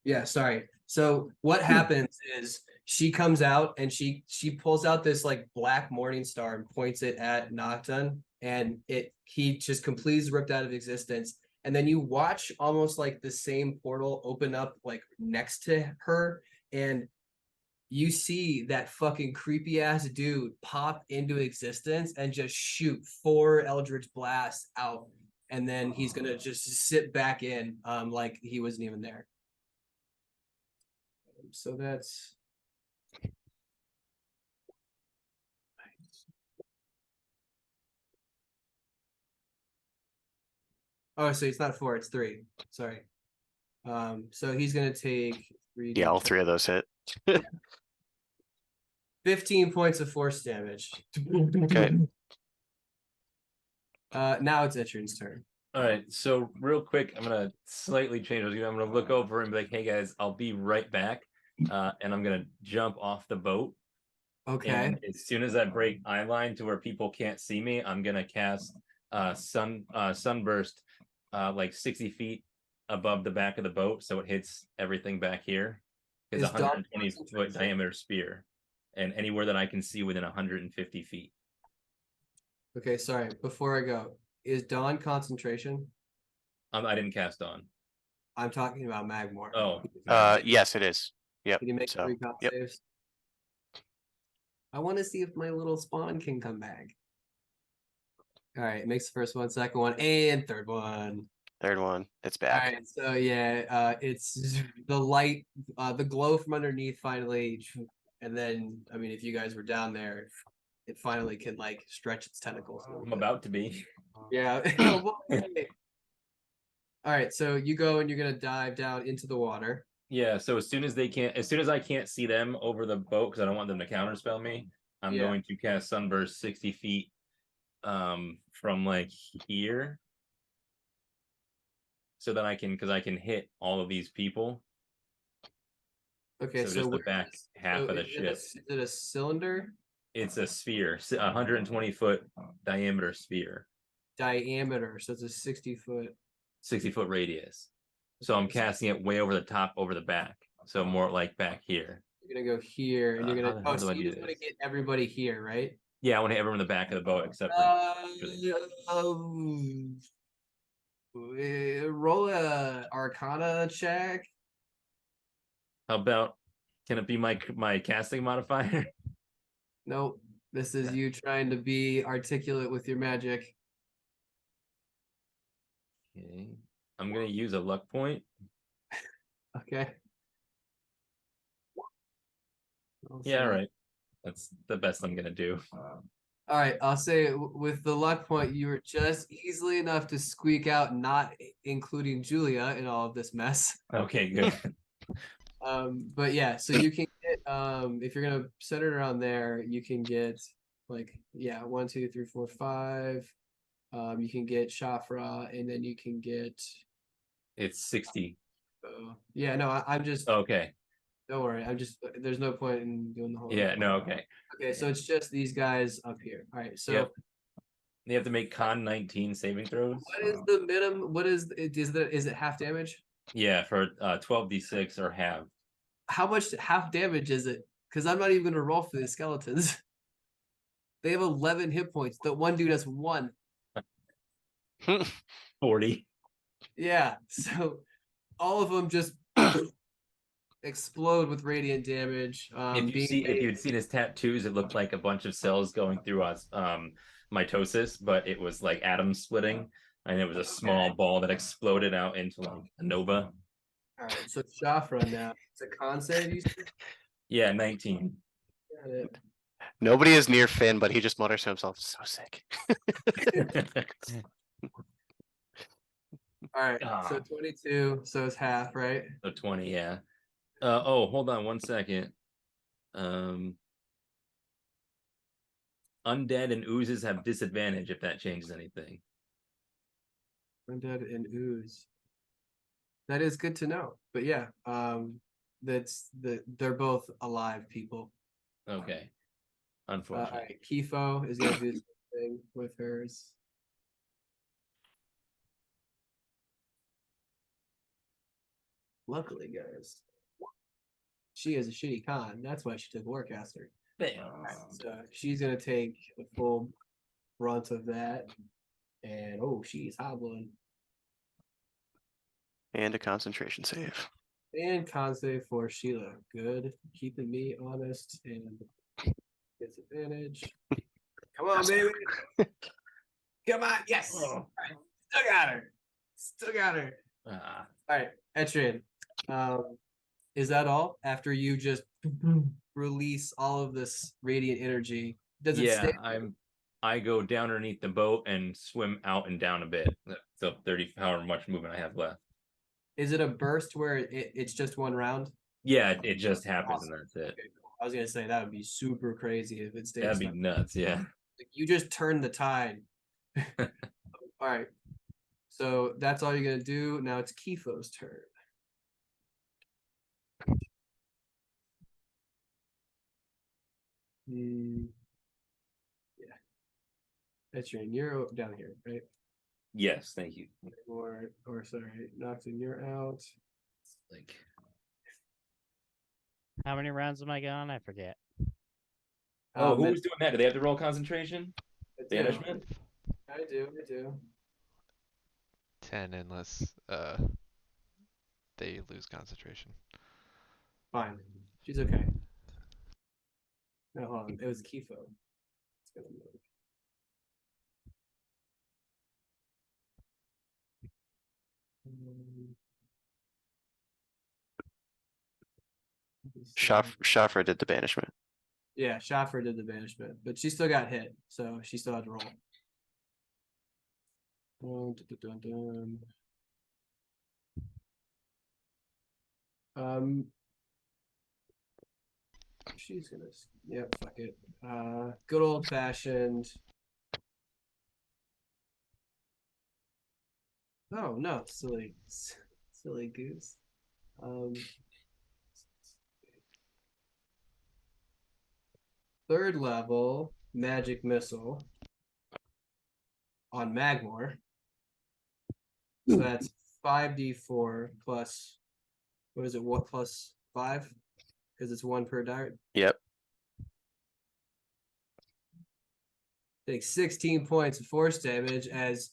Yeah, sorry. So what happens is she comes out and she pulls out this like black morning star and points it at Nocton, and he just completely ripped out of existence. And then you watch almost like the same portal open up like next to her, and you see that fucking creepy ass dude pop into existence and just shoot 4 Eldritch Blasts out, and then he's gonna just sit back in like he wasn't even there. So that's oh, so it's not 4, it's 3. Sorry. So he's gonna take 3. Yeah, all 3 of those hit. 15 points of force damage. Okay. Now it's Etchern's turn. All right, so real quick, I'm gonna slightly change. I'm gonna look over and be like, "Hey guys, I'll be right back," and I'm gonna jump off the boat. Okay. And as soon as I break eye line to where people can't see me, I'm gonna cast sunburst, like 60 feet above the back of the boat, so it hits everything back here. It's a Is Dawn 120-foot diameter spear, and anywhere that I can see within 150 feet. Okay, sorry. Before I go, is Dawn concentration? I didn't cast on. I'm talking about Magmore. Oh, Yes, it is. Yep. Can you make So, 3 con yep. saves? I want to see if my little spawn can come back. All right, it makes the first one, second one, and third one. Third one, it's All back. right, so yeah, it's the light, the glow from underneath finally, and then I mean, if you guys were down there, it finally can like stretch its tentacles. a little I'm bit. about to be. Yeah. All right, so you go and you're gonna dive down into the water. Yeah, so as soon as I can't see them over the boat because I don't want them to counterspell me, I'm Yeah. going to cast Sunburst 60 feet from like here. So then I can hit all of these people. Okay, So so just the where back is- half so of the is it ship. Is it a cylinder? It's a sphere, 120-foot diameter sphere, Diameter, so it's a 60-foot. 60-foot radius. So I'm casting it way over the top, over the back. So more like back here. You're gonna go here, and you're gonna. how Oh, do so I you do just want to this? get everybody here, right? Yeah, I want to hit everyone in the back of the boat except for Roll a Arcana check. how about, can it be my casting modifier? Nope. This is you trying to be articulate with your magic. Okay. I'm gonna use a luck point. Okay. Yeah, all right. That's the best I'm gonna do. All right, I'll say with the luck point, you were just easily enough to squeak out, not including Julia in all of this mess. Okay, good. But yeah, so you can get if you're gonna set it around there, you can get like 1, 2, 3, 4, 5. You can get Shafra, and then you can get It's 60. yeah, no, I'm just Okay. don't worry, I'm just there's no point in doing the whole Yeah, no, okay. Okay, so it's just these guys up here. All right, so Yep. They have to make con 19 saving throws. what is the minimum? What is it half damage? Yeah, for 12d6 or half. How much half damage is it? Because I'm not even gonna roll for the skeletons. They have 11 hit points. The one dude has 1. 40. Yeah, so all of them just explode with radiant damage. If you'd seen his tattoos, it looked like a bunch of cells going through us mitosis, but it was like atom splitting, and it was a small ball that exploded out into like a nova. All right, so Shafra now. It's a con save, you said? Yeah, 19. Got it. Nobody is near Finn, but he just mutters to himself, "So sick." All right, so 22, so it's half, right? So 20, yeah. Oh, hold on 1 second. Undead and oozes have disadvantage if that changes anything. Undead and ooze. That is good to know. But yeah, they're both alive people. Okay. All Unfortunately. right, Kifo is gonna do the same thing with hers. Luckily, guys, she is a shitty con. That's why she took Warcaster. So she's gonna take the full brunt of that. And oh, she's hobbling. And a concentration save. And con save for Sheila. Good. Keeping me honest and disadvantage. Come on, baby. Come on. Yes. All right. Still got her. Still got her. All right, Etrian. Is that all? After you just release all of this radiant energy, does it stay? I go down underneath the boat and swim out and down a bit. So 30, however much movement I have left. Is it a burst where it's just one round? Yeah, it just happens Awesome. and that's it. Okay, cool. I was gonna say that would be super crazy if it stays. That'd be nuts, yeah. Like, you just turn the tide. All right. So that's all you're gonna do. Now it's Kifo's turn. Yeah. That's your you're down here, right? Yes, thank you. Or sorry, Noxon, you're out. Like, How many rounds am I going? I forget. who was doing that? Do they have to roll concentration? Banishment? I do. 10 unless they lose concentration. Fine. She's okay. No, hold on. It was Kifo. It's gonna move. Shafra did the banishment. Yeah, Schaffer did the banishment, but she still got hit, so she still had to roll. Dun, dun, dun, dun. She's gonna. Yep, fuck it. Good old fashioned. Oh no, silly goose. Third level magic missile on Magmor. So that's 5d4 plus, what is it? What plus 5? Because it's 1 per dart. Yep. Takes 16 points of force damage as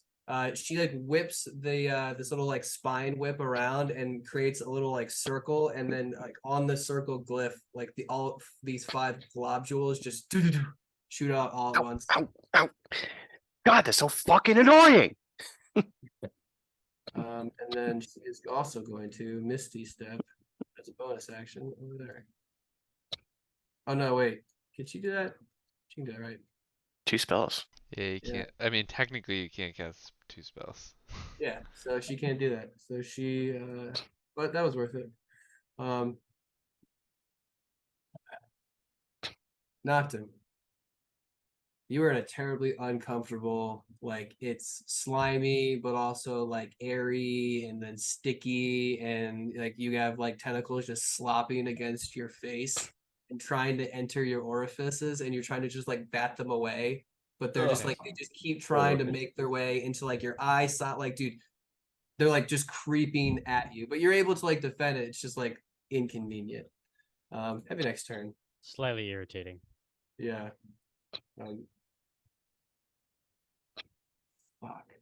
she like whips the this little like spine whip around and creates a little like circle, and then like on the circle glyph, like all these 5 globules just shoot out all at once. Ow. God, that's so fucking annoying. And then she is also going to Misty Step as a bonus action over there. Oh no, wait. Can she do that? She can do that, right? 2 spells. Yeah, you can't. I mean, technically, you can't cast 2 spells. Yeah, so she can't do that. So she, but that was worth it. Knocked him. You were in a terribly uncomfortable, like it's slimy, but also like airy and then sticky, and like you have like tentacles just slopping against your face and trying to enter your orifices, and you're trying to just like bat them away, but they're just like they just keep trying to make their way into like your eye socket. Like, dude, they're like just creeping at you, but you're able to like defend it. It's just like inconvenient. Have your next turn. Slightly irritating. Yeah. Fuck.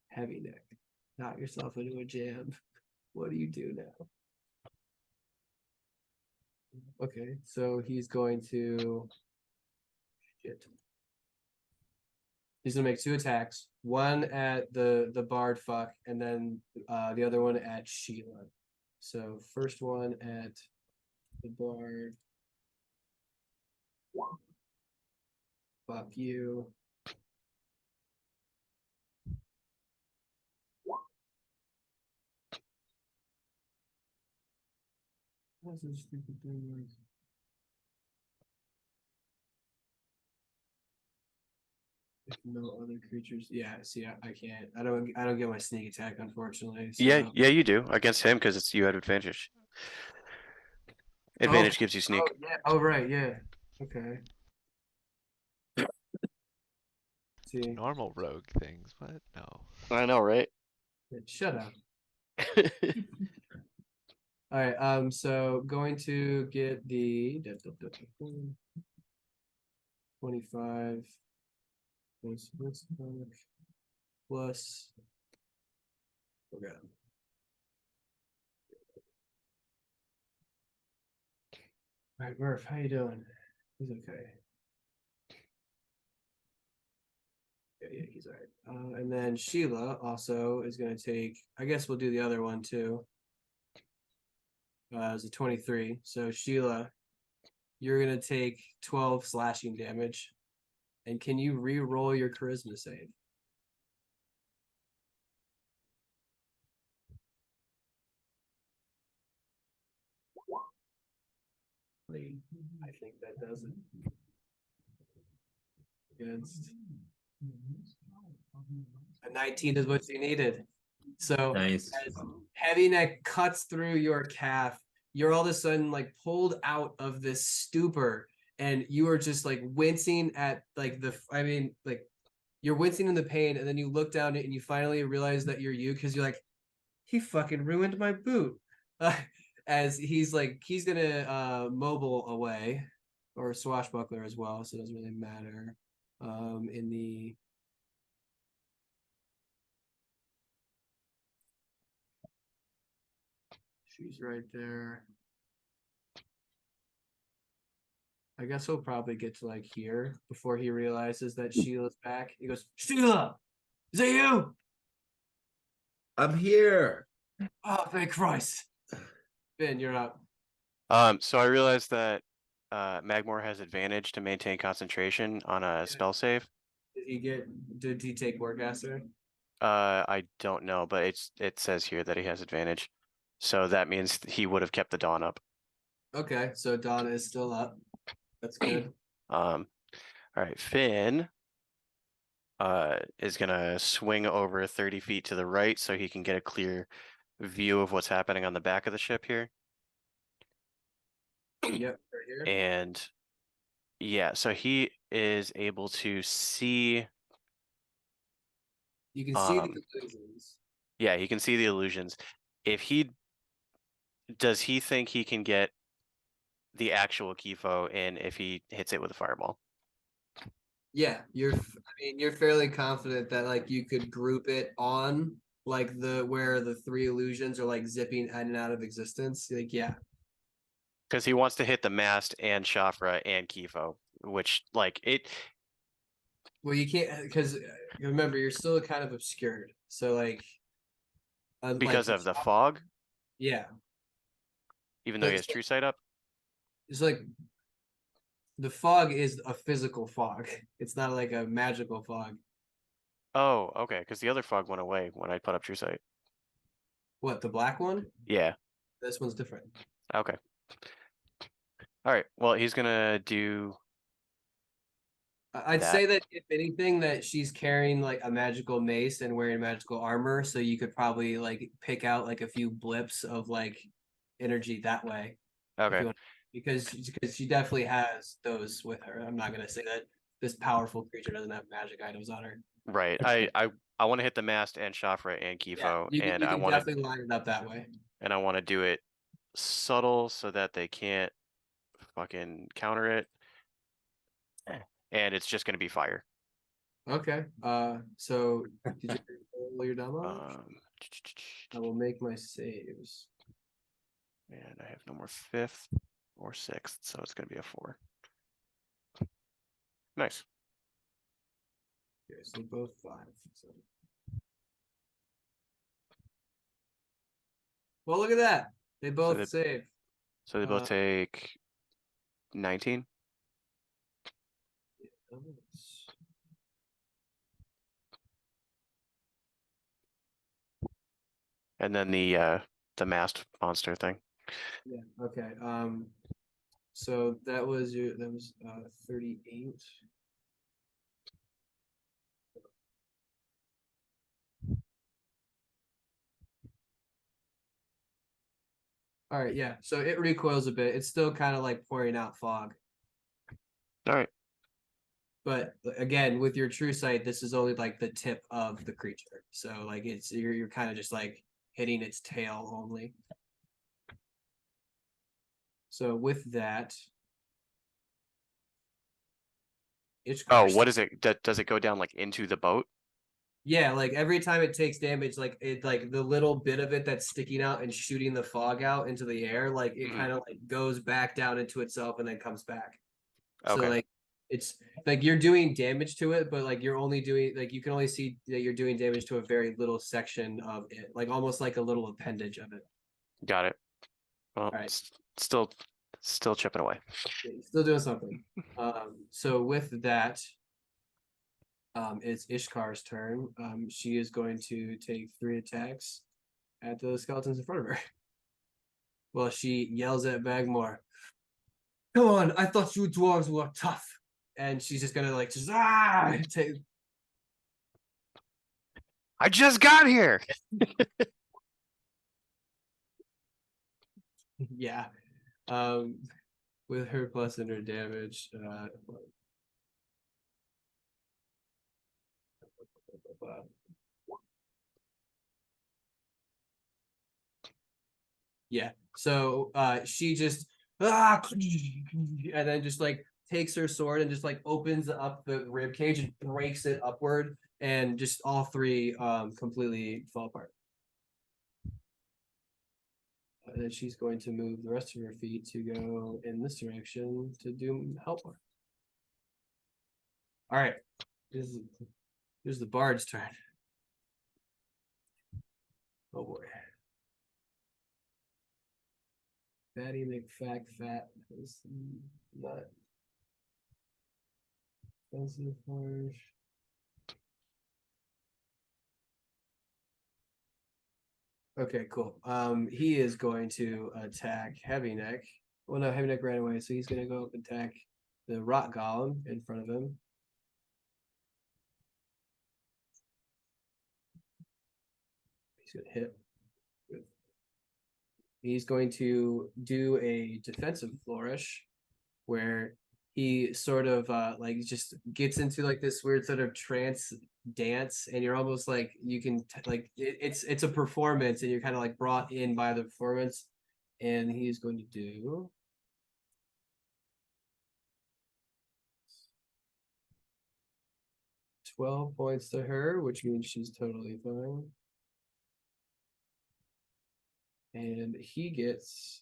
Heavy neck. Knock yourself into a jam. What do you do now? Okay, so he's going to. Shit. He's gonna make 2 attacks. One at the bard fuck, and then the other one at Sheila. So first one at the bard. Fuck you. What's this stupid thing? If no other creatures, yeah. See, I can't. I don't get my sneak attack, unfortunately. So. Yeah, you do against him because it's you had advantage. Advantage gives you sneak. Oh yeah. Oh right. Yeah. Okay. See. Normal rogue things. What? No. I know, right? Shut up. All right. So going to get the 25 plus. Okay. All right, Murph, how you doing? He's okay. Yeah, he's all right. And then Sheila also is going to take. I guess we'll do the other one too. It's a 23. So Sheila, you're going to take 12 slashing damage. And can you re-roll your charisma save? I think that does it. Against a 19 is what you needed. So Nice. as heavy neck cuts through your calf, you're all of a sudden like pulled out of this stupor, and you are just like wincing at like like you're wincing in the pain, and then you look down and you finally realize that you're you because you're like, he fucking ruined my boot. As he's gonna mobile away or swashbuckler as well, so it doesn't really matter. In the she's right there. I guess he'll probably get to like here before he realizes that Sheila's back. He goes, Sheila, is that you? I'm here. Oh, thank Christ. Ben, you're up. So I realized that Magmore has advantage to maintain concentration on a spell save. Did he take Warcaster? I don't know, but it says here that he has advantage. So that means he would have kept the dawn up. Okay, so Donna is still up. That's good. All right, Finn is gonna swing over 30 feet to the right so he can get a clear view of what's happening on the back of the ship here. Yep, right here. And yeah, so he is able to see. You can see the illusions. Yeah, he can see the illusions. Does he think he can get the actual Kifo in if he hits it with a fireball? Yeah, you're fairly confident that like you could group it on like where the three illusions are like zipping in and out of existence. Like, yeah. Because he wants to hit the mast and Shafra and Kifo, which like it. Well, you can't because remember you're still kind of obscured. So like, Because of the fog, yeah, even though he has true sight up. it's like the fog is a physical fog. It's not like a magical fog. Oh, okay. Because the other fog went away when I put up true sight. What, the black one? Yeah. This one's different. Okay. All right. Well, he's gonna do. I'd say that if anything, that she's carrying like a magical mace and wearing magical armor, so you could probably like pick out like a few blips of like energy that way. Okay. Because she definitely has those with her. I'm not gonna say that this powerful creature doesn't have magic items on her. Right. I want to hit the mast and Shafra and Kifo, and you I can want to definitely line it up that way. and I want to do it subtle so that they can't fucking counter it. And it's just gonna be fire. Okay. So did you roll your demo? I will make my saves. And I have no more fifth or sixth, so it's gonna be a 4. Nice. Okay, so both 5. So. Well, look at that. They both save. So they both take 19. And then the masked monster thing. Yeah. Okay. So that was 38. All right, yeah. So it recoils a bit. It's still kind of like pouring out fog. All right. But again, with your true sight, this is only like the tip of the creature. So like you're kind of just like hitting its tail only. So with that, it's Oh, what is it? Does it go down like into the boat? Yeah, like every time it takes damage, like the little bit of it that's sticking out and shooting the fog out into the air, like it Mhm. kind of like goes back down into itself and then comes back. So Okay. like it's like you're doing damage to it, but like you're only doing like you can only see that you're doing damage to a very little section of it, like almost like a little appendage of it. Got it. Well, All right. still chipping away. Still doing something. So with that, it's Ishkar's turn. She is going to take 3 attacks at the skeletons in front of her. Well, she yells at Bagmore, "Come on, I thought you dwarves were tough." And she's just gonna like just take. I just got here. Yeah. Um, with her plus and her damage. Yeah. So she just and then just like takes her sword and just like opens up the rib cage and breaks it upward, and just all 3 completely fall apart. And then she's going to move the rest of her feet to go in this direction to do help her. All right. Here's the bard's turn. Oh boy. Fatty McFat Fat is not expensive for. Okay, cool. He is going to attack Heavy Neck. Well, no, Heavy Neck ran away, so he's gonna go up and attack the Rock Golem in front of him. He's gonna hit. He's going to do a defensive flourish, where he sort of like just gets into like this weird sort of trance dance, and you're almost like you can it's a performance, and you're kind of like brought in by the performance. And he's going to do 12 points to her, which means she's totally fine. And he gets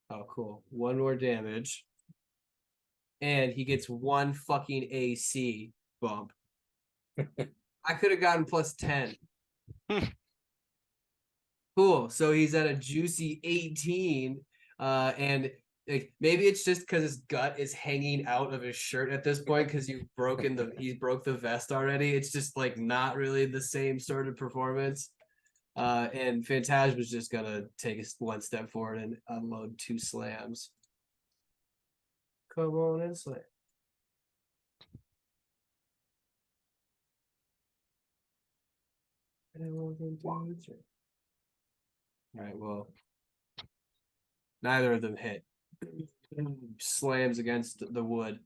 oh cool, 1 more damage. And he gets 1 fucking AC bump. I could have gotten plus 10. Cool. So he's at a juicy 18. And like maybe it's just because his gut is hanging out of his shirt at this point, because he broke the vest already. It's just like not really the same sort of performance. And Phantasm was just gonna take 1 step forward and unload 2 slams. Come on and slam. All right, well, neither of them hit. Slams against the wood.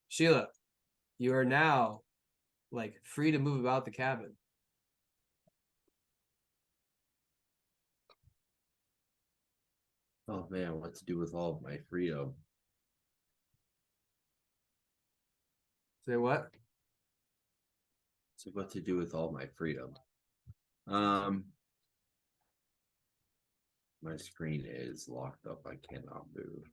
Sheila, you are now like free to move about the cabin. Oh man, what to do with all of my freedom? Say what? So what to do with all my freedom? My screen is locked up. I cannot move.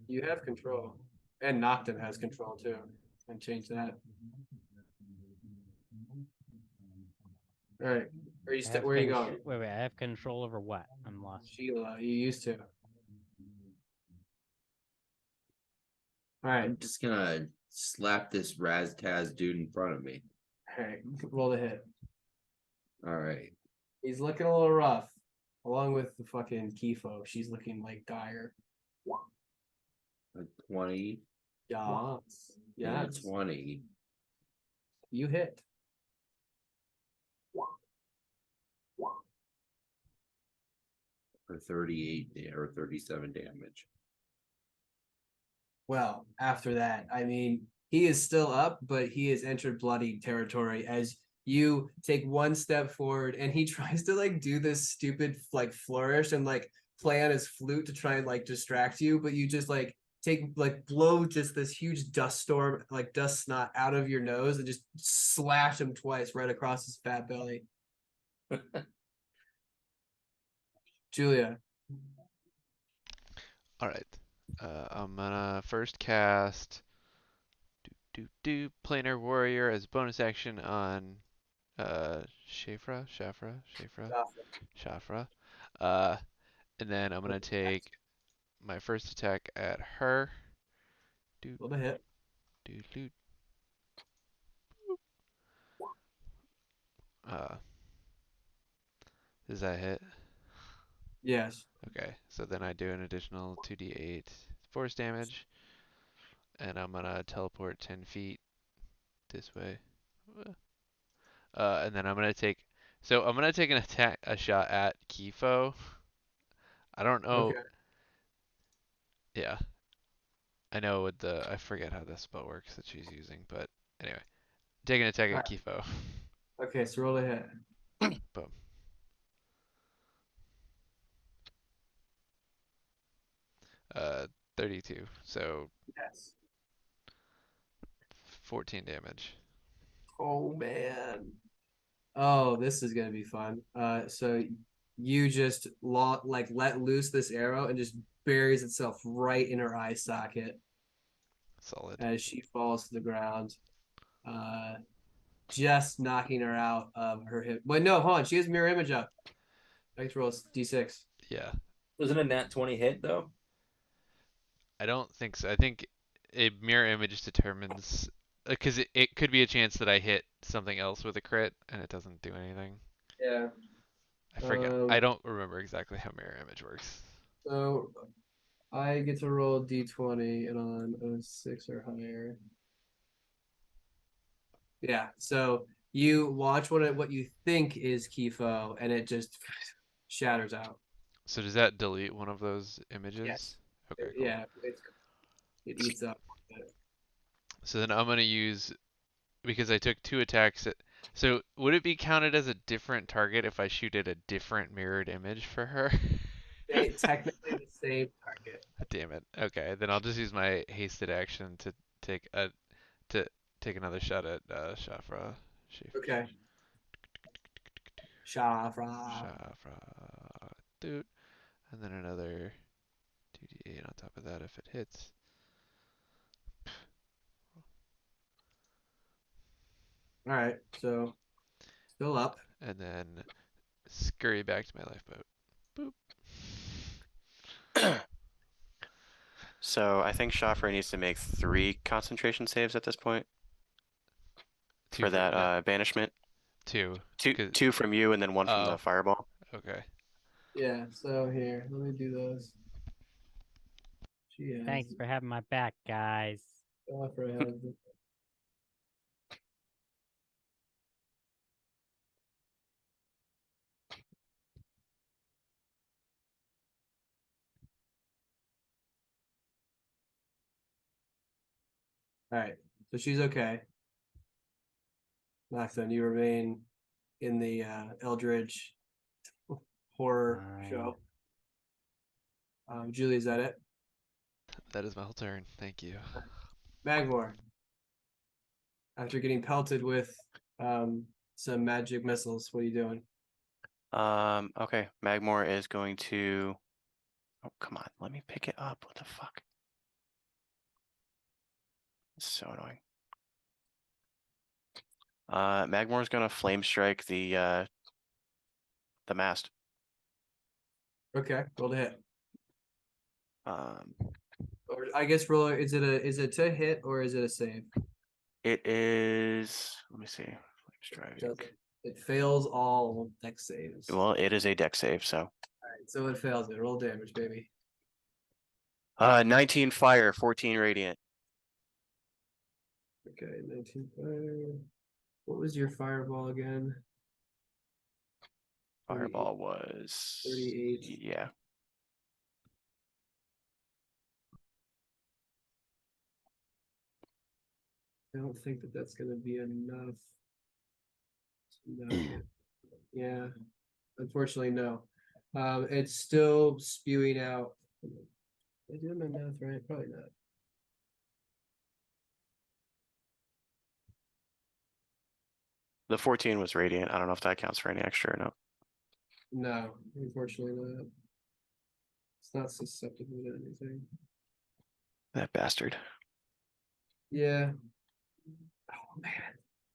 You have control. And Noctem has control too. And change that. All right. Are you where are you going? Wait, I have control over what? I'm lost. Sheila, you used to. All right. I'm just gonna slap this Raztaz dude in front of me. All right. Roll the hit. All right. He's looking a little rough. Along with the fucking Kifo. She's looking like dire. A 20. Yeah. Yeah, 20. You hit. for 38 or 37 damage. Well, after that, I mean, he is still up, but he has entered bloody territory as you take one step forward and he tries to like do this stupid like flourish and like play on his flute to try and like distract you, but you just like blow just this huge dust storm, like dust snot out of your nose and just slash him twice right across his fat belly. Julia. All right. I'm gonna first cast Planar Warrior as bonus action on Shafra. And then I'm gonna take my first attack at her. Roll the hit. Does that hit? Yes. Okay, so then I do an additional 2d8 force damage, and I'm gonna teleport 10 feet this way. And then I'm gonna take a shot at Kifo. I don't know. Okay. Yeah, I know I forget how this spell works that she's using, but anyway, take an attack at Kifo. Okay, so roll the hit. Boom. 32. So Yes. 14 damage. Oh man. Oh, this is gonna be fun. So you just let loose this arrow and just buries itself right in her eye socket Solid. as she falls to the ground. Just knocking her out of her hip. But no, hold on, she has mirror image up. I get to roll D6. Yeah. Wasn't a nat 20 hit though? I don't think so. I think a mirror image determines because it could be a chance that I hit something else with a crit and it doesn't do anything. Yeah. I forget. I don't remember exactly how mirror image works. So I get to roll D20 and on a 6 or higher. Yeah. So you launch what you think is Kifo and it just shatters out. So does that delete one of those images? Yes. Okay, cool. Yeah, it eats up. So then I'm gonna use because I took 2 attacks so would it be counted as a different target if I shoot at a different mirrored image for her? Technically the same target. Damn it. Okay, then I'll just use my hasted action to take another shot at Shafra. Okay. Shafra. Dude. And then another 2d8 on top of that if it hits. All right. So still up. And then scurry back to my lifeboat. Boop. So I think Shafra needs to make 3 concentration saves at this point for that banishment. 2. Two from you and then 1 from the fireball. Okay. Yeah. So here, let me do those. Thanks for having my back, guys. Shafra has the... All right. So she's okay. Maxon, you remain in the Eldridge horror show. Julie, is that it? That is my whole turn. Thank you. Magmore. After getting pelted with some magic missiles, what are you doing? Okay. Magmore is going to. Oh, come on. Let me pick it up. What the fuck? This is so annoying. Magmore's gonna flame strike the mast. Okay, roll to hit. Or I guess roll. Is it to hit or is it a save? it is. Let me see. Flame strike. It fails all dex saves. Well, it is a dex save, so. All right, so it fails it. Roll damage, baby. 19 fire, 14 radiant. Okay, 19 fire. What was your fireball again? Fireball was 38. Yeah. I don't think that that's gonna be enough. No. Yeah, unfortunately, no. It's still spewing out. Did I do my math right? Probably not. The 14 was radiant. I don't know if that counts for any extra or no. No, unfortunately not. It's not susceptible to anything. That bastard. Yeah. Oh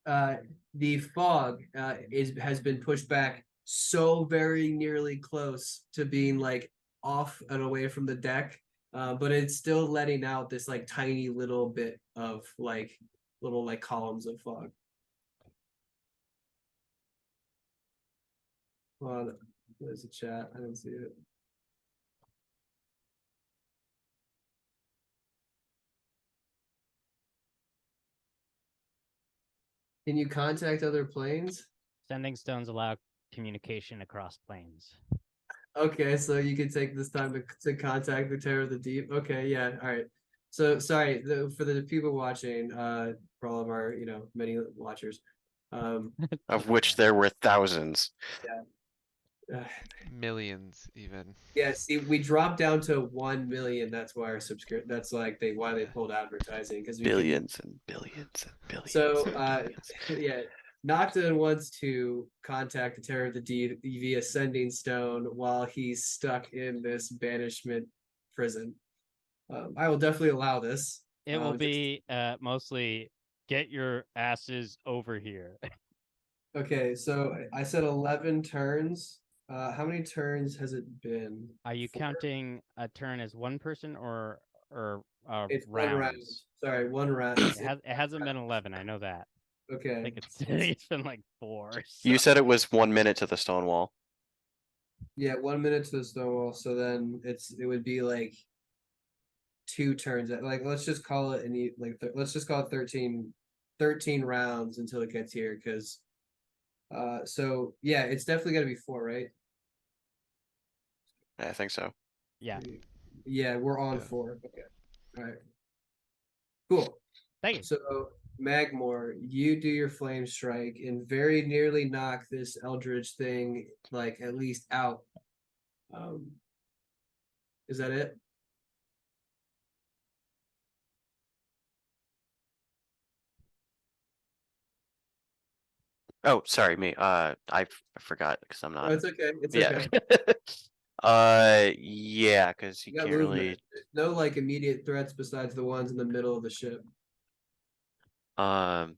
man. The fog has been pushed back so very nearly close to being like off and away from the deck, but it's still letting out this like tiny little bit of like little like columns of fog. Hold on, there's a chat. I didn't see it. Can you contact other planes? Sending stones allow communication across planes. Okay, so you can take this time to contact the Terror of the Deep. Okay, yeah, all right. So sorry for the people watching, for all of our many watchers. Of which there were thousands. Uh, Millions even. yeah, see, we dropped down to 1 million. That's why our subscription. That's like why they pulled advertising because we can. Billions and billions and billions. So, and billions. yeah, Nocton wants to contact the Terror of the Deep via Sending Stone while he's stuck in this banishment prison. I will definitely allow this. It will be mostly get your asses over here. Okay, so I said 11 turns. How many turns has it been? Are you 4? counting a turn as one person or It's rounds? 1 round. Sorry, 1 round. It hasn't been 11. I know that. I Okay. think I think it's been like 4. You so- said it was 1 minute to the stone wall. Yeah, 1 minute to the Stonewall. So then it would be like 2 turns. Like let's just call it let's just call it 13 rounds until it gets here because so yeah, it's definitely got to be 4, right? I think so. Yeah. Yeah, we're on Yeah. 4. Okay. All right. Cool. Thank you. So Magmore, you do your flame strike and very nearly knock this Eldritch thing like at least out. Is that it? Oh, sorry, me. I forgot because I'm Oh, not. it's okay. It's Yeah. okay. Yeah, because he You got can't movement. really. There's no like immediate threats besides the ones in the middle of the ship. Um,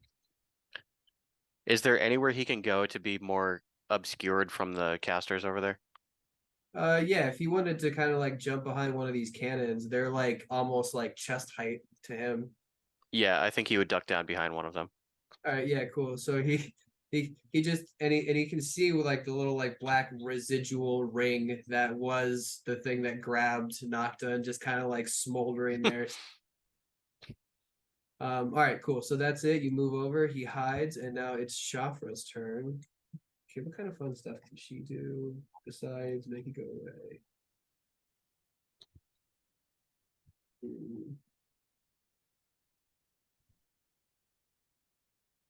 is there anywhere he can go to be more obscured from the casters over there? Yeah, if you wanted to kind of like jump behind one of these cannons, they're like almost like chest height to him. Yeah, I think he would duck down behind one of them. All right, yeah, cool. So he just and he can see with like the little like black residual ring that was the thing that grabbed Nocta and just kind of like smoldering there. All right, cool. So that's it. You move over, he hides, and now it's Shafra's turn. Okay, what kind of fun stuff can she do besides make it go away?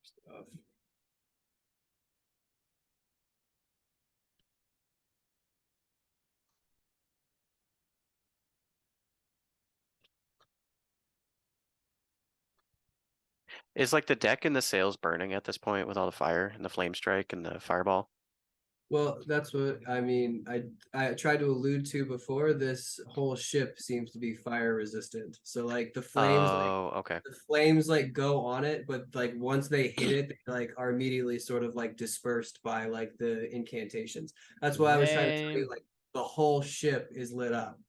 Stuff. Is like the deck and the sails burning at this point with all the fire and the flame strike and the fireball? Well, that's what I mean. I tried to allude to before. This whole ship seems to be fire resistant. So like the flames, Oh, okay. the flames like go on it, but like once they hit it, they like are immediately sort of like dispersed by like the incantations. That's why I was trying to tell you Lame. like the whole ship is lit up.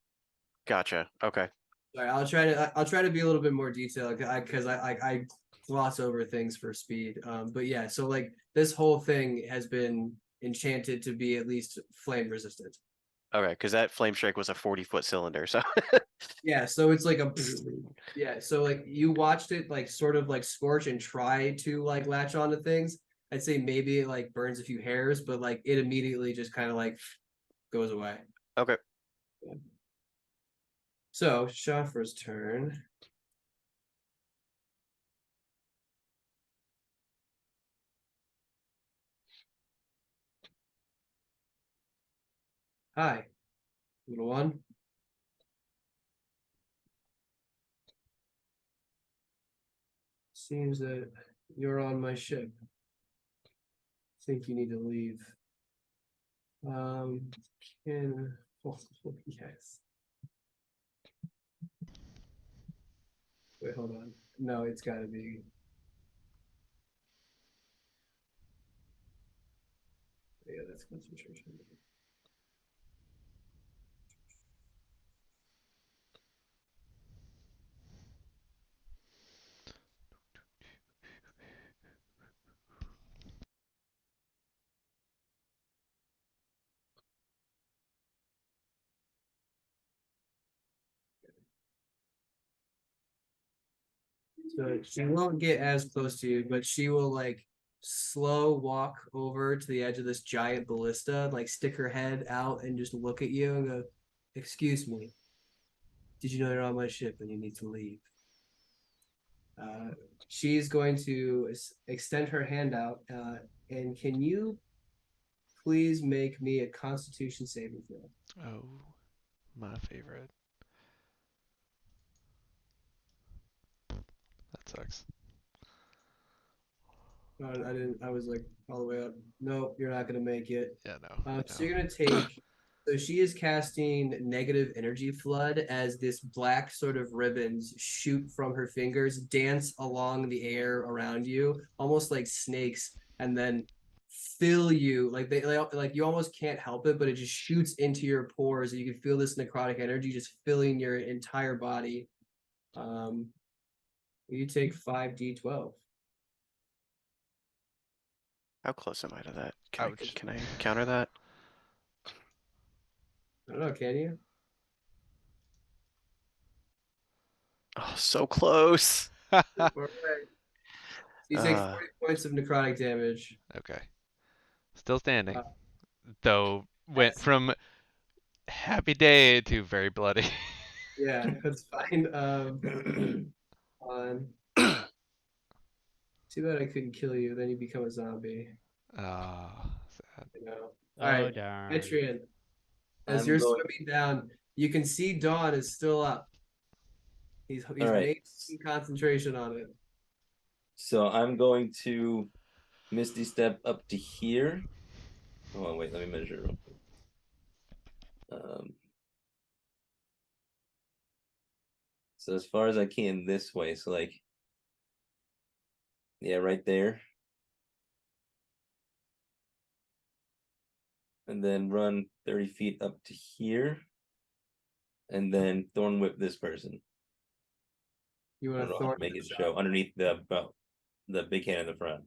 Gotcha. Okay. Sorry, I'll try to be a little bit more detailed because I gloss over things for speed. But yeah, so like this whole thing has been enchanted to be at least flame resistant. Okay, because that flame strike was a 40-foot cylinder, so Yeah, so it's like a yeah, so like you watched it like sort of like scorch and try to like latch onto things. I'd say maybe it like burns a few hairs, but like it immediately just kind of like goes away. okay. So Shafra's turn. Hi, little one. Seems that you're on my ship. Think you need to leave. Can yes. Wait, hold on. No, it's gotta be. Yeah, that's concentration. So she won't get as close to you, but she will like slow walk over to the edge of this giant ballista, like stick her head out and just look at you and go, "Excuse me, did you know you're on my ship and you need to leave?" Uh, she's going to extend her hand out, and can you please make me a Constitution saving throw? Oh, my favorite. That sucks. I didn't. I was like all the way up. Nope, you're not gonna make it. Yeah, no. So you're gonna take. So she is casting negative energy flood as this black sort of ribbons shoot from her fingers, dance along the air around you, almost like snakes, and then fill you like you almost can't help it, but it just shoots into your pores, and you can feel this necrotic energy just filling your entire body. You take 5d12. How close am I to that? Ouch. Can I counter that? I don't know, can you? Oh, so close. All right. You take Uh, 40 points of necrotic damage. Okay. Still standing. Uh, Though went from happy day to very bloody. Yeah, that's fine. On. Too bad I couldn't kill you. Then you become a zombie. Ah, sad. You know. All Oh right, darn. Etrian. As I'm you're going. swimming down, you can see Dawn is still up. He's All right. making concentration on it. So I'm going to Misty Step up to here. Oh wait, let me measure real quick. So as far as I can this way, so like, yeah, right there, and then run 30 feet up to here, and then Thorn Whip this person. You I want don't to know how thorn to make the it shot? show underneath the big hand in the front.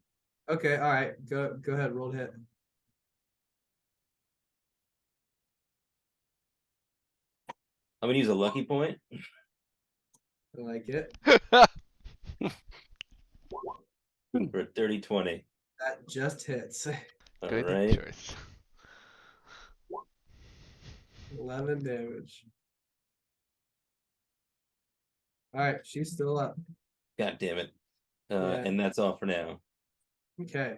Okay, all right. Go ahead. Roll to hit. I'm gonna use a lucky point I like it. for a 30-20. That just hits. All Good right. choice. 11 damage. All right, she's still up. God damn it. Yeah. And that's all for now. Okay.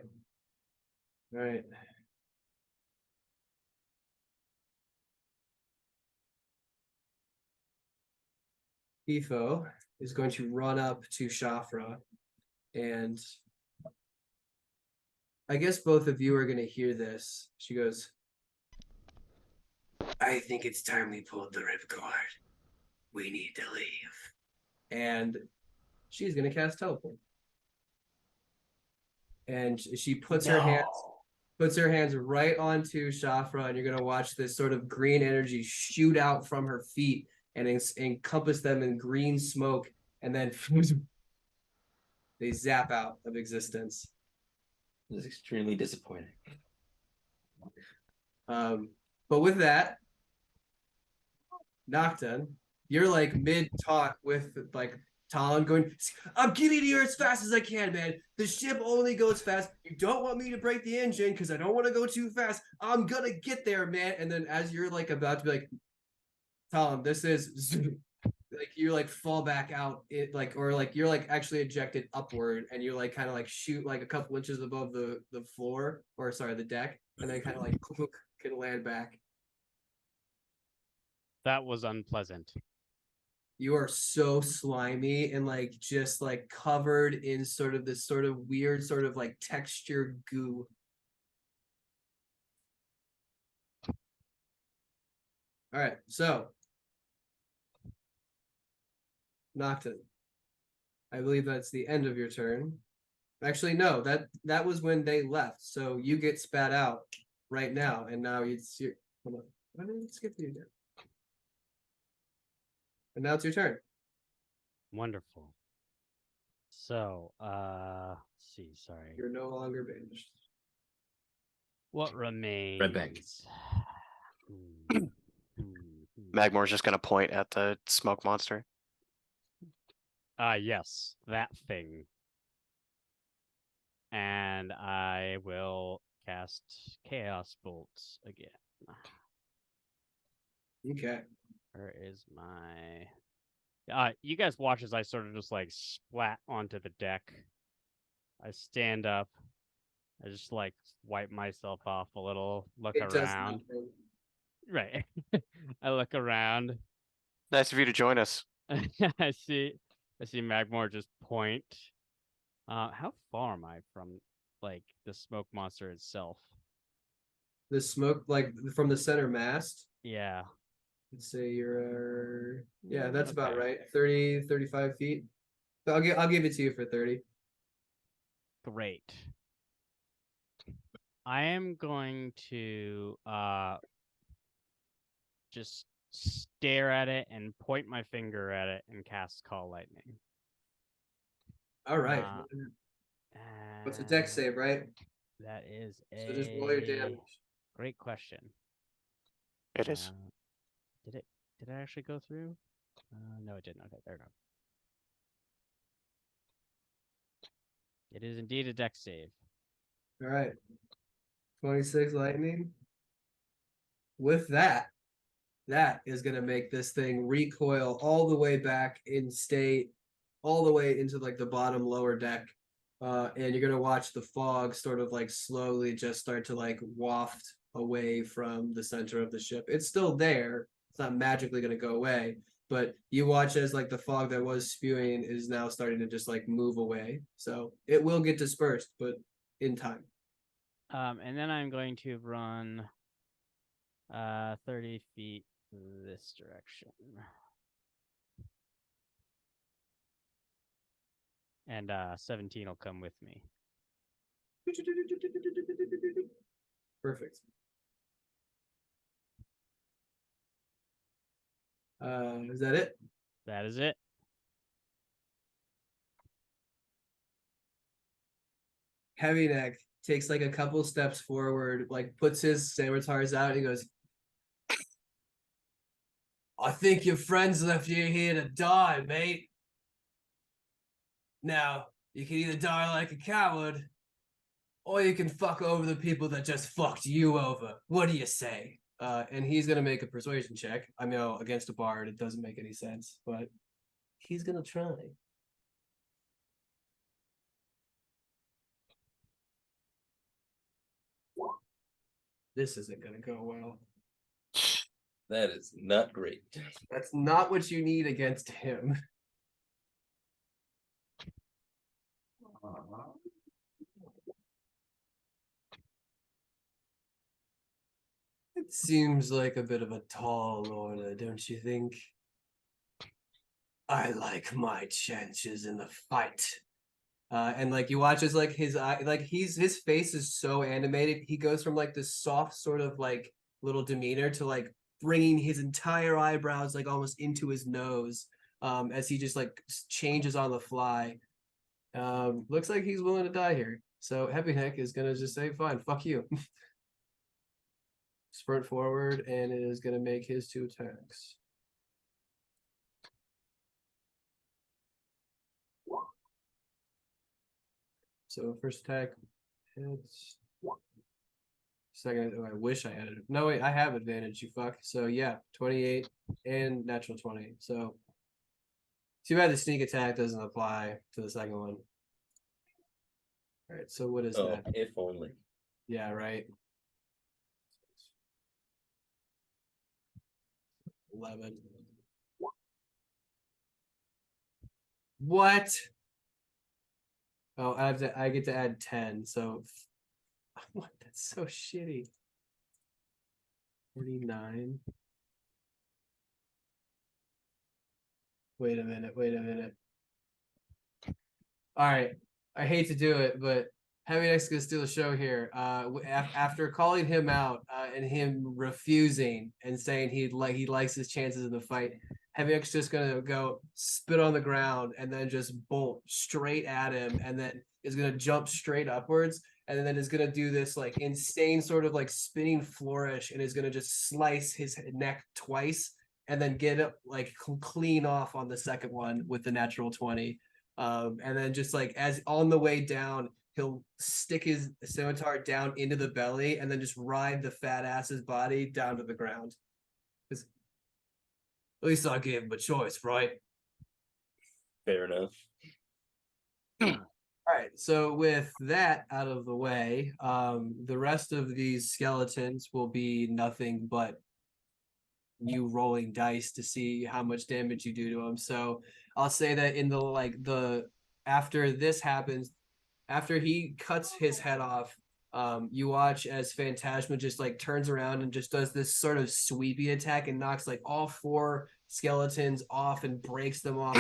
All right. Efo is going to run up to Shafra, and I guess both of you are going to hear this. She goes, "I think it's time we pulled the ripcord. We need to leave." And she's going to cast teleport. And she puts her hands right onto Shafra, and you're going to watch this sort of green energy shoot out from her feet and encompass them in green smoke, and then they zap out of existence. It was extremely disappointing. But with that, Nocton, you're like mid talk with like Talon going, "I'm getting here as fast as I can, man. The ship only goes fast. You don't want me to break the engine because I don't want to go too fast. I'm gonna get there, man." And then as you're like about to be like, "Talon, this is," like you like fall back out it like, or like you're like actually ejected upward, and you like kind of like shoot like a couple inches above the floor, or sorry, the deck, and then kind of like can land back. That was unpleasant. You are so slimy and like just like covered in sort of this sort of weird sort of like textured goo. All right, so Nocton. I believe that's the end of your turn. Actually, no, that was when they left. So you get spat out right now, and now it's your. Hold on, why did it skip you again? And now it's your turn. Wonderful. So, let's see, sorry. You're no longer banished. What remains? Red bank. Magmore's just gonna point at the smoke monster. Yes, that thing. And I will cast Chaos Bolts again. Okay. Where is my... you guys watch as I sort of just like splat onto the deck. I stand up. I just like wipe myself off a little, look It does around. nothing. Right. I look around. Nice of you to join us. I see Magmore just point. How far am I from like the smoke monster itself? The smoke, like from the center mast. Yeah. Let's say you're, yeah, that's about Okay. right. 30, 35 feet. But I'll give it to you for 30. Great. I am going to just stare at it and point my finger at it and cast Call Lightning. All right. What's a deck Uh, save, right? That is So just roll your a damage. great question. It is. Did it actually go through? No, it didn't. Okay, there we go. It is indeed a deck save. All right. 26 lightning. With that is going to make this thing recoil all the way back and stay all the way into like the bottom lower deck. And you're going to watch the fog sort of like slowly just start to like waft away from the center of the ship. It's still there. It's not magically going to go away, but you watch as like the fog that was spewing is now starting to just like move away. So it will get dispersed, but in time. And then I'm going to run 30 feet this direction. And 17 will come with me. Perfect. Is that it? That is it. Heavy Neck takes like a couple steps forward, like puts his scimitars out, and he goes, I think your friends left you here to die, mate. Now, you can either die like a coward, or you can fuck over the people that just fucked you over. What do you say? And he's gonna make a persuasion check. I mean, against a bard, it doesn't make any sense, but he's gonna try. This isn't gonna go well. That is not great. That's not what you need against him. It seems like a bit of a tall order, don't you think? I like my chances in the fight. And like you watch as like his eye, like his face is so animated. He goes from like this soft sort of like little demeanor to like bringing his entire eyebrows like almost into his nose, as he just like changes on the fly. Looks like he's willing to die here. So Heavy Neck is gonna just say, "Fine, fuck you." Sprint forward and is gonna make his 2 attacks. So first attack hits. Second, I wish I had it. No, wait, I have advantage, you fuck. So yeah, 28 and natural 20. So too bad the sneak attack doesn't apply to the second one. All right, so what is Oh, that? if only. Yeah, right. 11. What? Oh, I get to add 10, so what? That's so shitty. 49. Wait a minute. All right. I hate to do it, but Heavy Neck's gonna steal the show here. After calling him out and him refusing and saying he likes his chances in the fight, Heavy Neck's just gonna go spit on the ground and then just bolt straight at him, and then is gonna jump straight upwards, and then is gonna do this like insane sort of like spinning flourish, and is gonna just slice his neck twice, and then get up like clean off on the second one with the natural 20. And then just like as on the way down, he'll stick his scimitar down into the belly and then just ride the fat ass's body down to the ground. At least I gave him a choice, right? Fair enough. All right, so with that out of the way, the rest of these skeletons will be nothing but you rolling dice to see how much damage you do to them. So I'll say that in the after this happens, after he cuts his head off, you watch as Phantasma just like turns around and just does this sort of sweepy attack and knocks like all 4 skeletons off and breaks them off.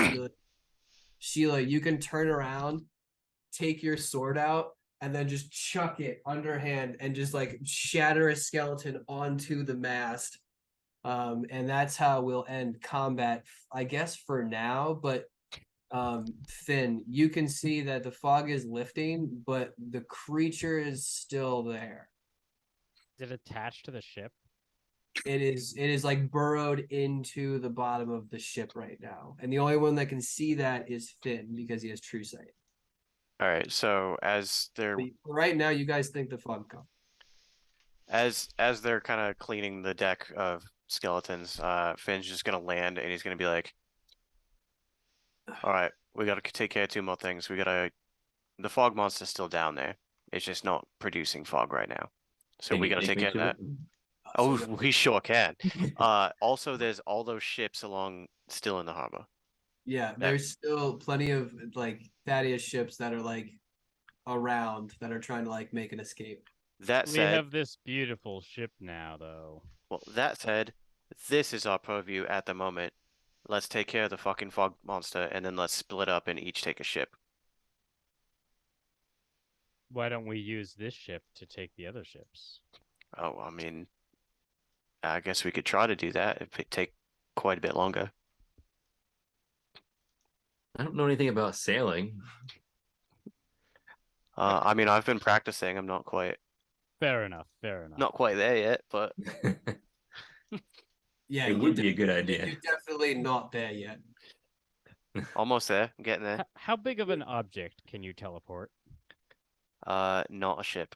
Sheila, you can turn around, take your sword out, and then just chuck it underhand and just like shatter a skeleton onto the mast. And that's how we'll end combat, I guess, for now. But Finn, you can see that the fog is lifting, but the creature is still there. Is it attached to the ship? It is like burrowed into the bottom of the ship right now. And the only one that can see that is Finn because he has true sight. All right, so as they're But right now, you guys think the fog comes. as they're kind of cleaning the deck of skeletons, Finn's just gonna land and he's gonna be like, "All right, we gotta take care of 2 more things. The fog monster's still down there. It's just not producing fog right now, so Can we you gotta take take me care of to that." it? Oh, we sure can. Also, there's all those ships still in the harbor. Yeah, there's still plenty of like Thaddeus ships that are like around that are trying to like make an escape. That We said, have this beautiful ship now, though. well, that said, this is our purview at the moment. Let's take care of the fucking fog monster, and then let's split up and each take a ship. Why don't we use this ship to take the other ships? Oh, I mean, I guess we could try to do that. It'd take quite a bit longer. I don't know anything about sailing. I mean, I've been practicing. I'm not quite Fair enough. Fair enough. there yet, but Yeah, It would be a good idea. You're definitely not there yet. almost there. I'm getting there. How big of an object can you teleport? Not a ship.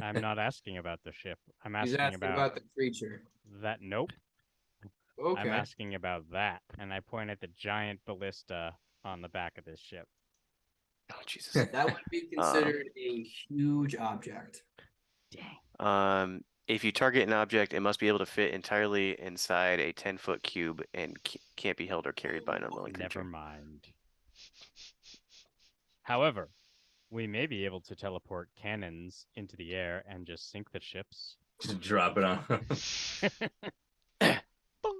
I'm not asking about the ship. I'm He's asking asking about the creature. that. Nope. Okay. I'm asking about that, and I point at the giant ballista on the back of this ship. Oh, Jesus. That would be considered a huge object. If you target an object, it must be able to fit entirely inside a 10-foot cube and can't be held or carried by an unwilling creature. Never mind. However, we may be able to teleport cannons into the air and just sink the ships. Just drop it on.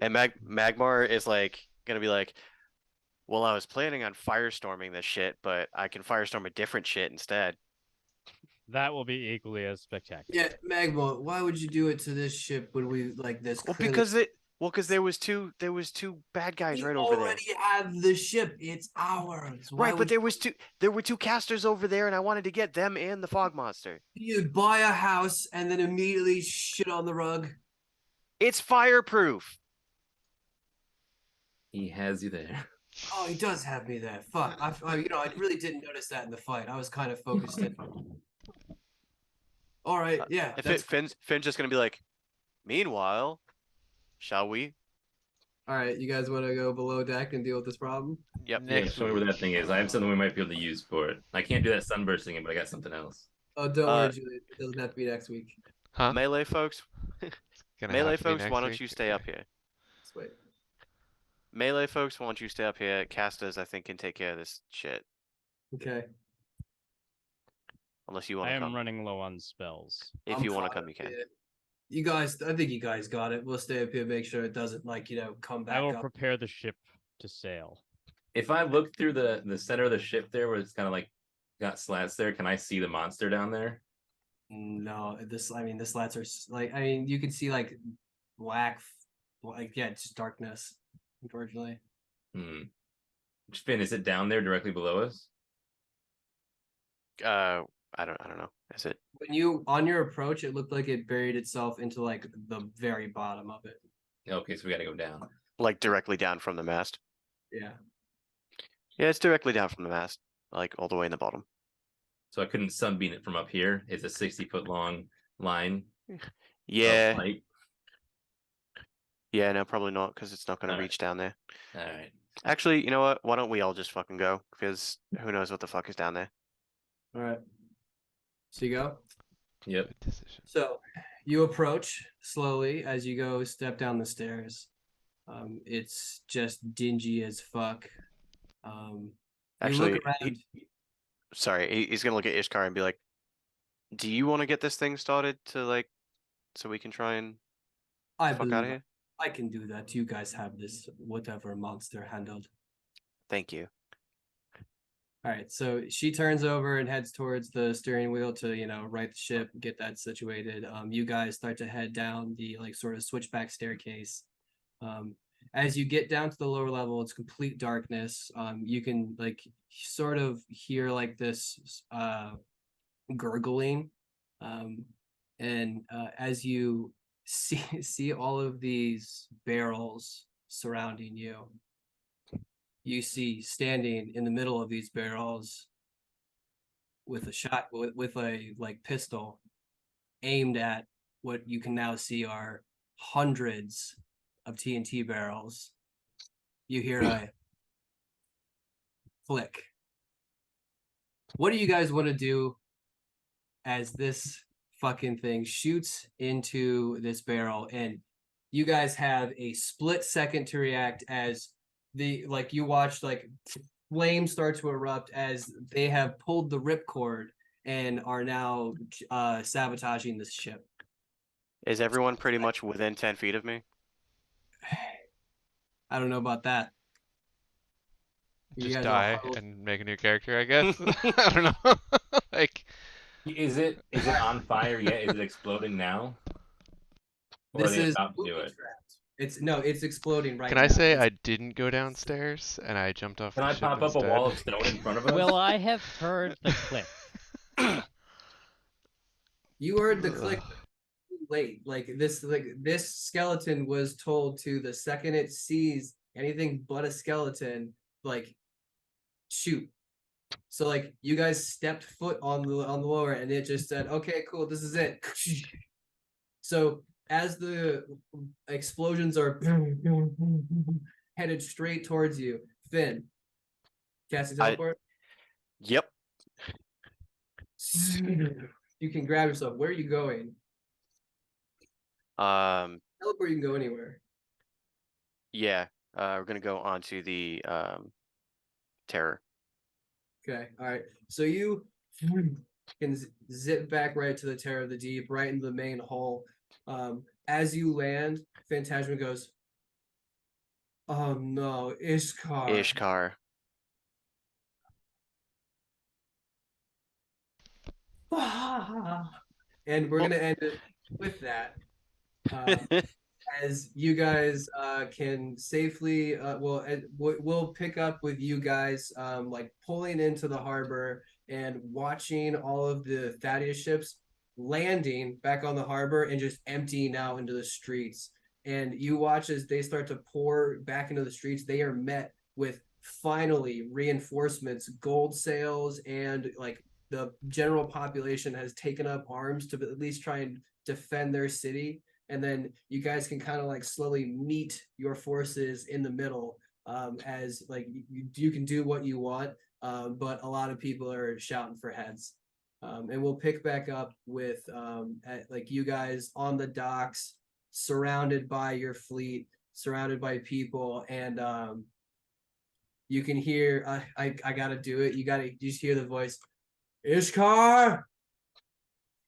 And Magmar is like gonna be like, well, I was planning on firestorming this shit, but I can firestorm a different shit instead. That will be equally as spectacular. Yeah, Magma, why would you do it to this ship when we like this? Well, because there was two bad guys we right over there. already have the ship. It's ours. Why Right, but there were two casters over there, and I wanted to get them and the fog monster. you'd buy a house and then immediately shit on the rug. It's fireproof. He has you there. Oh, he does have me there. Fuck. I really didn't notice that in the fight. I was kind of focused in. All right, yeah. Finn's just gonna be like, meanwhile, shall we? All right, you guys want to go below deck and deal with this problem? Yep. Yeah, show me where that thing is. I have something we might be able to use for it. I can't do that sunburst thing, but I got something else. Oh, don't worry, Julian. It doesn't have to be next week. Huh? Melee folks, Gonna melee have to be folks, next why don't week? you stay up here? this way. Melee folks, why don't you stay up here? Casters, I think, can take care of this shit. Okay. Unless you I want to am come. running low on spells. If I'm you want to fine come, you with can. it. You guys, I think you guys got it. We'll stay up here, make sure it doesn't come I back will up. prepare the ship to sail. If I look through the center of the ship there, where it's kind of like got slats there, can I see the monster down there? No, the slats are you can see like black, it's just darkness, unfortunately. Finn, is it down there directly below us? I don't know. Is it? When on your approach, it looked like it buried itself into like the very bottom of it. Okay, so we got to go down. Like directly down from the mast? Yeah. Yeah, it's directly down from the mast. Like all the way in the bottom. So I couldn't sunbeam it from up here. It's a 60-foot long line. Yeah. Light. Yeah, no, probably not, because it's not going to All right. reach down there. All right. Actually, you know what? Why don't we all just fucking go? Because who knows what the fuck is down there? All right. So you go. Yep. Good decision. So you approach slowly as you go step down the stairs. It's just dingy as fuck. You Actually, look around. he's gonna look at Ishkar and be like, "Do you want to get this thing started to so we can try and I fuck out of believe here?" I can do that. You guys have this whatever monster handled. Thank you. All right, so she turns over and heads towards the steering wheel to, right the ship, get that situated. You guys start to head down the sort of switchback staircase. As you get down to the lower level, it's complete darkness. You can sort of hear this gurgling, and as you see all of these barrels surrounding you. You see standing in the middle of these barrels with a pistol aimed at what you can now see are hundreds of TNT barrels. You hear a flick. What do you guys want to do as this fucking thing shoots into this barrel? And you guys have a split second to react as you watch flames start to erupt as they have pulled the ripcord and are now sabotaging this ship. Is everyone pretty much within 10 feet of me? I don't know about that. Just die huddled. and make a new character, I guess. I don't know. Is it on fire yet? Is it exploding now? Or This are they is about to do it? It's exploding right can now. I say I didn't go downstairs and I jumped off Can the I ship pop up instead? a wall of stone in front of us? Will I have heard the click? You heard the click late. This skeleton was told to, the second it sees anything but a skeleton, shoot. So you guys stepped foot on the lower and it just said, okay, cool, this is it. So as the explosions are headed straight towards you, Finn, cast a teleport. Yep. You can grab yourself. Where are you going? Teleport, you can go anywhere. Yeah. We're gonna go onto the terror. Okay, all right. So you can zip back right to the Terror of the Deep, right into the main hull. As you land, Phantasma goes, "Oh no, Ishkar." Ishkar. And we're gonna end it with that. As you guys can safely, we'll pick up with you guys pulling into the harbor and watching all of the Thaddeus ships landing back on the harbor and just emptying out into the streets. And you watch as they start to pour back into the streets. They are met with finally reinforcements, gold sails, and the general population has taken up arms to at least try and defend their city. And then you guys can kind of slowly meet your forces in the middle, as you can do what you want, but a lot of people are shouting for heads. And we'll pick back up with you guys on the docks, surrounded by your fleet, surrounded by people, and you can hear. I gotta do it. You just hear the voice, Ishkar,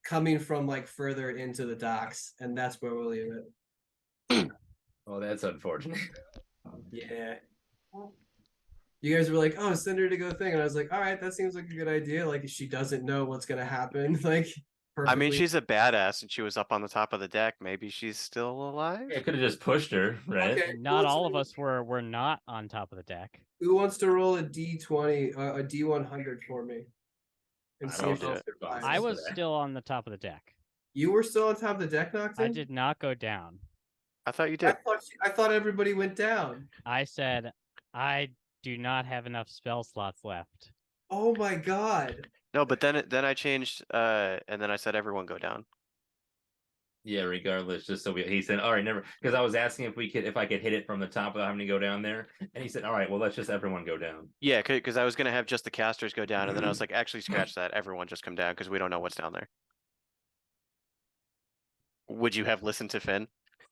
coming from like further into the docks, and that's where we'll leave it. Oh, that's unfortunate. Yeah. You guys were like, "Oh, send her to go thing," and I was like, "All right, that seems like a good idea." Like, if she doesn't know what's gonna happen, like, I mean, perfectly. she's a badass, and she was up on the top of the deck. Maybe she's still alive. Yeah, could have just pushed her, right? Okay. And not all of us were not on top of the deck. Who wants to roll a D20, a D100 for me, and I see don't if she do it. survives? I for was that. still on the top of the deck. You were still on top of the deck, Nocton? I did not go down. I thought you I did. thought everybody went down. I said I do not have enough spell slots left. Oh my god. No, but then I changed, and then I said everyone go down. Yeah, regardless, just so he said, all right, never, because I was asking if I could hit it from the top without having to go down there, and he said, all right, well, let's just everyone go down. Yeah, because I was gonna have just the casters go down, and then I was like, actually, scratch that. Everyone just come down because we don't know what's down there. Would you have listened to Finn?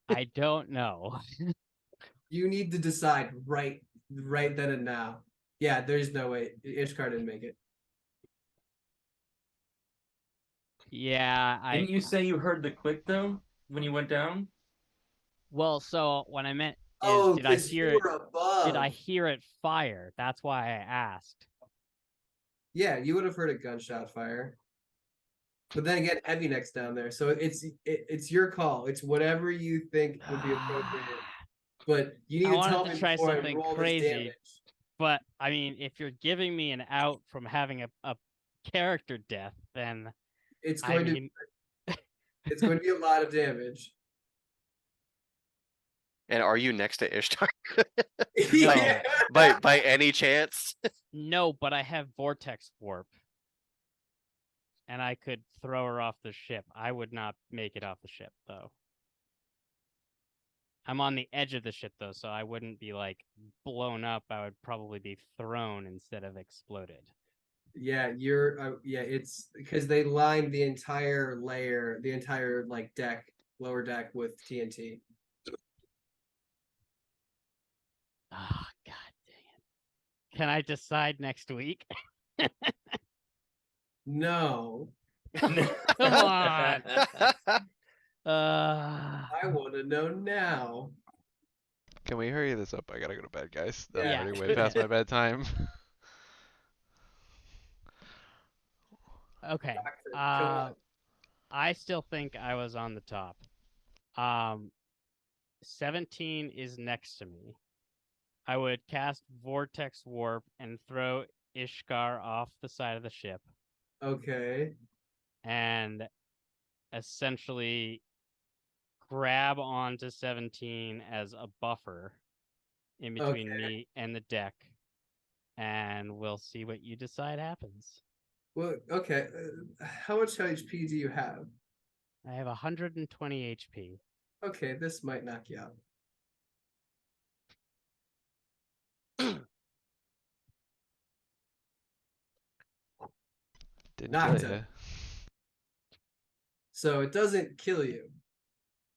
I don't know. You need to decide right then and now. Yeah, there's no way. Ishkar didn't make it. Yeah, Didn't you say you heard the click though when you went down? Well, so what I meant is, Oh, did I 'cause hear you it? were above. Did I hear it fire? That's why I asked. Yeah, you would have heard a gunshot fire. But then again, heavy neck's down there, so it's your call. It's whatever you think would be appropriate. But you I need to wanted tell to me try before I something roll crazy. this damage. But I mean, if you're giving me an out from having a character death, then It's I going mean, it's going to be a lot of damage. And are you next to Ishtar? No. Yeah. by any chance? no, but I have vortex warp, and I could throw her off the ship. I would not make it off the ship though. I'm on the edge of the ship though, so I wouldn't be like blown up. I would probably be thrown instead of exploded. Yeah, it's because they lined the entire layer, the entire like deck, lower deck with TNT. Ah, god dang it. Can I decide next week? No, Come on. Uh, I want to know now. Can we hurry this up? I gotta go to bed, guys. I'm Yeah. already way past my bedtime. okay. Come on. I still think I was on the top. 17 is next to me. I would cast Vortex Warp and throw Ishkar off the side of the ship Okay. and essentially grab onto 17 as a buffer in between me and the deck, and we'll see what you decide happens. Well, okay. How much HP do you have? I have 120 HP. Okay, this might knock you out. Didn't Knocked kill him. ya. So it doesn't kill you.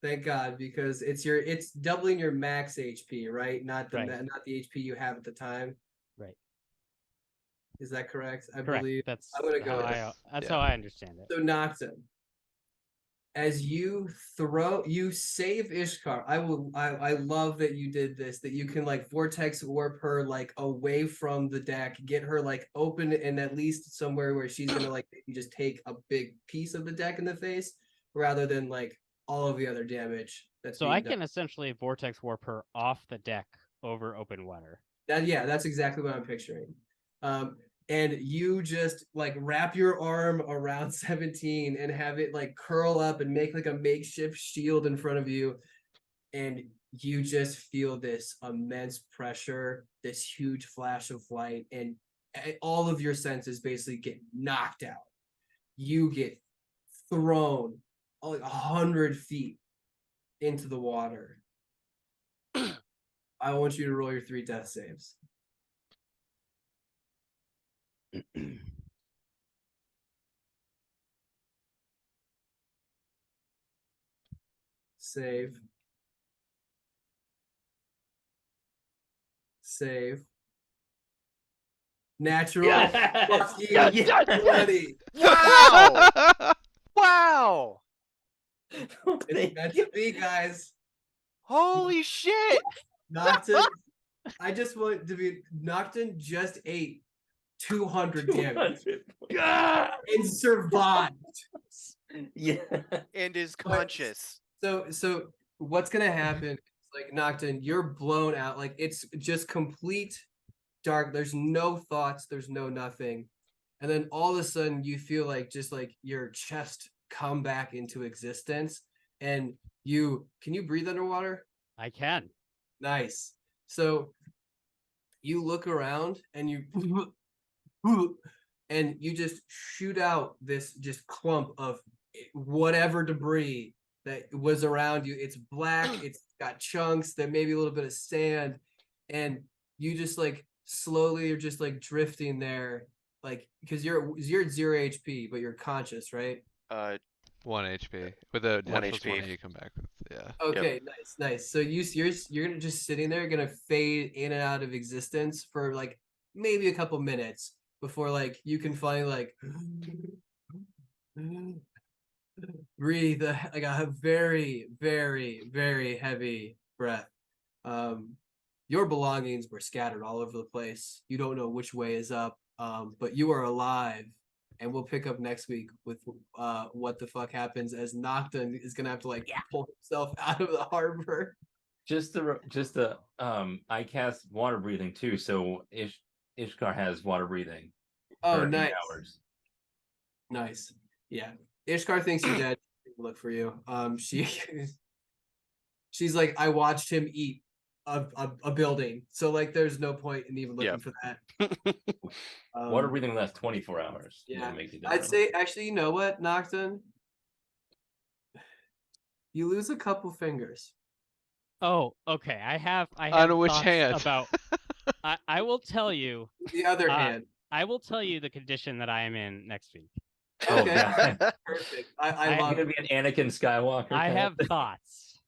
Thank God, because it's doubling your max HP, right? Not the Right. not the HP you have at the time. Right. Is that correct? I Correct. believe. That's I'm gonna go how with that's Yeah. how I understand it. So knocked him. As you save Ishkar. I love that you did this, that you can like vortex warp her like away from the deck, get her like open and at least somewhere where she's gonna like maybe just take a big piece of the deck in the face rather than like all of the other damage that's So being I done. can essentially vortex warp her off the deck over open water. That's exactly what I'm picturing. And you just like wrap your arm around 17 and have it like curl up and make like a makeshift shield in front of you. And you just feel this immense pressure, this huge flash of light, and all of your senses basically get knocked out. You get thrown like 100 feet into the water. I want you to roll your 3 death saves. Save. save. Natural Yes! fucking Yes! 20. Wow! Wow! It's meant to be, guys. Holy shit! Nocton, I just want to be Nocton just ate 200 damage 200. and survived. Yeah. And is conscious. So what's gonna happen is like Nocton, you're blown out. Like it's just complete dark. There's no thoughts, there's no nothing. And then all of a sudden you feel like just like your chest come back into existence. And can you breathe underwater? I can. Nice. So you look around and you and you just shoot out this just clump of whatever debris that was around you. It's black, it's got chunks, there may be a little bit of sand, and you just like slowly are just like drifting there, like because you're at 0 HP, but you're conscious, right? 1 HP with a 1 plus HP. 1 you come back with. Yeah. Okay, nice. So you're gonna just sitting there, gonna fade in and out of existence for like maybe a couple minutes before like you can finally like breathe like a very, very, very heavy breath. Your belongings were scattered all over the place. You don't know which way is up, but you are alive. And we'll pick up next week with what the fuck happens as Nocton is gonna have to like pull himself out of the harbor. I cast water breathing too, so Ishkar has water breathing. Oh, for 8 nice, hours. nice. Yeah, Ishkar thinks you're dead. Look for you. She's like, I watched him eat a building, so like, there's no point in even looking for that. Water breathing lasts 24 hours. Yeah, That makes a I'd difference. say actually, you know what, Nocton? You lose a couple fingers. Oh, okay. I have On which thoughts hand? about. I will tell you. The other Uh, hand. I will tell you the condition that I am in next week. Oh, Okay, God. perfect. I I- love You're it. gonna be an Anakin Skywalker. I kind of have thing. thoughts.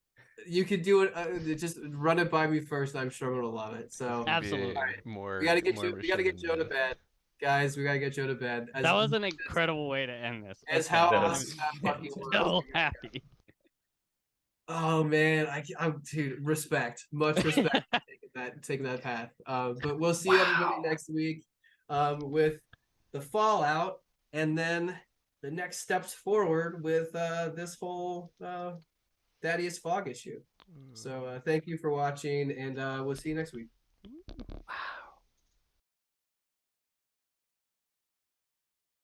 You could do it. Just run it by me first. I'm sure I'm gonna love it. So Absolutely. More. we gotta get more we gotta get mission Joe to than- bed, guys. We gotta get Joe to bed. That was an incredible way to end this. as Okay, how That I'm was awesome that fucking was. so happy. Oh man, I'm dude. Respect, much respect for taking that path. But we'll see everybody next week, with the fallout, and then the next steps forward with this whole Thaddeus Fog issue. So thank you for watching, and we'll see you next week. Wow.